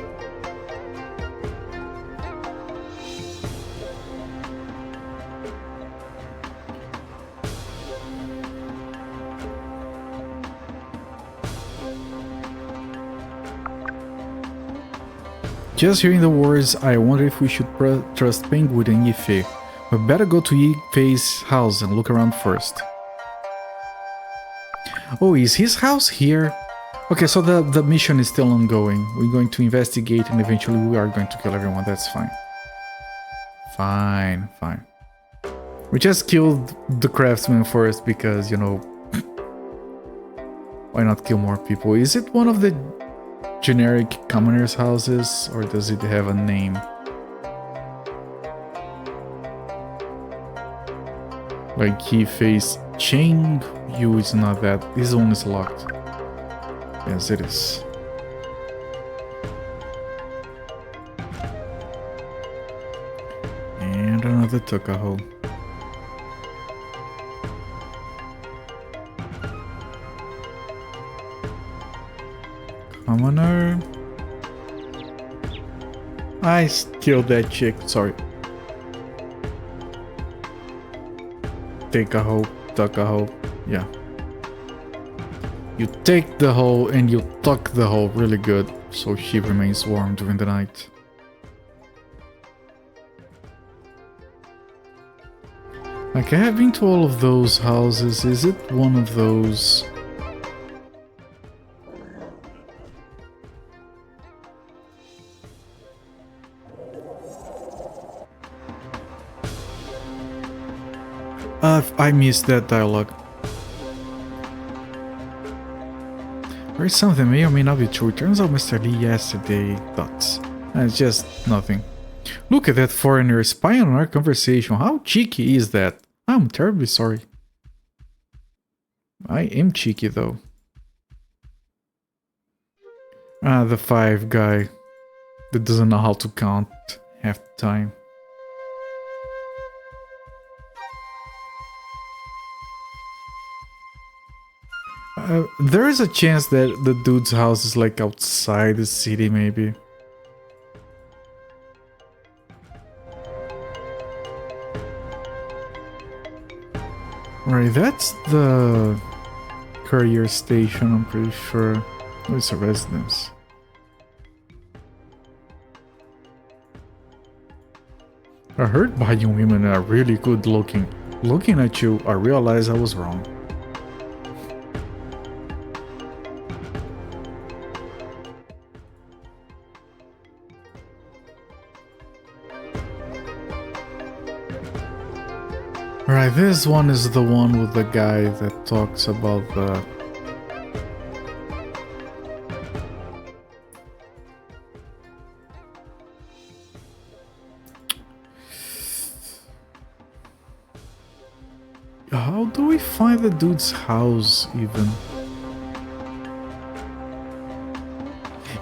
Just hearing the words, I wonder if we should trust Peng Wudy and Yi Fei. We better go to Yi Fei's house and look around first. Oh, is his house here? Okay, so the mission is still ongoing. We're going to investigate and eventually we are going to kill everyone. That's fine. Fine. We just killed the craftsman first because, you know, why not kill more people? Is it one of the generic commoners' houses, or does it have a name? Like Yi Fei's Cheng Yu is not that. This one is locked. Yes, it is. And another Tukaho. Commoner. I killed that chick, sorry. Take a hoe, tuck a hoe, yeah. You take the hoe and you tuck the hoe really good, so she remains warm during the night. Like, I have been to all of those houses. Is it one of those? I missed that dialogue. There is something may or may not be true. Turns out Mr. Lee yesterday thoughts. It's just nothing. Look at that foreigner spying on our conversation. How cheeky is that? I'm terribly sorry. I am cheeky though. Ah, the 5 guy that doesn't know how to count half the time. There is a chance that the dude's house is like outside the city, maybe. Right, that's the courier station, I'm pretty sure. Oh, it's a residence. I heard Bayan women are really good looking. Looking at you, I realized I was wrong. Right, this one is the one with the guy that talks about the... How do we find the dude's house, even?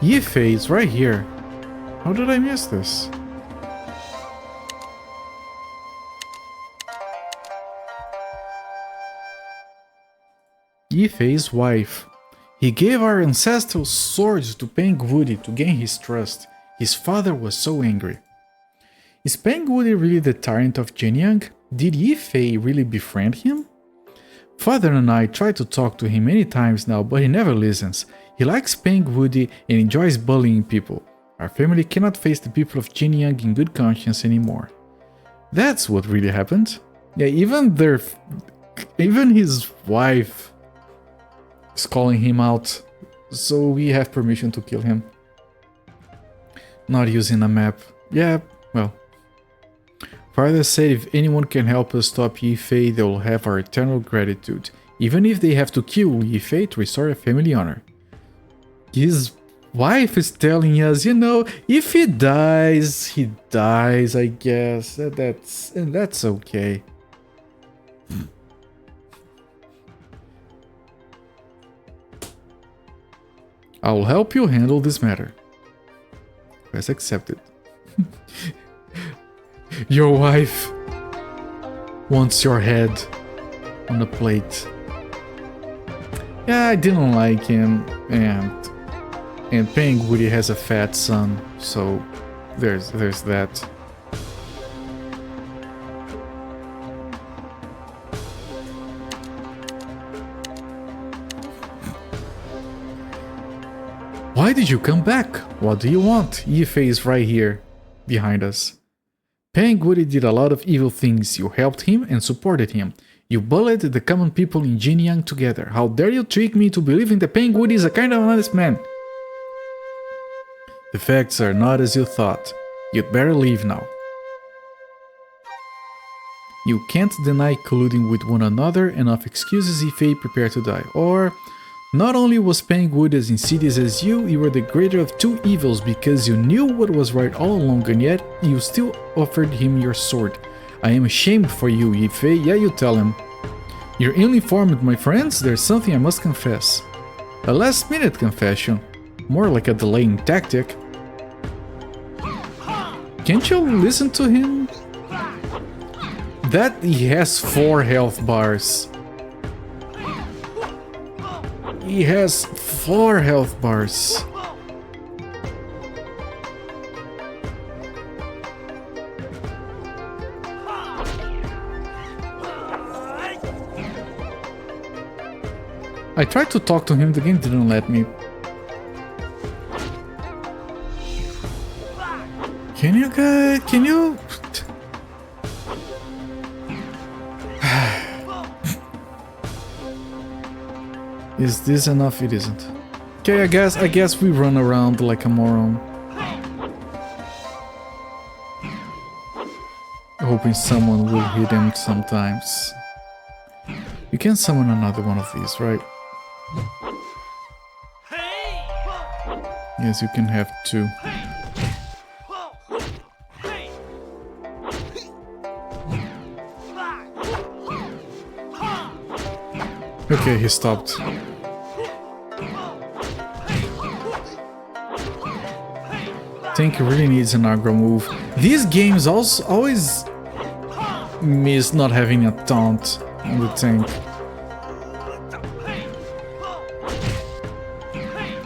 Yifei is right here. How did I miss this? Yifei's wife. He gave our ancestral swords to Peng Wuti to gain his trust. His father was so angry. Is Peng Wuti really the tyrant of Jinyang? Did Yifei really befriend him? Father and I tried to talk to him many times now, but he never listens. He likes Peng Wuti and enjoys bullying people. Our family cannot face the people of Jinyang in good conscience anymore. That's what really happened. Yeah, even his wife is calling him out, so we have permission to kill him. Not using a map. Yeah, well. Father said if anyone can help us stop Yifei, they will have our eternal gratitude, even if they have to kill Yifei to restore a family honor. His wife is telling us, you know, if he dies, I guess. That's okay. I'll help you handle this matter. Request accepted. Your wife wants your head on a plate. Yeah, I didn't like him, and Peng Wuti has a fat son, so there's that. Why did you come back? What do you want? Yifei is right here, behind us. Peng Wuti did a lot of evil things. You helped him and supported him. You bullied the common people in Jinyang together. How dare you trick me to believing that Peng Wuti is a kind of honest man? The facts are not as you thought. You'd better leave now. You can't deny colluding with one another. Enough excuses, Yifei, prepare to die. Or... not only was Peng Wuti as insidious as you were the greater of two evils because you knew what was right all along and yet you still offered him your sword. I am ashamed for you, Yifei. Yeah, you tell him. You're ill-informed, my friends. There's something I must confess. A last-minute confession. More like a delaying tactic. Can't you listen to him? That he has 4 health bars. He has 4 health bars. I tried to talk to him, the game didn't let me. Can you guys... can you... Is this enough? It isn't. Okay, I guess we run around like a moron. Hoping someone will hit him sometimes. You can summon another one of these, right? Yes, you can have two. Okay, he stopped. Tank really needs an aggro move. These games also always miss not having a taunt on the tank.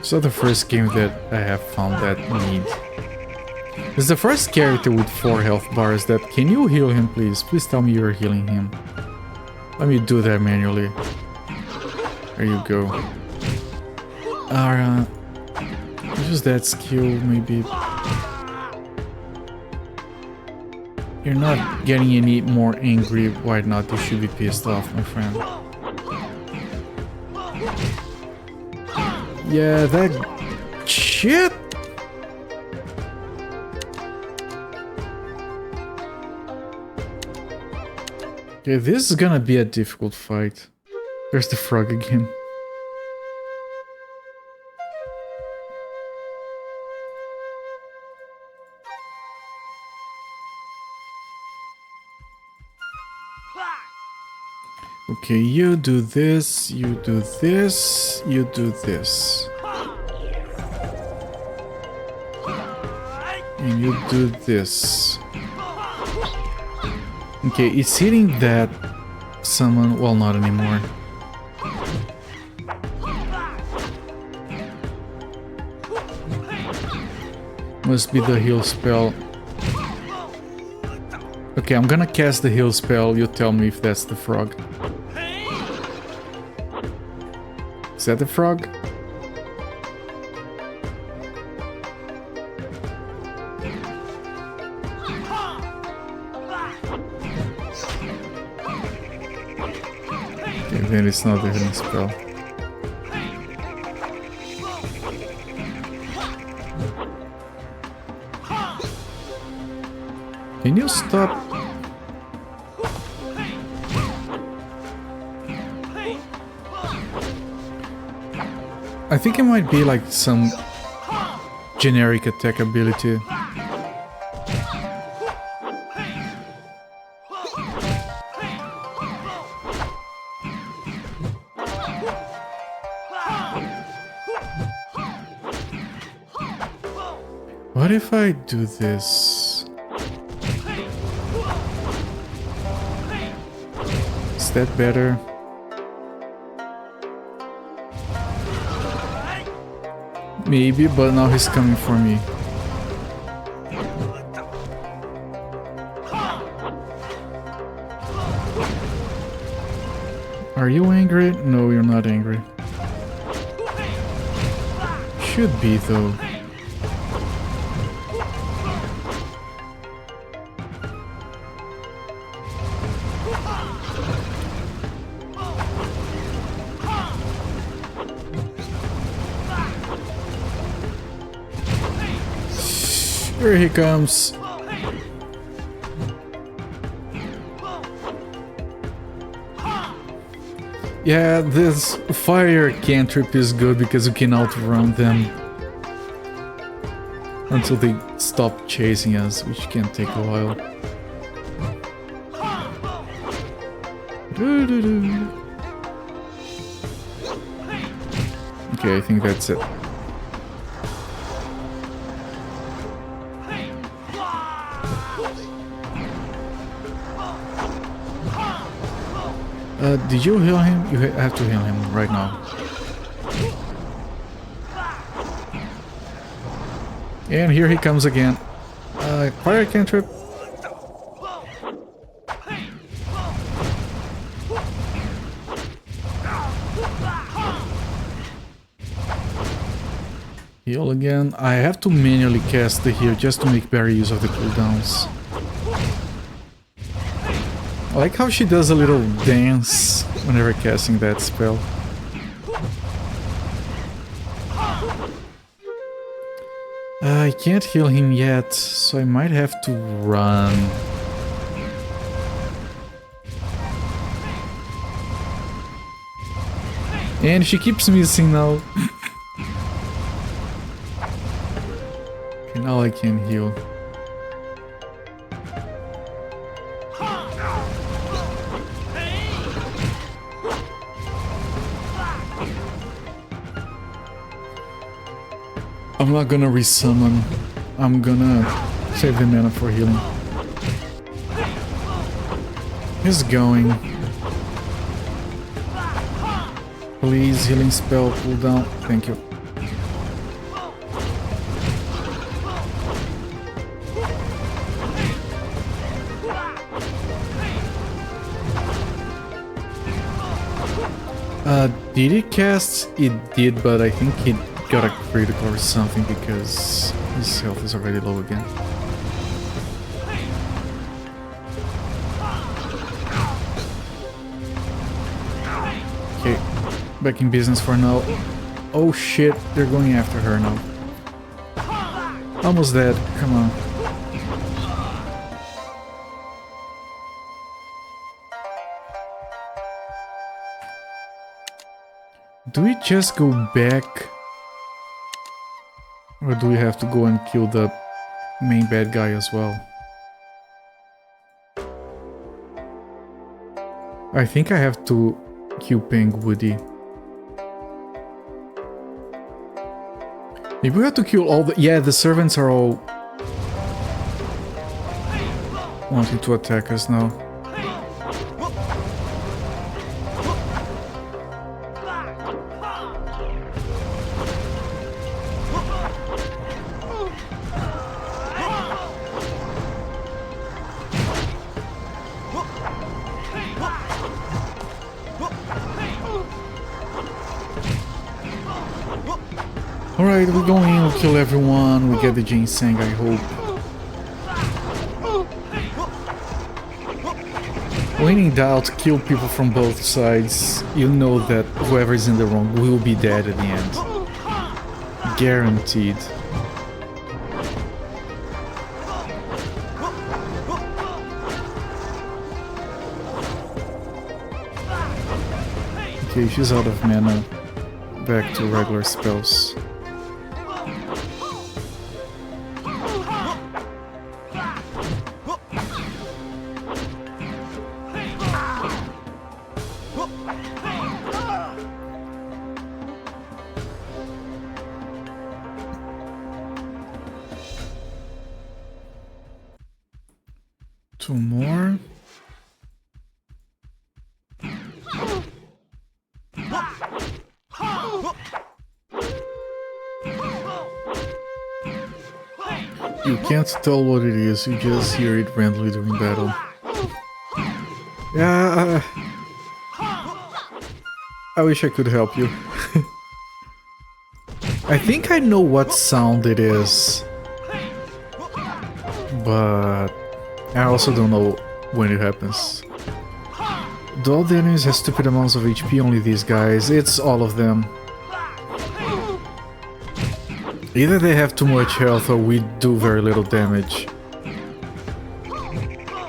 So the first game that I have found that need. It's the first character with 4 health bars that... Can you heal him, please? Please tell me you're healing him. Let me do that manually. There you go. Use that skill, maybe. You're not getting any more angry. Why not? You should be pissed off, my friend. Yeah, that... Shit! Okay, this is gonna be a difficult fight. There's the frog again. Okay, you do this, you do this, you do this. And you do this. Okay, it's hitting that summon, well, not anymore. Must be the heal spell. Okay, I'm gonna cast the heal spell, you tell me if that's the frog. Is that the frog? Okay, then it's not the healing spell. Can you stop? I think it might be like some generic attack ability. What if I do this? Is that better? Maybe, but now he's coming for me. Are you angry? No, you're not angry. Should be, though. Here he comes. Yeah, this fire cantrip is good because you can outrun them until they stop chasing us, which can take a while. Okay, I think that's it. Did you heal him? You have to heal him right now. And here he comes again. Fire cantrip. Heal again. I have to manually cast the heal just to make better use of the cooldowns. I like how she does a little dance whenever casting that spell. I can't heal him yet, so I might have to run. And she keeps missing now. Okay, now I can heal. I'm not gonna resummon. I'm gonna save the mana for healing. He's going. Please, healing spell cooldown. Thank you. Did he cast? It did, but I think he got a critical or something because his health is already low again. Okay, back in business for now. Oh shit, they're going after her now. Almost dead, come on. Do we just go back? Or do we have to go and kill the main bad guy as well? I think I have to kill Peng Woody. Maybe we have to kill all the... Yeah, the servants are all wanting to attack us now. Alright, we go in, we kill everyone, we get the ginseng, I hope. When in doubt, kill people from both sides. You know that whoever is in the wrong will be dead at the end. Guaranteed. Okay, she's out of mana. Back to regular spells. Two more. You can't tell what it is, you just hear it randomly during battle. Yeah, I wish I could help you. I think I know what sound it is, but I also don't know when it happens. Do all the enemies have stupid amounts of HP? Only these guys. It's all of them. Either they have too much health or we do very little damage.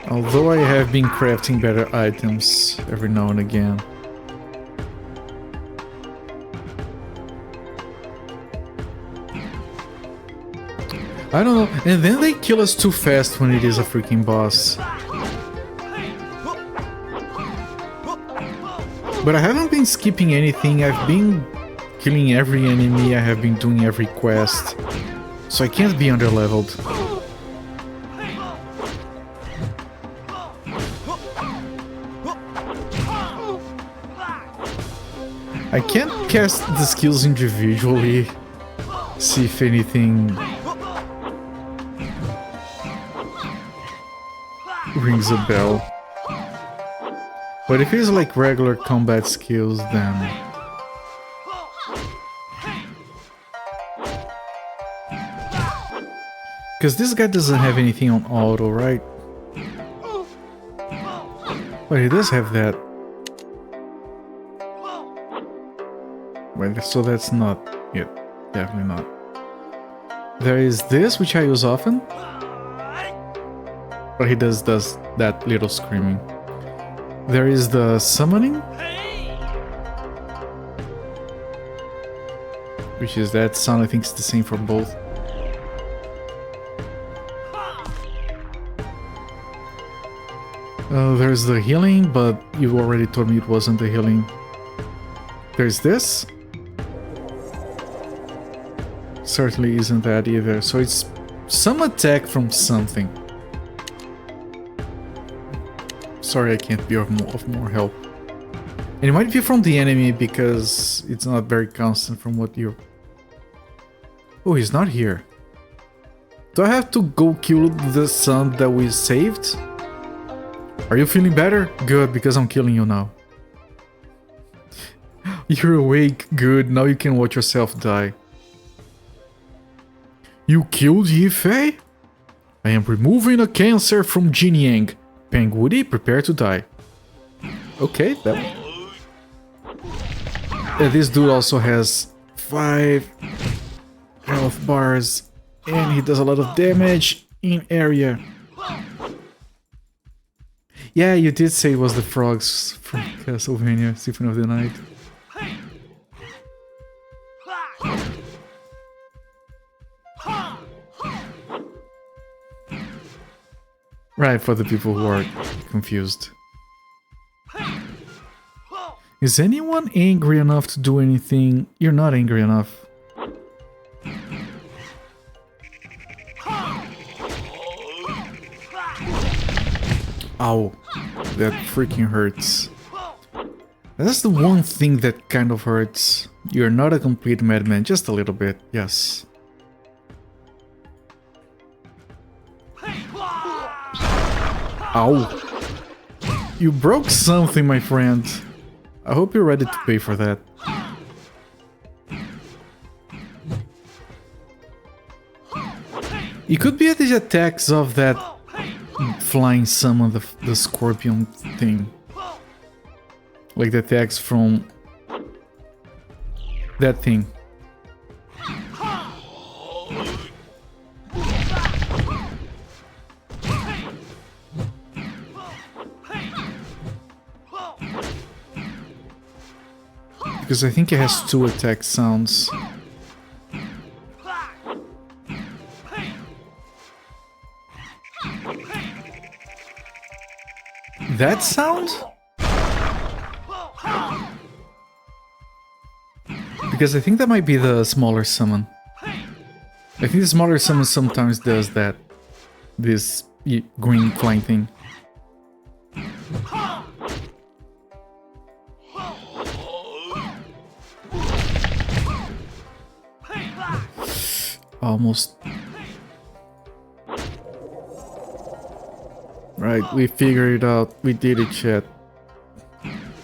Although I have been crafting better items every now and again. I don't know, and then they kill us too fast when it is a freaking boss. But I haven't been skipping anything, I've been killing every enemy, I have been doing every quest. So I can't be underleveled. I can't cast the skills individually, see if anything rings a bell. But if it's like regular combat skills, then... Because this guy doesn't have anything on auto, right? But he does have that. Wait, so that's not it. Definitely not. There is this, which I use often. But he does that little screaming. There is the summoning. Which is that sound, I think it's the same for both. There's the healing, but you already told me it wasn't the healing. There's this. Certainly isn't that either. So it's some attack from something. Sorry, I can't be of more help. And it might be from the enemy because it's not very constant from what you're... Oh, he's not here. Do I have to go kill the son that we saved? Are you feeling better? Good, because I'm killing you now. You're awake. Good, now you can watch yourself die. You killed Yifei? I am removing a cancer from Jin Yang. Peng Wudi, prepare to die. Okay, that... this dude also has 5 health bars. And he does a lot of damage in area. Yeah, you did say it was the frogs from Castlevania Symphony of the Night. Right, for the people who are confused. Is anyone angry enough to do anything? You're not angry enough. Ow, that freaking hurts. That's the one thing that kind of hurts. You're not a complete madman, just a little bit, yes. Ow. You broke something, my friend. I hope you're ready to pay for that. It could be the attacks of that flying summon, the scorpion thing. Like the attacks from that thing. Because I think it has 2 attack sounds. That sound? Because I think that might be the smaller summon. I think the smaller summon sometimes does that. This green flying thing. Almost. Right, we figured it out. We did it, chat.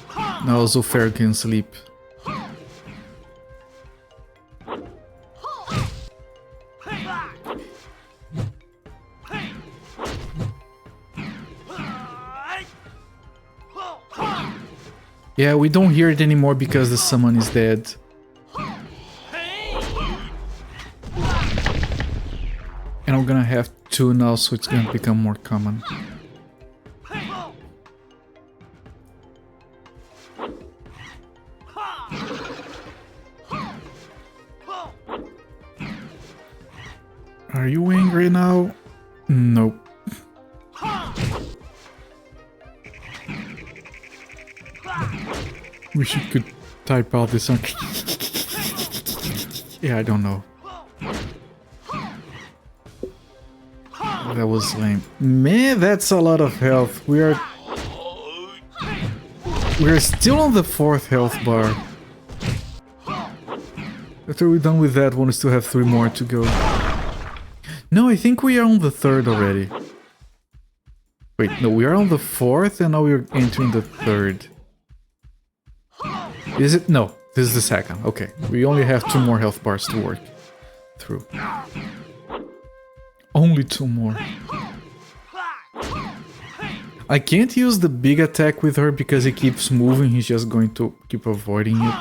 Now Zulfair can sleep. Yeah, we don't hear it anymore because the summon is dead. And I'm gonna have 2 now, so it's gonna become more common. Are you angry now? Nope. Wish you could type out this one. Yeah, I don't know. That was lame. Man, that's a lot of health. We're still on the 4th health bar. After we're done with that one, we still have 3 more to go. No, I think we are on the 3rd already. Wait, no, we are on the 4th and now we're entering the 3rd. Is it? No, this is the 2nd. Okay, we only have 2 more health bars to work through. Only 2 more. I can't use the big attack with her because he keeps moving. He's just going to keep avoiding it.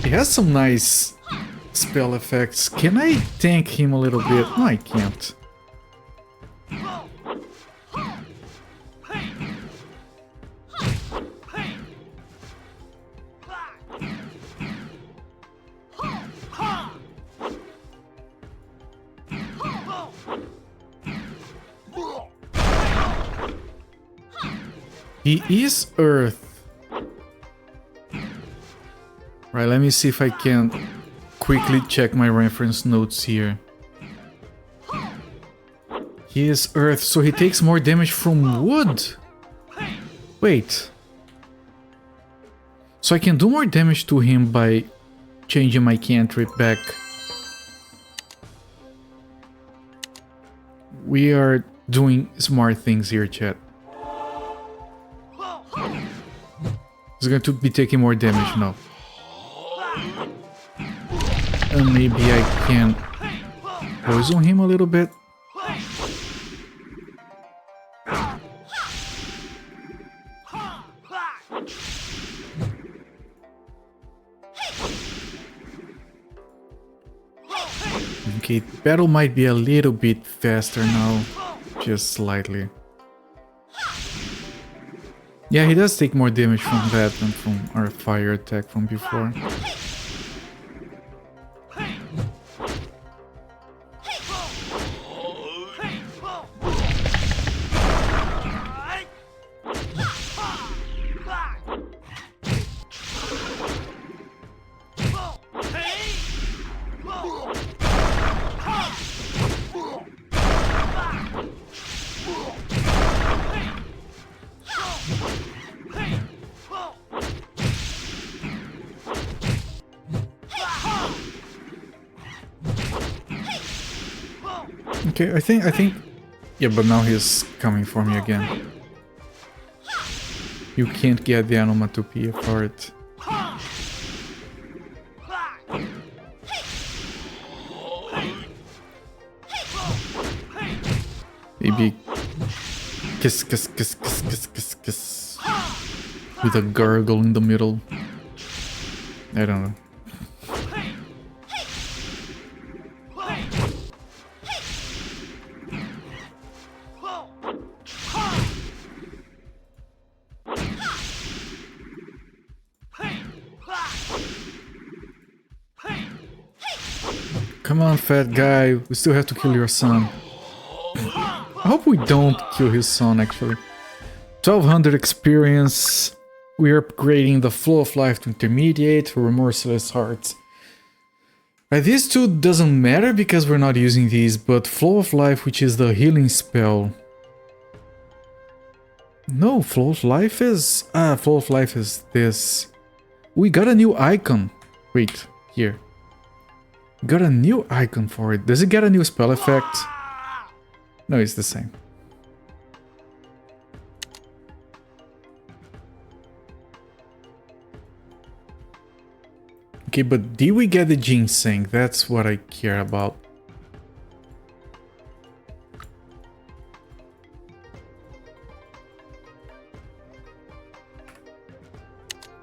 He has some nice spell effects. Can I tank him a little bit? No, I can't. He is Earth. Right, let me see if I can quickly check my reference notes here. He is Earth, so he takes more damage from wood. Wait. So I can do more damage to him by changing my cantrip back. We are doing smart things here, chat. He's going to be taking more damage now. And maybe I can poison him a little bit. Okay, battle might be a little bit faster now, just slightly. Yeah, he does take more damage from that than from our fire attack from before. Okay, I think... Yeah, but now he's coming for me again. You can't get the onomatopoeia for it. Maybe... Kiss, kiss, kiss, kiss, kiss, kiss, kiss. With a gargle in the middle. I don't know. Come on, fat guy, we still have to kill your son. I hope we don't kill his son, actually. 1200 experience. We are upgrading the Flow of Life to Intermediate, Remorseless Heart. These two doesn't matter because we're not using these, but Flow of Life, which is the healing spell. No, Flow of Life is... Flow of Life is this. We got a new icon. Wait, here. Got a new icon for it. Does it get a new spell effect? No, it's the same. Okay, but did we get the ginseng? That's what I care about.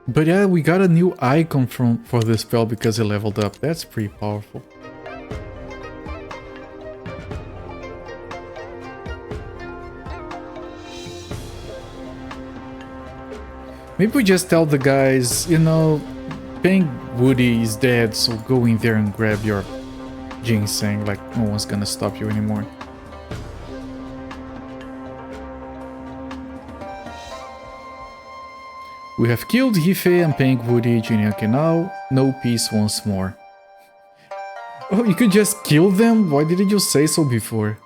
But yeah, we got a new icon for this spell because it leveled up. That's pretty powerful. Maybe we just tell the guys, you know, Pink Woody is dead, so go in there and grab your ginseng, like no one's gonna stop you anymore. We have killed Hife and Pink Woody, Jinhyake now, no peace once more. Oh, you could just kill them? Why didn't you say so before?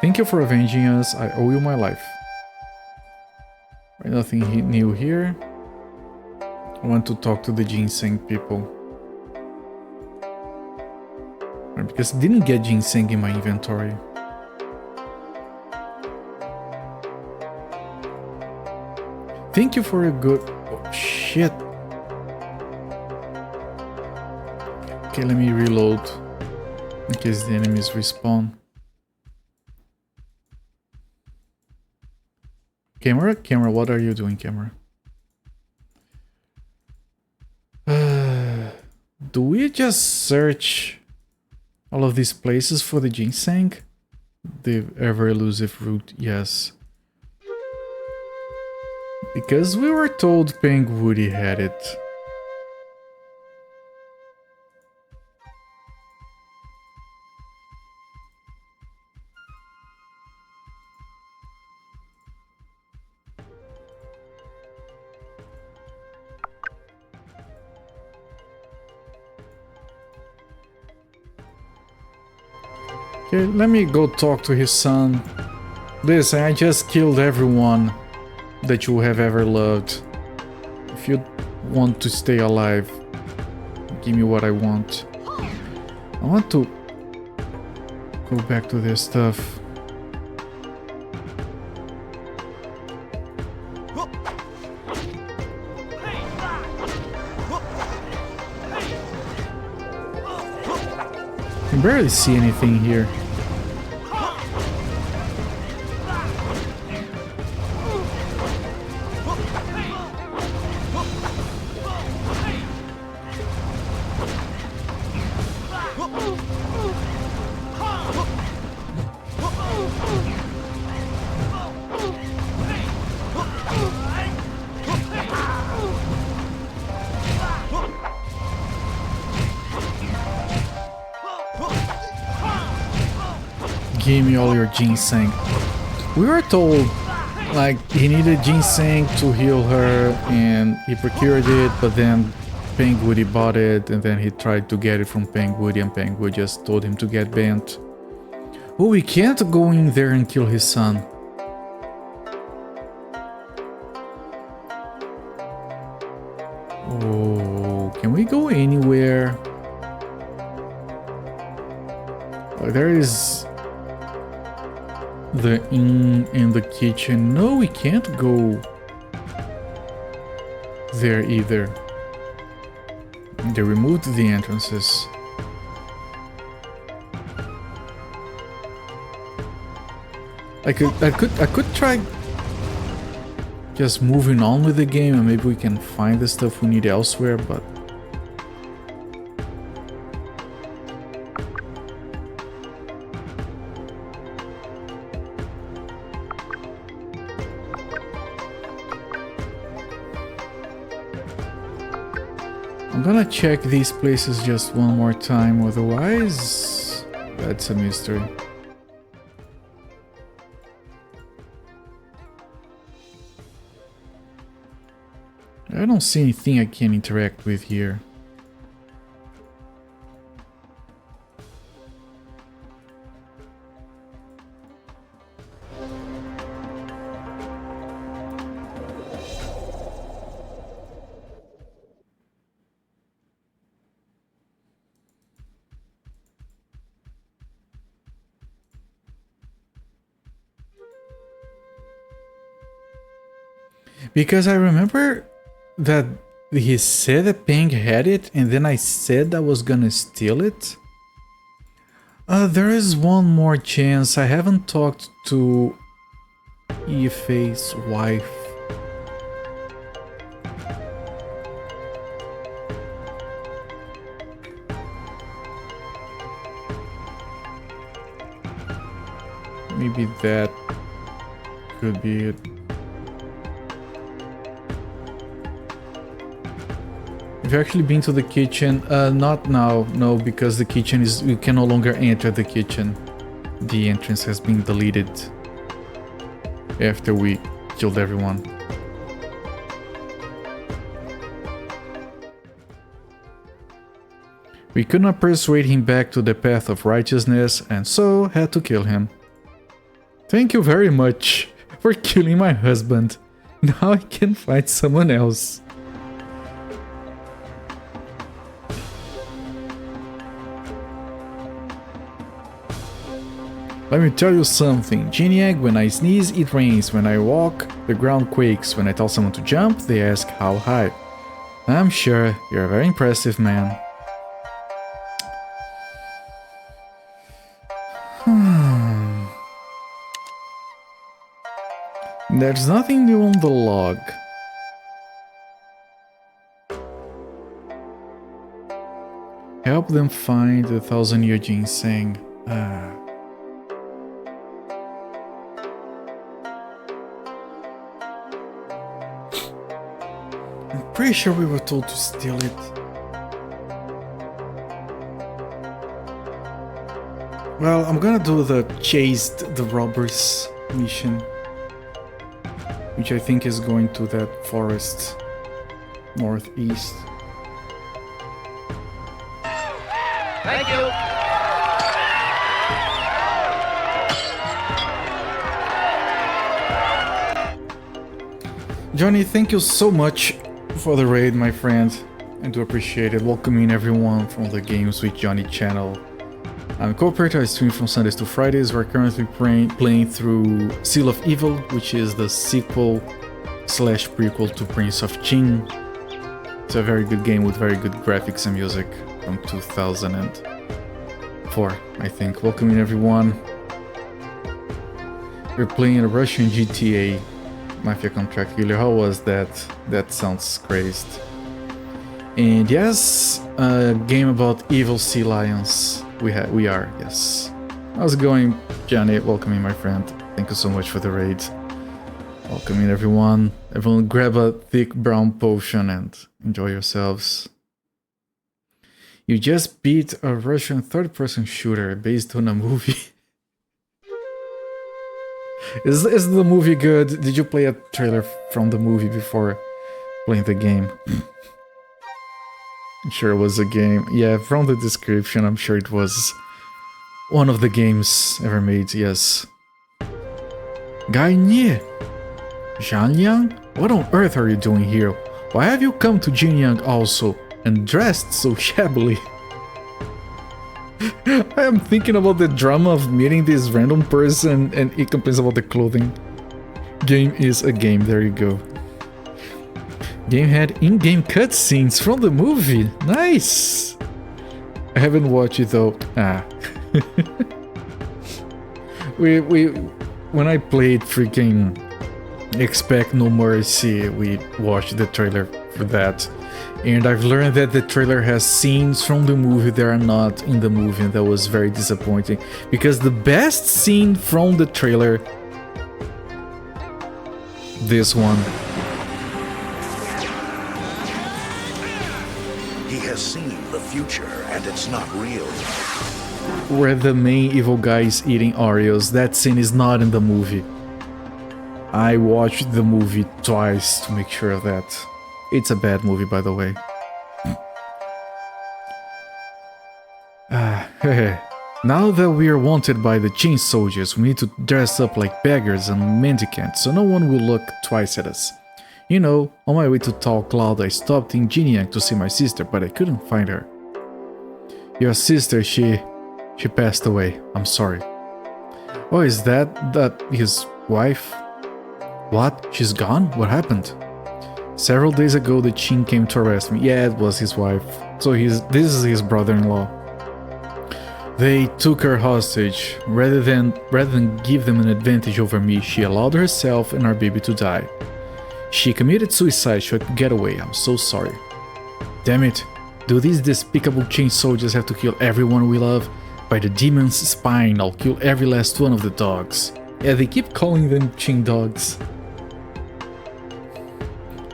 Thank you for avenging us, I owe you my life. Right, nothing new here. I want to talk to the ginseng people. Right, because I didn't get ginseng in my inventory. Thank you for a good... Oh, shit. Okay, let me reload. In case the enemies respawn. Camera, what are you doing, camera? do we just search all of these places for the ginseng? The ever elusive root, yes. Because we were told Peng Woody had it. Okay, let me go talk to his son. Listen, I just killed everyone that you have ever loved. If you want to stay alive, give me what I want. I want to go back to this stuff. I can barely see anything here. Give me all your ginseng. We were told, like, he needed ginseng to heal her, and he procured it, but then Peng Woody bought it, and then he tried to get it from Peng Woody, and Peng Woody just told him to get bent. Oh, we can't go in there and kill his son. Oh, can we go anywhere? Oh, there is the inn and the kitchen. No, we can't go there either. They removed the entrances. I could try just moving on with the game, and maybe we can find the stuff we need elsewhere, but I'm gonna check these places just one more time, otherwise that's a mystery. I don't see anything I can interact with here. Because I remember that he said that Peng had it, and then I said I was gonna steal it. There is one more chance. I haven't talked to Yifei's wife. Maybe that could be it. Have you actually been to the kitchen? Not now, no, because the kitchen is... you can no longer enter the kitchen. The entrance has been deleted after we killed everyone. We could not persuade him back to the path of righteousness, and so had to kill him. Thank you very much for killing my husband. Now I can find someone else. Let me tell you something, Geniag, when I sneeze, it rains. When I walk, the ground quakes. When I tell someone to jump, they ask how high. I'm sure you're a very impressive man. There's nothing new on the log. Help them find the 1,000-year ginseng. I'm pretty sure we were told to steal it. Well, I'm gonna do the chase the robbers mission, which I think is going to that forest northeast. Thank you. Johnny, thank you so much for the raid, my friend. I do appreciate it. Welcoming everyone from the Games with Johnny channel. I'm a co-operator. I stream from Sundays to Fridays. We're currently playing through Seal of Evil, which is the sequel slash prequel to Prince of Qing. It's a very good game with very good graphics and music from 2004, I think. Welcoming everyone. We're playing a Russian GTA Mafia Contract Killer. How was that? That sounds crazed. And yes, a game about evil sea lions. We are, yes. How's it going, Johnny? Welcoming my friend. Thank you so much for the raid. Welcoming everyone. Everyone grab a thick brown potion and enjoy yourselves. You just beat a Russian third-person shooter based on a movie. Is the movie good? Did you play a trailer from the movie before playing the game? I'm sure it was a game. Yeah, from the description, I'm sure it was one of the games ever made, yes. Guy Nie! Zhanliang? What on earth are you doing here? Why have you come to Jinyang also, and dressed so shabbily? I am thinking about the drama of meeting this random person and he complains about the clothing. Game is a game, there you go. Game had in-game cutscenes from the movie. Nice! I haven't watched it though. When I played freaking Expect No Mercy, we watched the trailer for that. And I've learned that the trailer has scenes from the movie that are not in the movie, and that was very disappointing. Because the best scene from the trailer... this one. He has seen the future, and it's not real. Where the main evil guy is eating Oreos. That scene is not in the movie. I watched the movie twice to make sure of that. It's a bad movie, by the way. Now that we are wanted by the Qing soldiers, we need to dress up like beggars and mendicants so no one will look twice at us. You know, on my way to Tall Cloud, I stopped in Jinyang to see my sister, but I couldn't find her. Your sister, she passed away. I'm sorry. Oh, is that his wife? What? She's gone? What happened? Several days ago, the Qing came to arrest me. Yeah, it was his wife. So this is his brother-in-law. They took her hostage. Rather than give them an advantage over me, she allowed herself and our baby to die. She committed suicide so I could get away. I'm so sorry. Damn it. Do these despicable Qing soldiers have to kill everyone we love? By the demon's spine, I'll kill every last one of the dogs. Yeah, they keep calling them Qing dogs.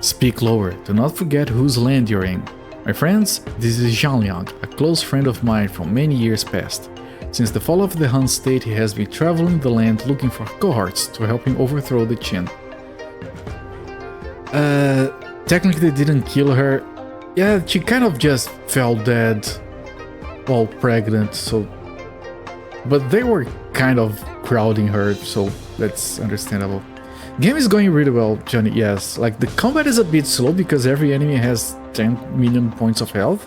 Speak lower. Do not forget whose land you're in. My friends, this is Zhanliang, a close friend of mine from many years past. Since the fall of the Han state, he has been traveling the land looking for cohorts to help him overthrow the Qin. Technically they didn't kill her. Yeah, she kind of just fell dead while pregnant, so... But they were kind of crowding her, so that's understandable. Game is going really well, Johnny, yes. Like, the combat is a bit slow because every enemy has 10 million points of health.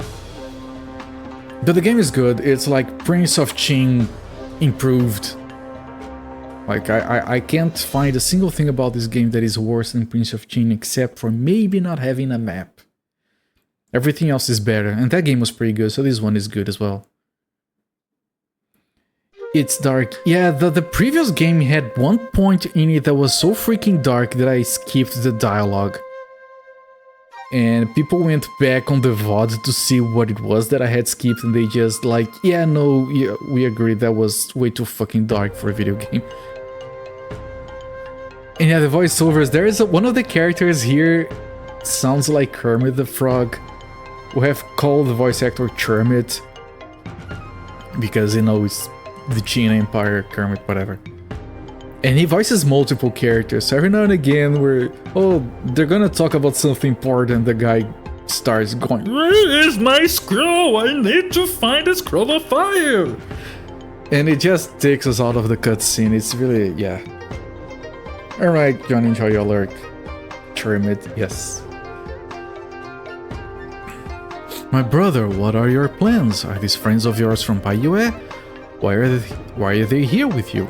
But the game is good. It's like Prince of Qing improved. Like, I can't find a single thing about this game that is worse than Prince of Qing except for maybe not having a map. Everything else is better, and that game was pretty good, so this one is good as well. It's dark. Yeah, the previous game had one point in it that was so freaking dark that I skipped the dialogue. And people went back on the VOD to see what it was that I had skipped, and they just like, yeah, no, yeah, we agree, that was way too fucking dark for a video game. And yeah, the voiceovers, there is one of the characters here sounds like Kermit the Frog. We have called the voice actor Kermit because, you know, it's the Chin Empire, Kermit, whatever. And he voices multiple characters, so every now and again they're gonna talk about something important, the guy starts going, "Where is my scroll? I need to find a scroll of fire!" And it just takes us out of the cutscene, it's really, yeah. Alright, John, enjoy your lurk. Kermit, yes. My brother, what are your plans? Are these friends of yours from Bayue? Why are they here with you?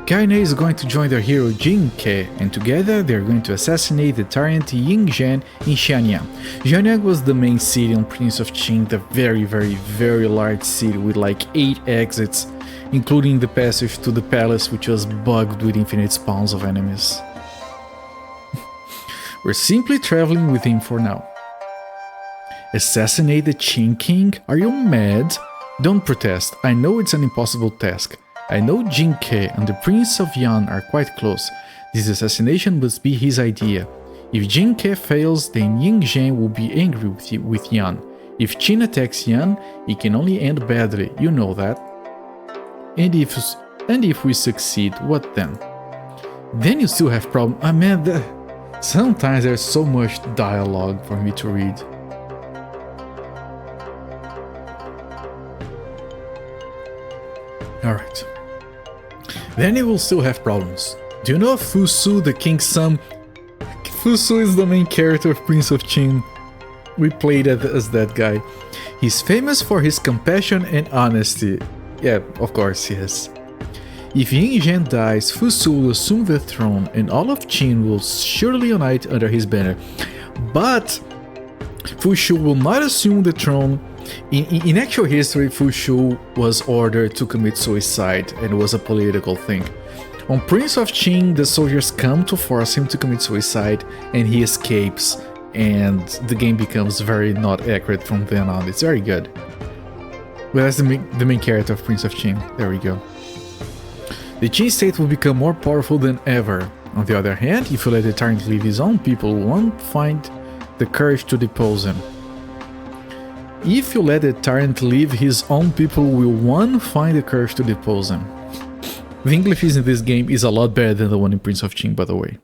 Kaine is going to join their hero Jinke, and together they're going to assassinate the tyrant Yingzhen in Xianyang. Xianyang was the main city on Prince of Qing, the very large city with like 8 exits, including the passage to the palace, which was bugged with infinite spawns of enemies. We're simply traveling with him for now. Assassinate the Qing king? Are you mad? Don't protest, I know it's an impossible task. I know Jinke and the Prince of Yan are quite close. This assassination must be his idea. If Jinke fails, then Yingzhen will be angry with Yan. If Qin attacks Yan, it can only end badly, you know that. And if we succeed, what then? Then you still have problem. I mean, sometimes there's so much dialogue for me to read. Alright. Then you will still have problems. Do you know Fusu, the king's son? Fusu is the main character of Prince of Qing. We played as that guy. He's famous for his compassion and honesty. Yeah, of course he is. If Yingzhen dies, Fusu will assume the throne and all of Qin will surely unite under his banner. But Fusu will not assume the throne. In actual history, Fusu was ordered to commit suicide, and it was a political thing. On Prince of Qing, the soldiers come to force him to commit suicide, and he escapes, and the game becomes very not accurate from then on. It's very good. Well, that's the main character of Prince of Qing. There we go. The Qin state will become more powerful than ever. On the other hand, if you let the tyrant leave his own people, won't find the courage to depose him. If you let the tyrant leave his own people, will one find the courage to depose him? The English in this game is a lot better than the one in Prince of Qing, by the way.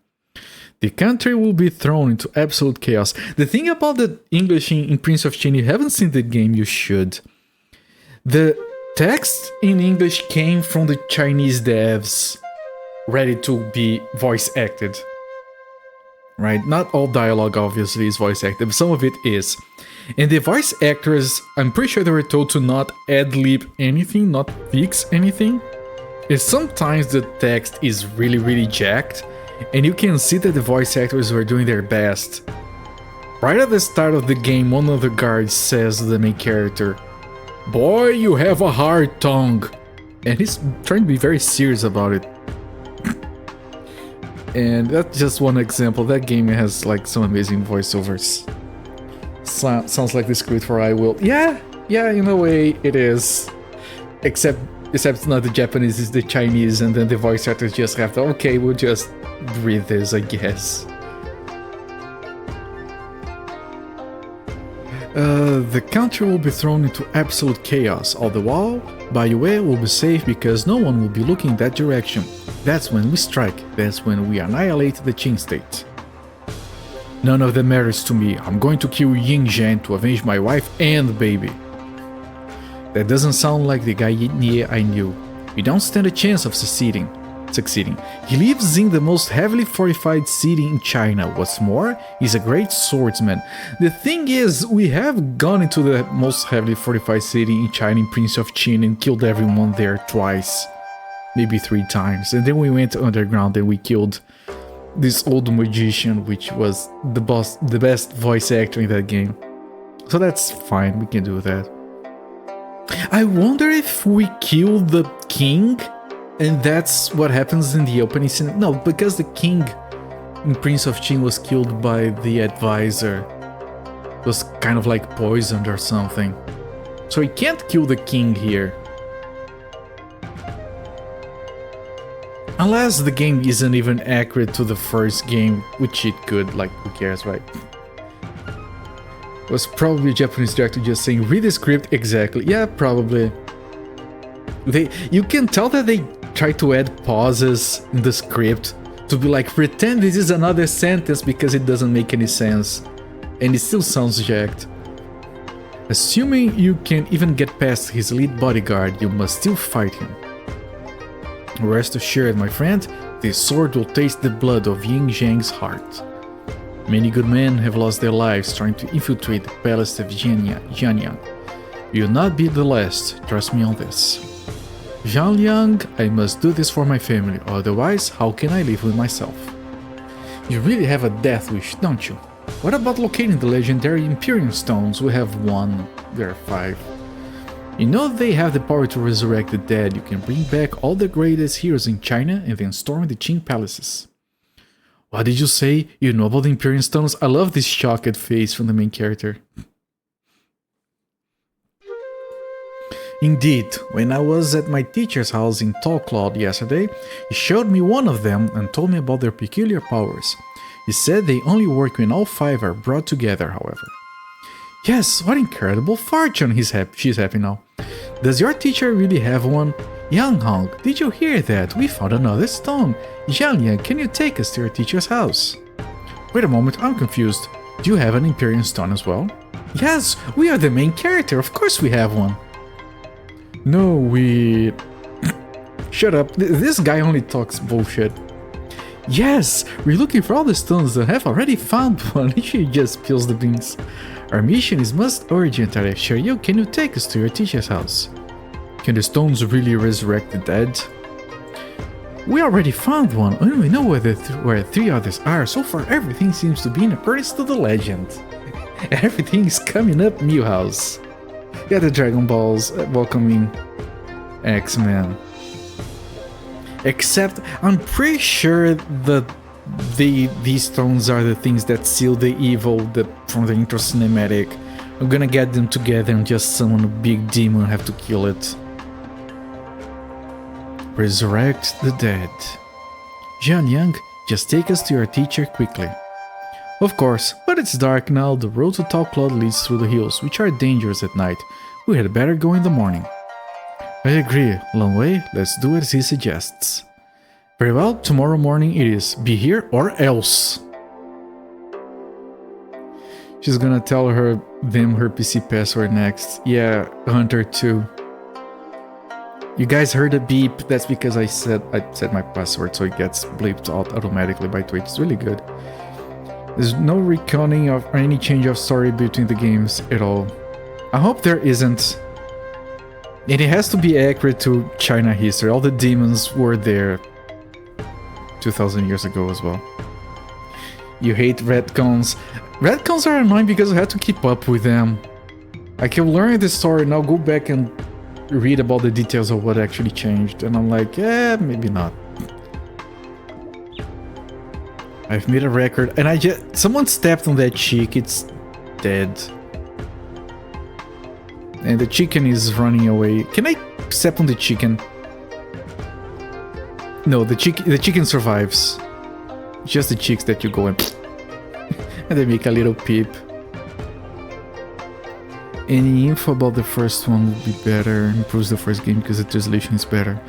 The country will be thrown into absolute chaos. The thing about the English in Prince of Qing, you haven't seen the game, you should. The text in English came from the Chinese devs, ready to be voice acted. Right? Not all dialogue obviously is voice acted, but some of it is. And the voice actors, I'm pretty sure they were told to not ad-lib anything, not fix anything. And sometimes the text is really jacked, and you can see that the voice actors were doing their best. Right at the start of the game, one of the guards says to the main character, "Boy, you have a hard tongue." And he's trying to be very serious about it. And that's just one example. That game has like some amazing voiceovers. Sounds like the script for I Will. Yeah, in a way it is. Except it's not the Japanese, it's the Chinese, and then the voice actors just have to, okay, we'll just read this, I guess. The country will be thrown into absolute chaos. All the while, Bayue will be safe because no one will be looking that direction. That's when we strike. That's when we annihilate the Qing state. None of that matters to me. I'm going to kill Yingzhen to avenge my wife and baby. That doesn't sound like the guy I knew. We don't stand a chance of succeeding. He lives in the most heavily fortified city in China. What's more, he's a great swordsman. The thing is, we have gone into the most heavily fortified city in China in Prince of Qin and killed everyone there twice. Maybe 3 times. And then we went underground and we killed this old magician, which was the best voice actor in that game. So that's fine, we can do that. I wonder if we kill the king and that's what happens in the opening scene. No, because the king Prince of Qin was killed by the advisor. It was kind of like poisoned or something. So he can't kill the king here. Unless the game isn't even accurate to the first game, which it could, like, who cares, right? Was probably a Japanese director just saying, read the script exactly. Yeah, probably. You can tell that they try to add pauses in the script to be like, pretend this is another sentence because it doesn't make any sense. And it still sounds jacked. Assuming you can even get past his lead bodyguard, you must still fight him. Rest assured, my friend, this sword will taste the blood of Yin Zhang's heart. Many good men have lost their lives trying to infiltrate the palace of Jianyang. You will not be the last, trust me on this. Jianyang, I must do this for my family, otherwise how can I live with myself? You really have a death wish, don't you? What about locating the legendary Imperium Stones? We have one, there are 5. You know they have the power to resurrect the dead. You can bring back all the greatest heroes in China and then storm the Qing palaces. What did you say? You know about the Imperium Stones? I love this shocked face from the main character. Indeed, when I was at my teacher's house in Tallcloud yesterday, he showed me one of them and told me about their peculiar powers. He said they only work when all 5 are brought together, however. Yes, what incredible fortune! She's happy now. Does your teacher really have one? Yang Hong, did you hear that? We found another stone. Jianyang, can you take us to your teacher's house? Wait a moment, I'm confused. Do you have an Imperium Stone as well? Yes, we are the main character, of course we have one. No, we... Shut up, this guy only talks bullshit. Yes, we're looking for all the stones and have already found one. She just spills the beans. Our mission is most urgent, I assure you. Can you take us to your teacher's house? Can the stones really resurrect the dead? We already found one, and we know where 3 others are. So far, everything seems to be in accordance to the legend. Everything is coming up Milhouse. Yeah, the Dragon Balls welcoming X-Men. Except, I'm pretty sure that these stones are the things that seal the evil from the intro cinematic. I'm gonna get them together and just summon a big demon and have to kill it. Resurrect the dead. Jianyang, just take us to your teacher quickly. Of course, but it's dark now. The road to Tallcloud leads through the hills, which are dangerous at night. We had better go in the morning. I agree, Long Wei, let's do as he suggests. Very well, tomorrow morning it is. Be here or else. She's gonna tell them her PC password next. Yeah, Hunter 2. You guys heard a beep, that's because I said my password, so it gets bleeped out automatically by Twitch. It's really good. There's no recounting of or any change of story between the games at all. I hope there isn't. And it has to be accurate to China history. All the demons were there 2000 years ago as well. You hate retcons. Retcons are annoying because I had to keep up with them. I can learn the story and I'll go back and read about the details of what actually changed. And I'm like, yeah, maybe not. I've made a record and someone stepped on that chick, it's dead. And the chicken is running away. Can I step on the chicken? No, the chicken survives. Just the chicks that you go and and they make a little peep. Any info about the first one would be better. Improves the first game because the translation is better.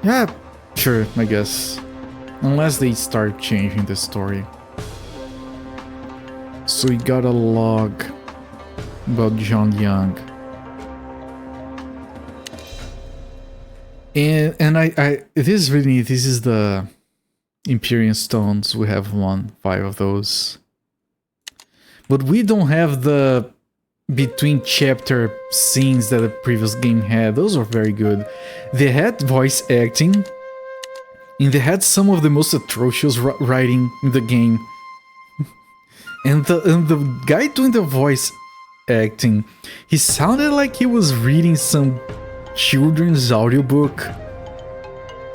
Yeah, sure, I guess. Unless they start changing the story. So we got a log about Jianyang. And this is the Imperium Stones. We have 5 of those. But we don't have the between chapter scenes that the previous game had. Those were very good. They had voice acting. And they had some of the most atrocious writing in the game. and the guy doing the voice acting, he sounded like he was reading some children's audiobook.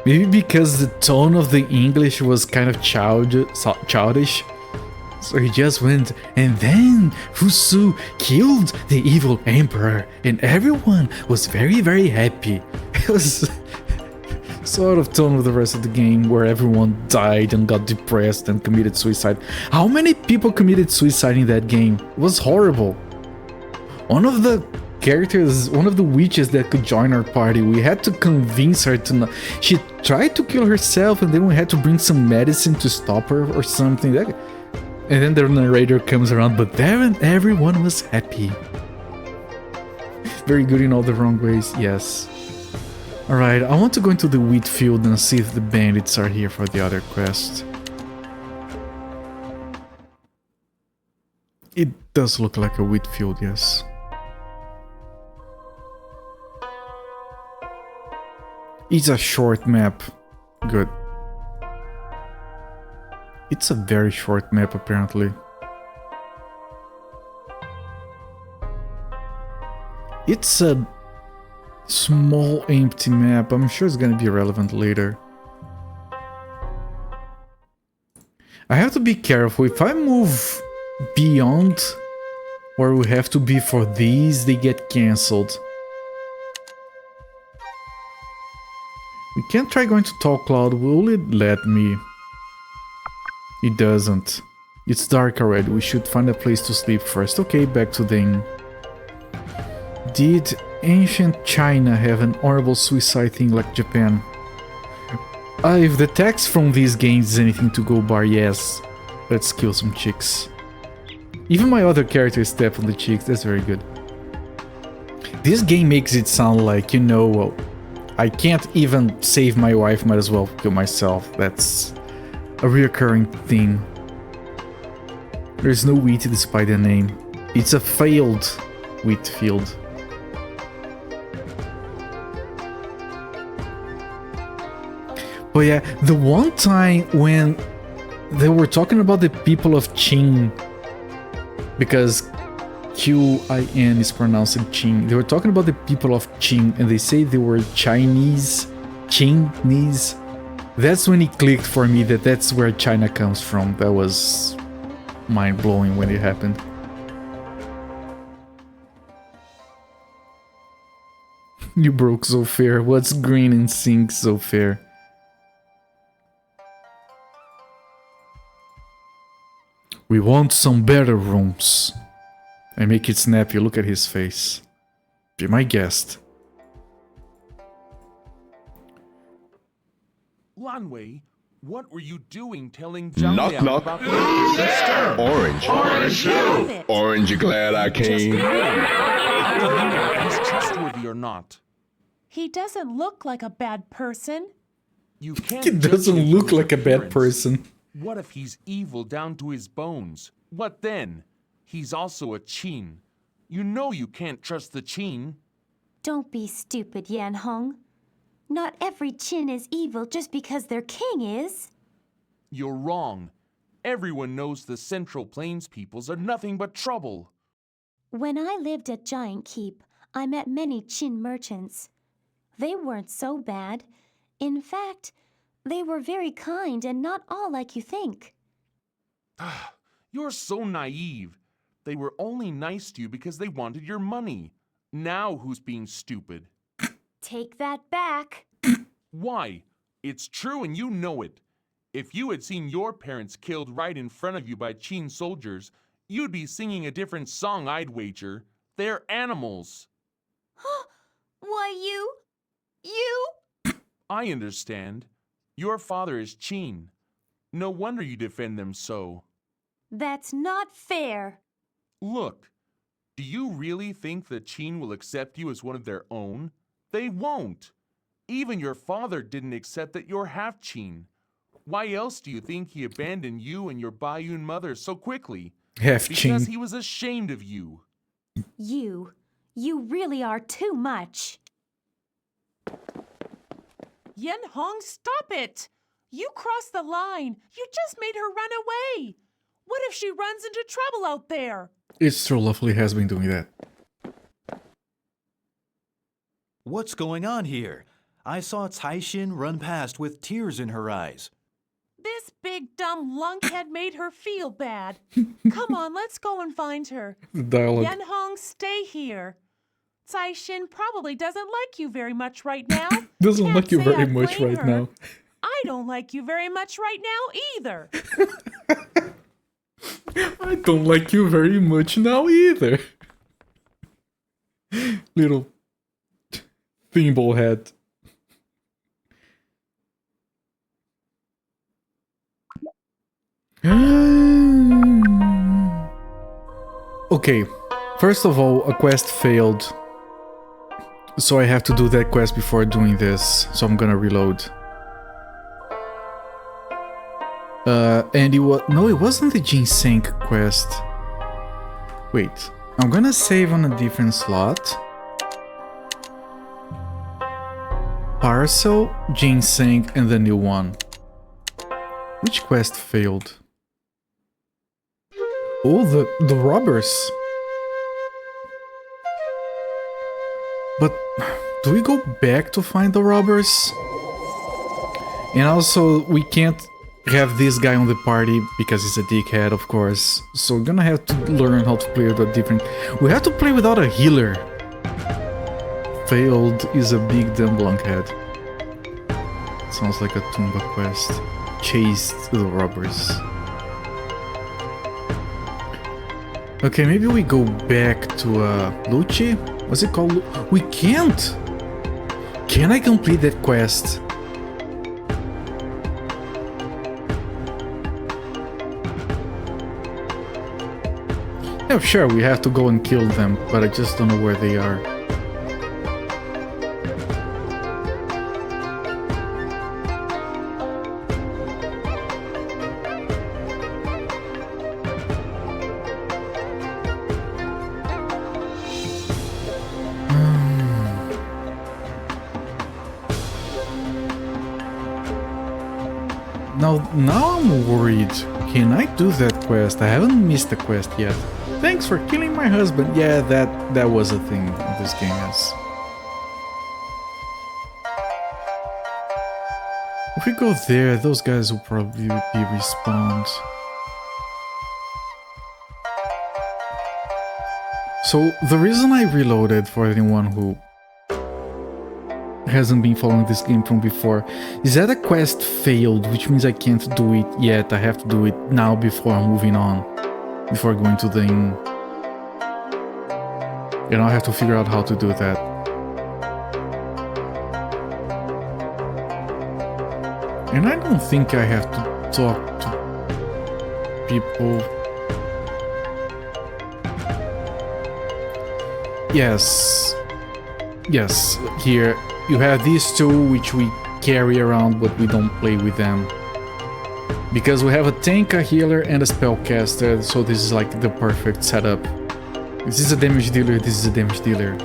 Maybe because the tone of the English was kind of childish. So he just went, and then Fusu killed the evil emperor, and everyone was very, very happy. It was sort of tone with the rest of the game, where everyone died and got depressed and committed suicide. How many people committed suicide in that game? It was horrible. One of the characters, one of the witches that could join our party, we had to convince her to not. She tried to kill herself, and then we had to bring some medicine to stop her or something. And then the narrator comes around, but then everyone was happy. Very good in all the wrong ways, yes. Alright, I want to go into the wheat field and see if the bandits are here for the other quest. It does look like a wheat field, yes. It's a short map. Good. It's a very short map, apparently. It's a small, empty map. I'm sure it's gonna be relevant later. I have to be careful. If I move beyond where we have to be for these, they get cancelled. We can try going to Talk Cloud. Will it let me? It doesn't. It's dark already. We should find a place to sleep first. Okay, back to the inn. Did ancient China have an horrible suicide thing like Japan? If the text from these games is anything to go by, yes. Let's kill some chicks. Even my other characters step on the chicks. That's very good. This game makes it sound like, you know, I can't even save my wife, might as well kill myself. That's a reoccurring theme. There's no wheat despite the name. It's a failed wheat field. But yeah, the one time when they were talking about the people of Qin, because Qin is pronounced Qin. They were talking about the people of Qin, and they say they were Chinese. That's when it clicked for me that that's where China comes from. That was mind-blowing when it happened. You broke so fair. What's green and sink so fair? We want some better rooms. I make it snappy. Look at his face. Be my guest. Lanwei, what were you doing telling Zhang Knock, Liang knock. about the Orange. Orange, you glad I came? How do you know if he's trustworthy or not? He doesn't look like a bad person. You can't He judge doesn't him look from like a his bad appearance. person. What if he's evil down to his bones? What then? He's also a Qin. You know you can't trust the Qin. Don't be stupid, Yan Hong. Not every Qin is evil just because their king is. You're wrong. Everyone knows the Central Plains peoples are nothing but trouble. When I lived at Giant Keep, I met many Qin merchants. They weren't so bad. In fact, they were very kind and not all like you think. You're so naive. They were only nice to you because they wanted your money. Now who's being stupid? Take that back. Why? It's true and you know it. If you had seen your parents killed right in front of you by Qin soldiers, you'd be singing a different song, I'd wager. They're animals. Why, you? I understand. Your father is Qin. No wonder you defend them so. That's not fair. Look, do you really think the Qin will accept you as one of their own? They won't. Even your father didn't accept that you're half Qin. Why else do you think he abandoned you and your Bayun mother so quickly? Half Because Qin. he was ashamed of you. You really are too much. Yan Hong, stop it! You crossed the line. You just made her run away. What if she runs into trouble out there? It's true, Lovely has been doing that. What's going on here? I saw Taishin run past with tears in her eyes. This big dumb lunkhead made her feel bad. Come on, let's go and find her. The dialogue. Yanhong, stay here. Taishin probably doesn't like you very much right now. Doesn't Can't like you say very I much blame right her. now. I don't like you very much right now either. I don't like you very much now either. Little thimble head. Okay, first of all, a quest failed. So I have to do that quest before doing this. So I'm gonna reload. And it was... No, it wasn't the ginseng quest. Wait, I'm gonna save on a different slot. Parcel, ginseng, and the new one. Which quest failed? Oh, the robbers. But do we go back to find the robbers? And also, we can't have this guy on the party because he's a dickhead, of course. So we're gonna have to learn how to play with a different... We have to play without a healer. Failed is a big dumb lunkhead. Sounds like a Tumba quest. Chased the robbers. Okay, maybe we go back to Lucci? What's it called? We can't! Can I complete that quest? Yeah, sure, we have to go and kill them, but I just don't know where they are. Now I'm worried. Can I do that quest? I haven't missed the quest yet. Thanks for killing my husband. Yeah, that was a thing this game is. If we go there, those guys will probably be respawned. So the reason I reloaded, for anyone who hasn't been following this game from before, is that a quest failed, which means I can't do it yet. I have to do it now before moving on, before going to the inn. And I have to figure out how to do that. And I don't think I have to talk to people. Yes, here. You have these two, which we carry around, but we don't play with them. Because we have a tank, a healer, and a spellcaster, so this is like the perfect setup. This is a damage dealer, this is a damage dealer.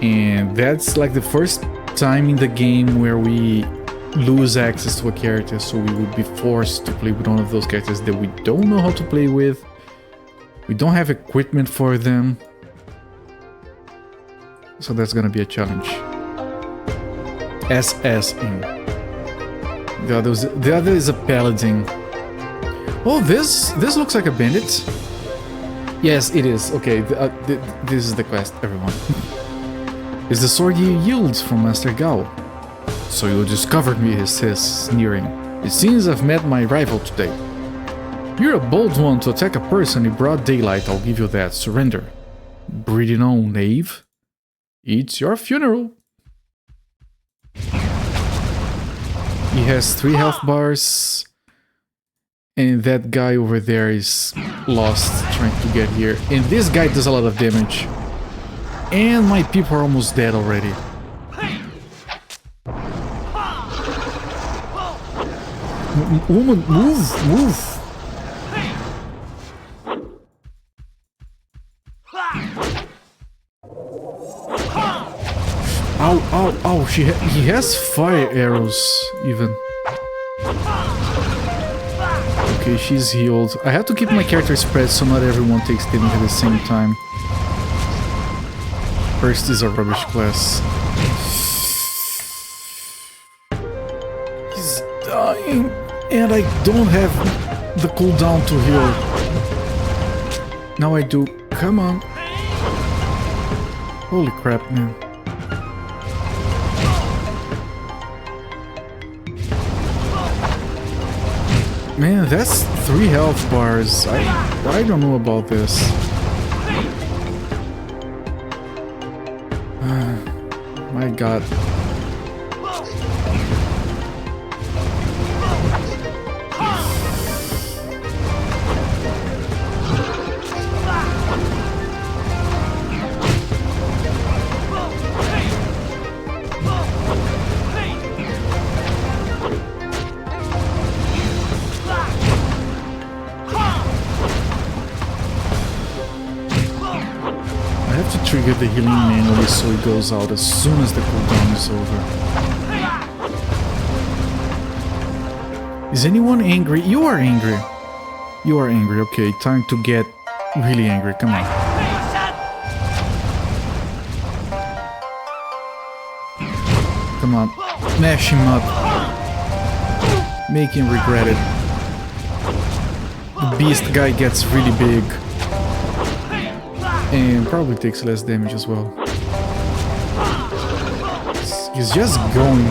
And that's like the first time in the game where we lose access to a character, so we would be forced to play with one of those characters that we don't know how to play with. We don't have equipment for them. So that's gonna be a challenge. SSing. The other is a paladin. Oh, this looks like a bandit. Yes, it is. Okay, this is the quest, everyone. Is the sword you yield from Master Gao. So you discovered me, he says, sneering. It seems I've met my rival today. You're a bold one to attack a person in broad daylight, I'll give you that. Surrender. Breeding on, knave. It's your funeral. He has 3 health bars. And that guy over there is lost trying to get here. And this guy does a lot of damage. And my people are almost dead already. Woman, move! Ow, he has fire arrows, even. Okay, she's healed. I have to keep my character spread so not everyone takes damage at the same time. First is a rubbish class. game, and I don't have the cooldown to heal. Now I do. Come on. Holy crap, man. Man, that's 3 health bars. I don't know about this. My god. Trigger the healing manually so it goes out as soon as the cooldown is over. Is anyone angry? You are angry. You are angry. Okay, time to get really angry. Come on. Come on. Mash him up. Make him regret it. The beast guy gets really big. And probably takes less damage as well. He's just going.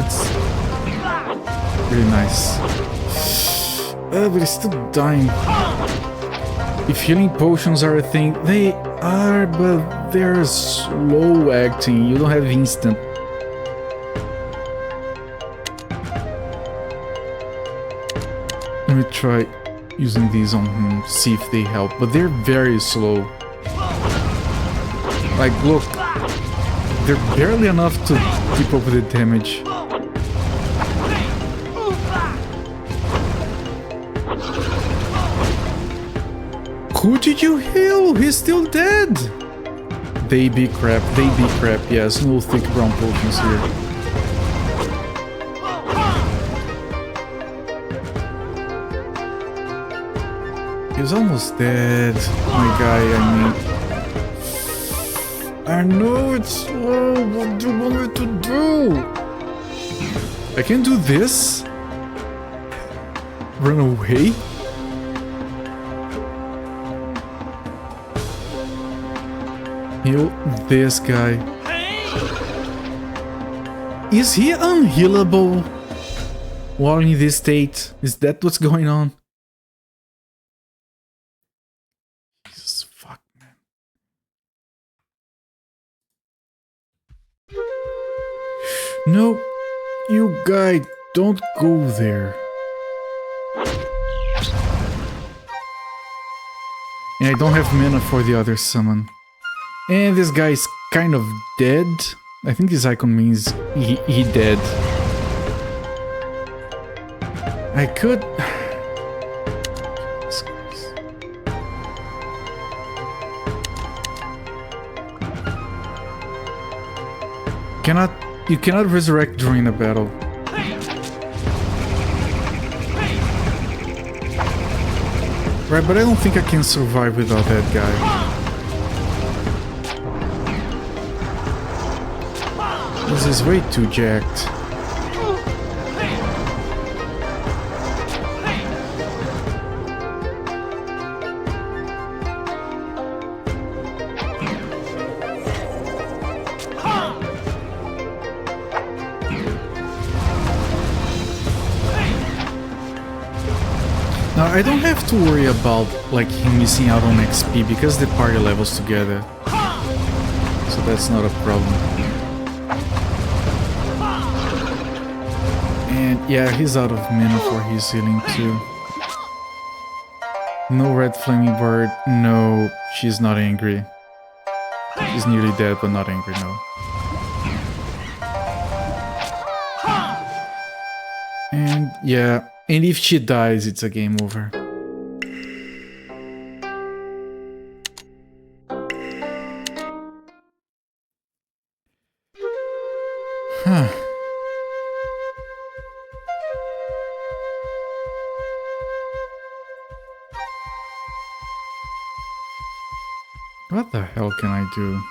It's really nice. But he's still dying. If healing potions are a thing, they are, but they're slow acting. You don't have instant. Let me try using these on him, see if they help. But they're very slow. Like, look, they're barely enough to keep up with the damage. Who did you heal? He's still dead! Baby crap, yes, no thick brown potions here. He's almost dead, my guy, I mean. I know it's slow, what do you want me to do? I can do this? Run away? Heal this guy. Is he unhealable while in this state? Is that what's going on? Jesus fuck, man. No, you guy, don't go there. And I don't have mana for the other summon. And this guy's kind of dead. I think this icon means he dead. I could... You cannot resurrect during a battle. Right, but I don't think I can survive without that guy. This is way too jacked. Now, I don't have to worry about, like, him missing out on XP because the party levels together. So that's not a problem. And yeah, he's out of mana for his healing too. No red flaming bird. No, she's not angry. She's nearly dead, but not angry, no. And yeah, and if she dies, it's a game over. Huh. What the hell can I do?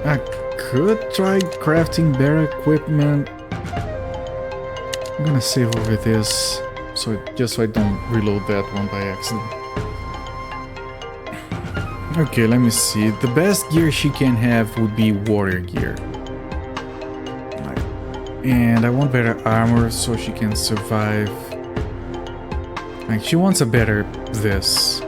I could try crafting better equipment. I'm gonna save over this, just so I don't reload that one by accident. Okay, let me see. The best gear she can have would be water gear. And I want better armor so she can survive. Like, she wants a better this.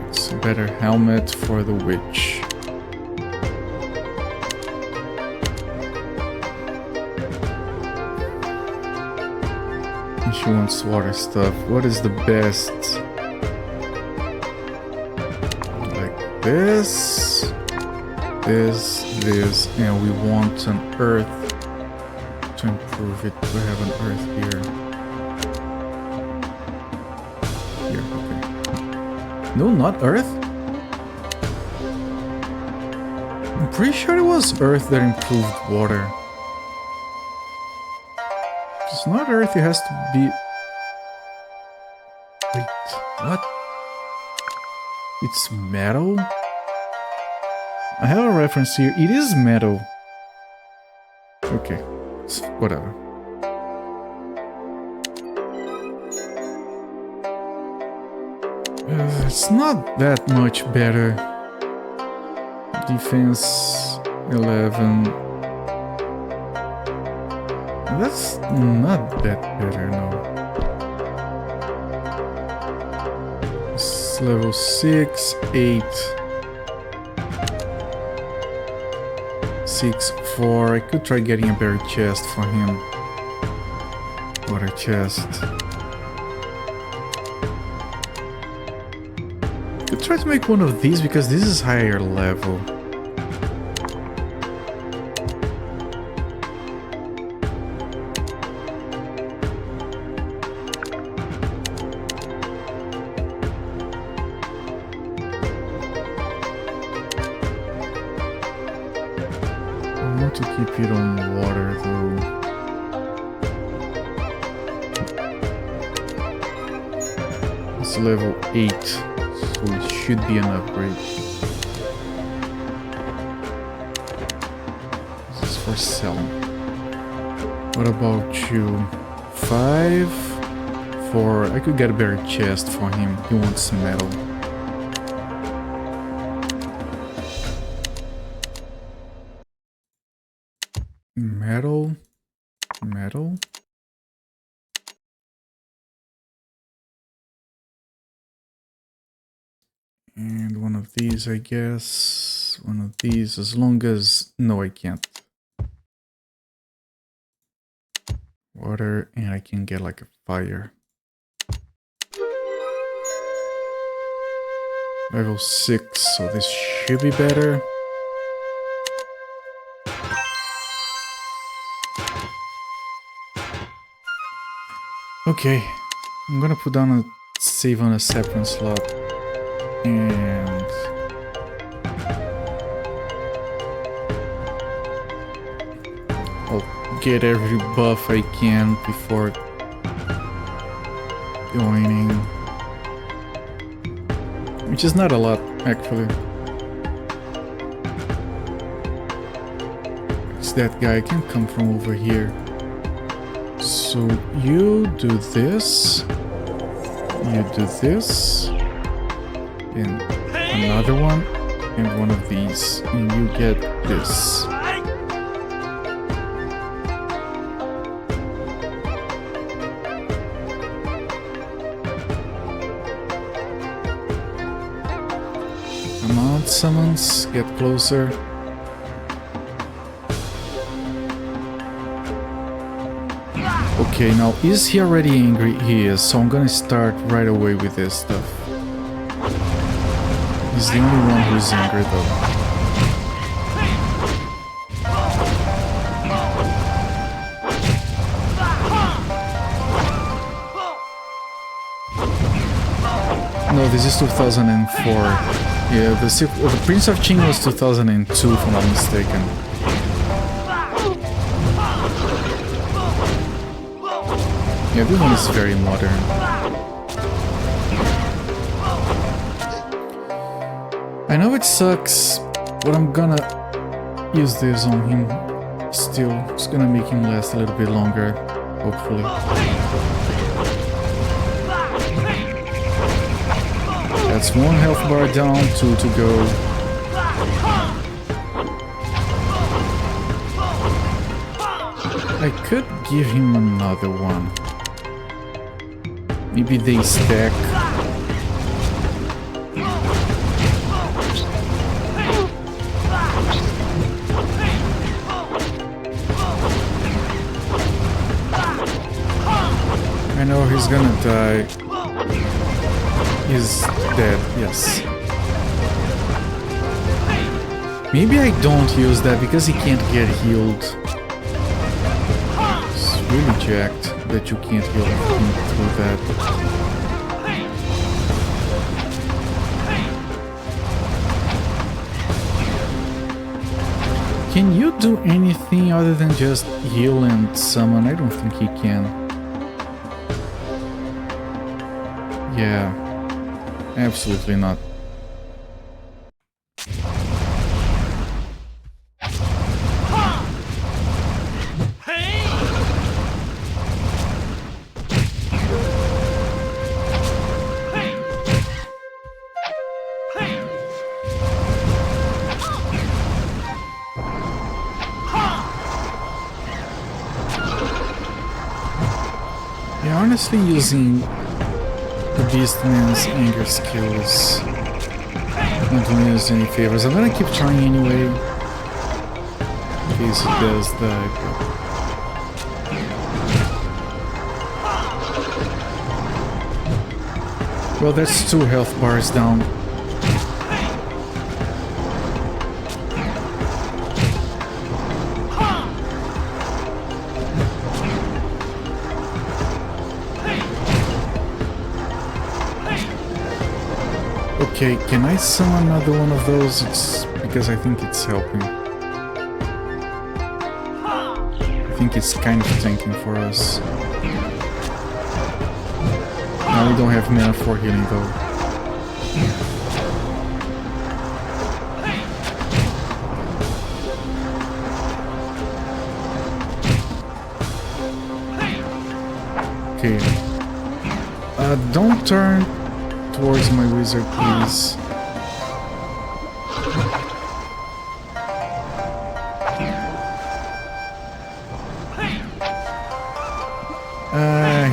It's a better helmet for the witch. And she wants water stuff. What is the best? Like this, this, and we want an earth to improve it. We have an earth here. Here, okay. No, not earth? I'm pretty sure it was earth that improved water. If it's not earth, it has to be... Wait, what? It's metal? I have a reference here. It is metal. Okay, it's whatever. It's not that much better. Defense 11. That's not that better, no. It's level 6, 8. 6, 4. I could try getting a better chest for him. Water chest. Could try to make one of these because this is higher level. I want to keep it on water though. It's level 8, so it should be an upgrade. This is for selling. What about you? 5, 4. I could get a better chest for him. He wants metal. Metal. And one of these, I guess. One of these, as long as... No, I can't. Water, and I can get like a fire. Level 6, so this should be better. Okay, I'm gonna put down a save on a separate slot. And I'll get every buff I can before joining, which is not a lot actually. It's that guy. I can come from over here. So you do this, you do this, and another one, and one of these, and you get this. Come on, summons, get closer. Okay, now is he already angry? He is, so I'm gonna start right away with this stuff. He's the only one who's angry though. No, this is 2004. Yeah, the Prince of Qing was 2002 if I'm not mistaken. Yeah, this one is very modern. I know it sucks, but I'm gonna use this on him. Still, it's gonna make him last a little bit longer, hopefully. That's 1 health bar down, 2 to go. I could give him another one. Maybe they stack. I know he's gonna die. He's dead, yes. Maybe I don't use that because he can't get healed. It's really jacked that you can't heal him through that. Can you do anything other than just heal and summon? I don't think he can. Yeah, absolutely not. Yeah, honestly, using the Beastman's anger skills not doing us any favors. I'm gonna keep trying anyway, in case it does die. Well, that's 2 health bars down. Okay, can I summon another one of those? It's because I think it's helping. I think it's kind of tanking for us. Now we don't have mana for healing though. Okay. Don't turn towards my wizard, please.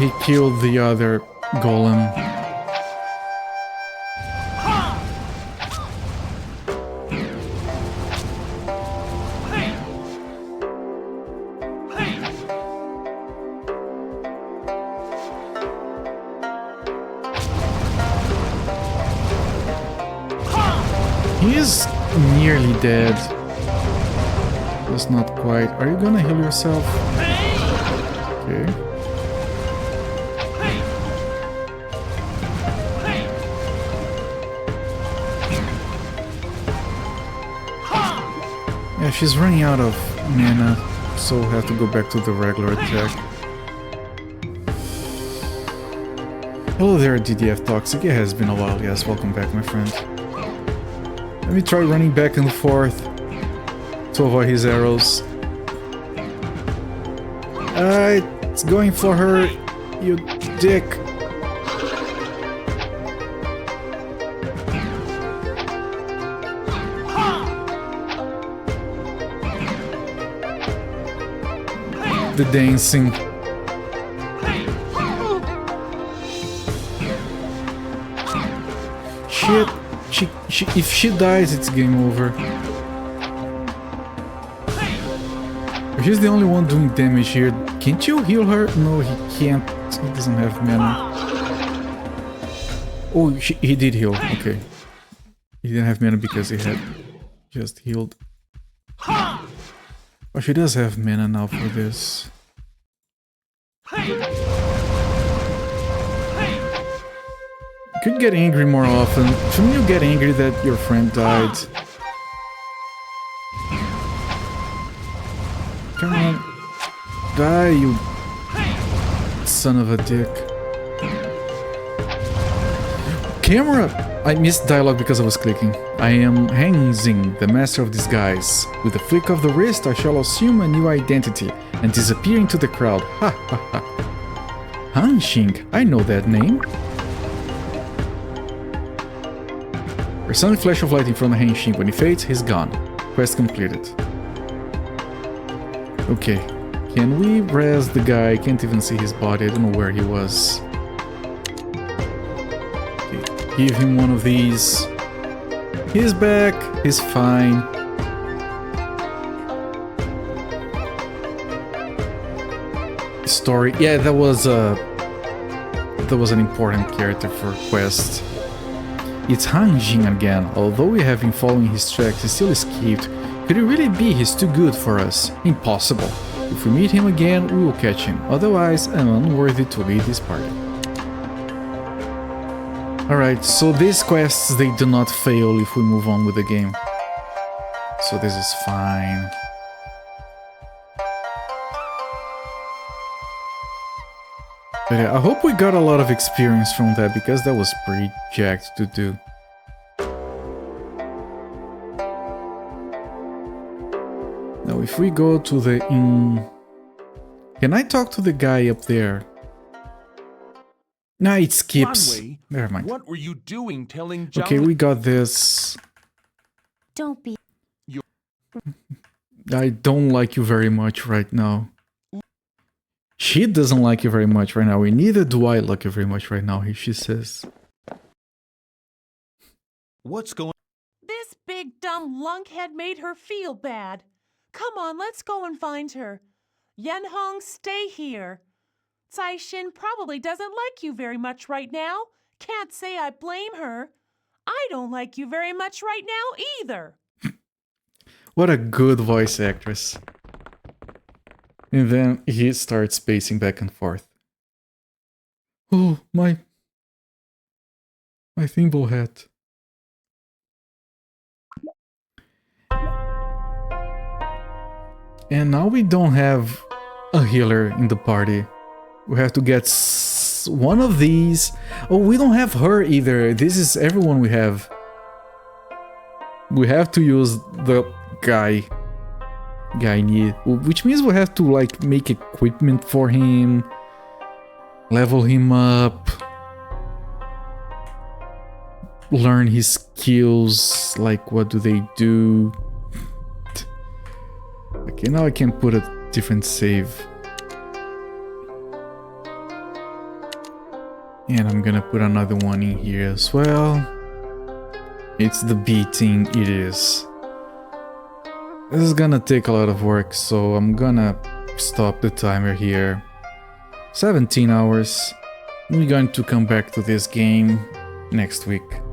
He killed the other golem. He is nearly dead. That's not quite. Are you gonna heal yourself? Okay. Yeah, she's running out of mana, so we'll have to go back to the regular attack. Hello there, DDF Toxic. It has been a while. Yes, welcome back, my friend. Let me try running back and forth to avoid his arrows. It's going for her, you dick. The dancing. Shit. If she dies, it's game over. He's the only one doing damage here. Can't you heal her? No, he can't. He doesn't have mana. Oh, he did heal. Okay. He didn't have mana because he had just healed. Oh, she does have mana now for this. You could get angry more often. Shouldn't you get angry that your friend died? Come on. Die, you son of a dick. Camera! I missed dialogue because I was clicking. I am Hengxing, the master of disguise. With a flick of the wrist, I shall assume a new identity and disappear into the crowd. Ha ha ha. Hanxing, I know that name. A sudden flash of light in front of Hanxing. When he fades, he's gone. Quest completed. Okay. Can we res the guy? I can't even see his body. I don't know where he was. Okay. Give him one of these. He's back. He's fine. Story. Yeah, that was an important character for quest. It's Hanxing again. Although we have been following his tracks, he still escaped. Could it really be he's too good for us? Impossible. If we meet him again, we will catch him. Otherwise, I'm unworthy to lead this party. Alright, so these quests, they do not fail if we move on with the game. So this is fine. But yeah, I hope we got a lot of experience from that, because that was pretty jacked to do. Now if we go to the inn... Can I talk to the guy up there? Nah, it skips. Runway, Never mind. what were you doing telling John? Okay, we got this. Don't be. I don't like you very much right now. She doesn't like you very much right now, and neither do I like you very much right now, she says. What's going on? This big dumb lunkhead made her feel bad. Come on, let's go and find her. Yenhong, stay here. Cai Xin probably doesn't like you very much right now. Can't say I blame her. I don't like you very much right now either. What a good voice actress. And then he starts pacing back and forth. Oh, my thimble hat. And now we don't have a healer in the party. We have to get one of these. Oh, we don't have her either. This is everyone we have. We have to use the guy need, which means we have to like make equipment for him, level him up, learn his skills, like what do they do. Okay, now I can put a different save. And I'm gonna put another one in here as well. It's the beating, it is. This is gonna take a lot of work, so I'm gonna stop the timer here. 17 hours. We're going to come back to this game next week.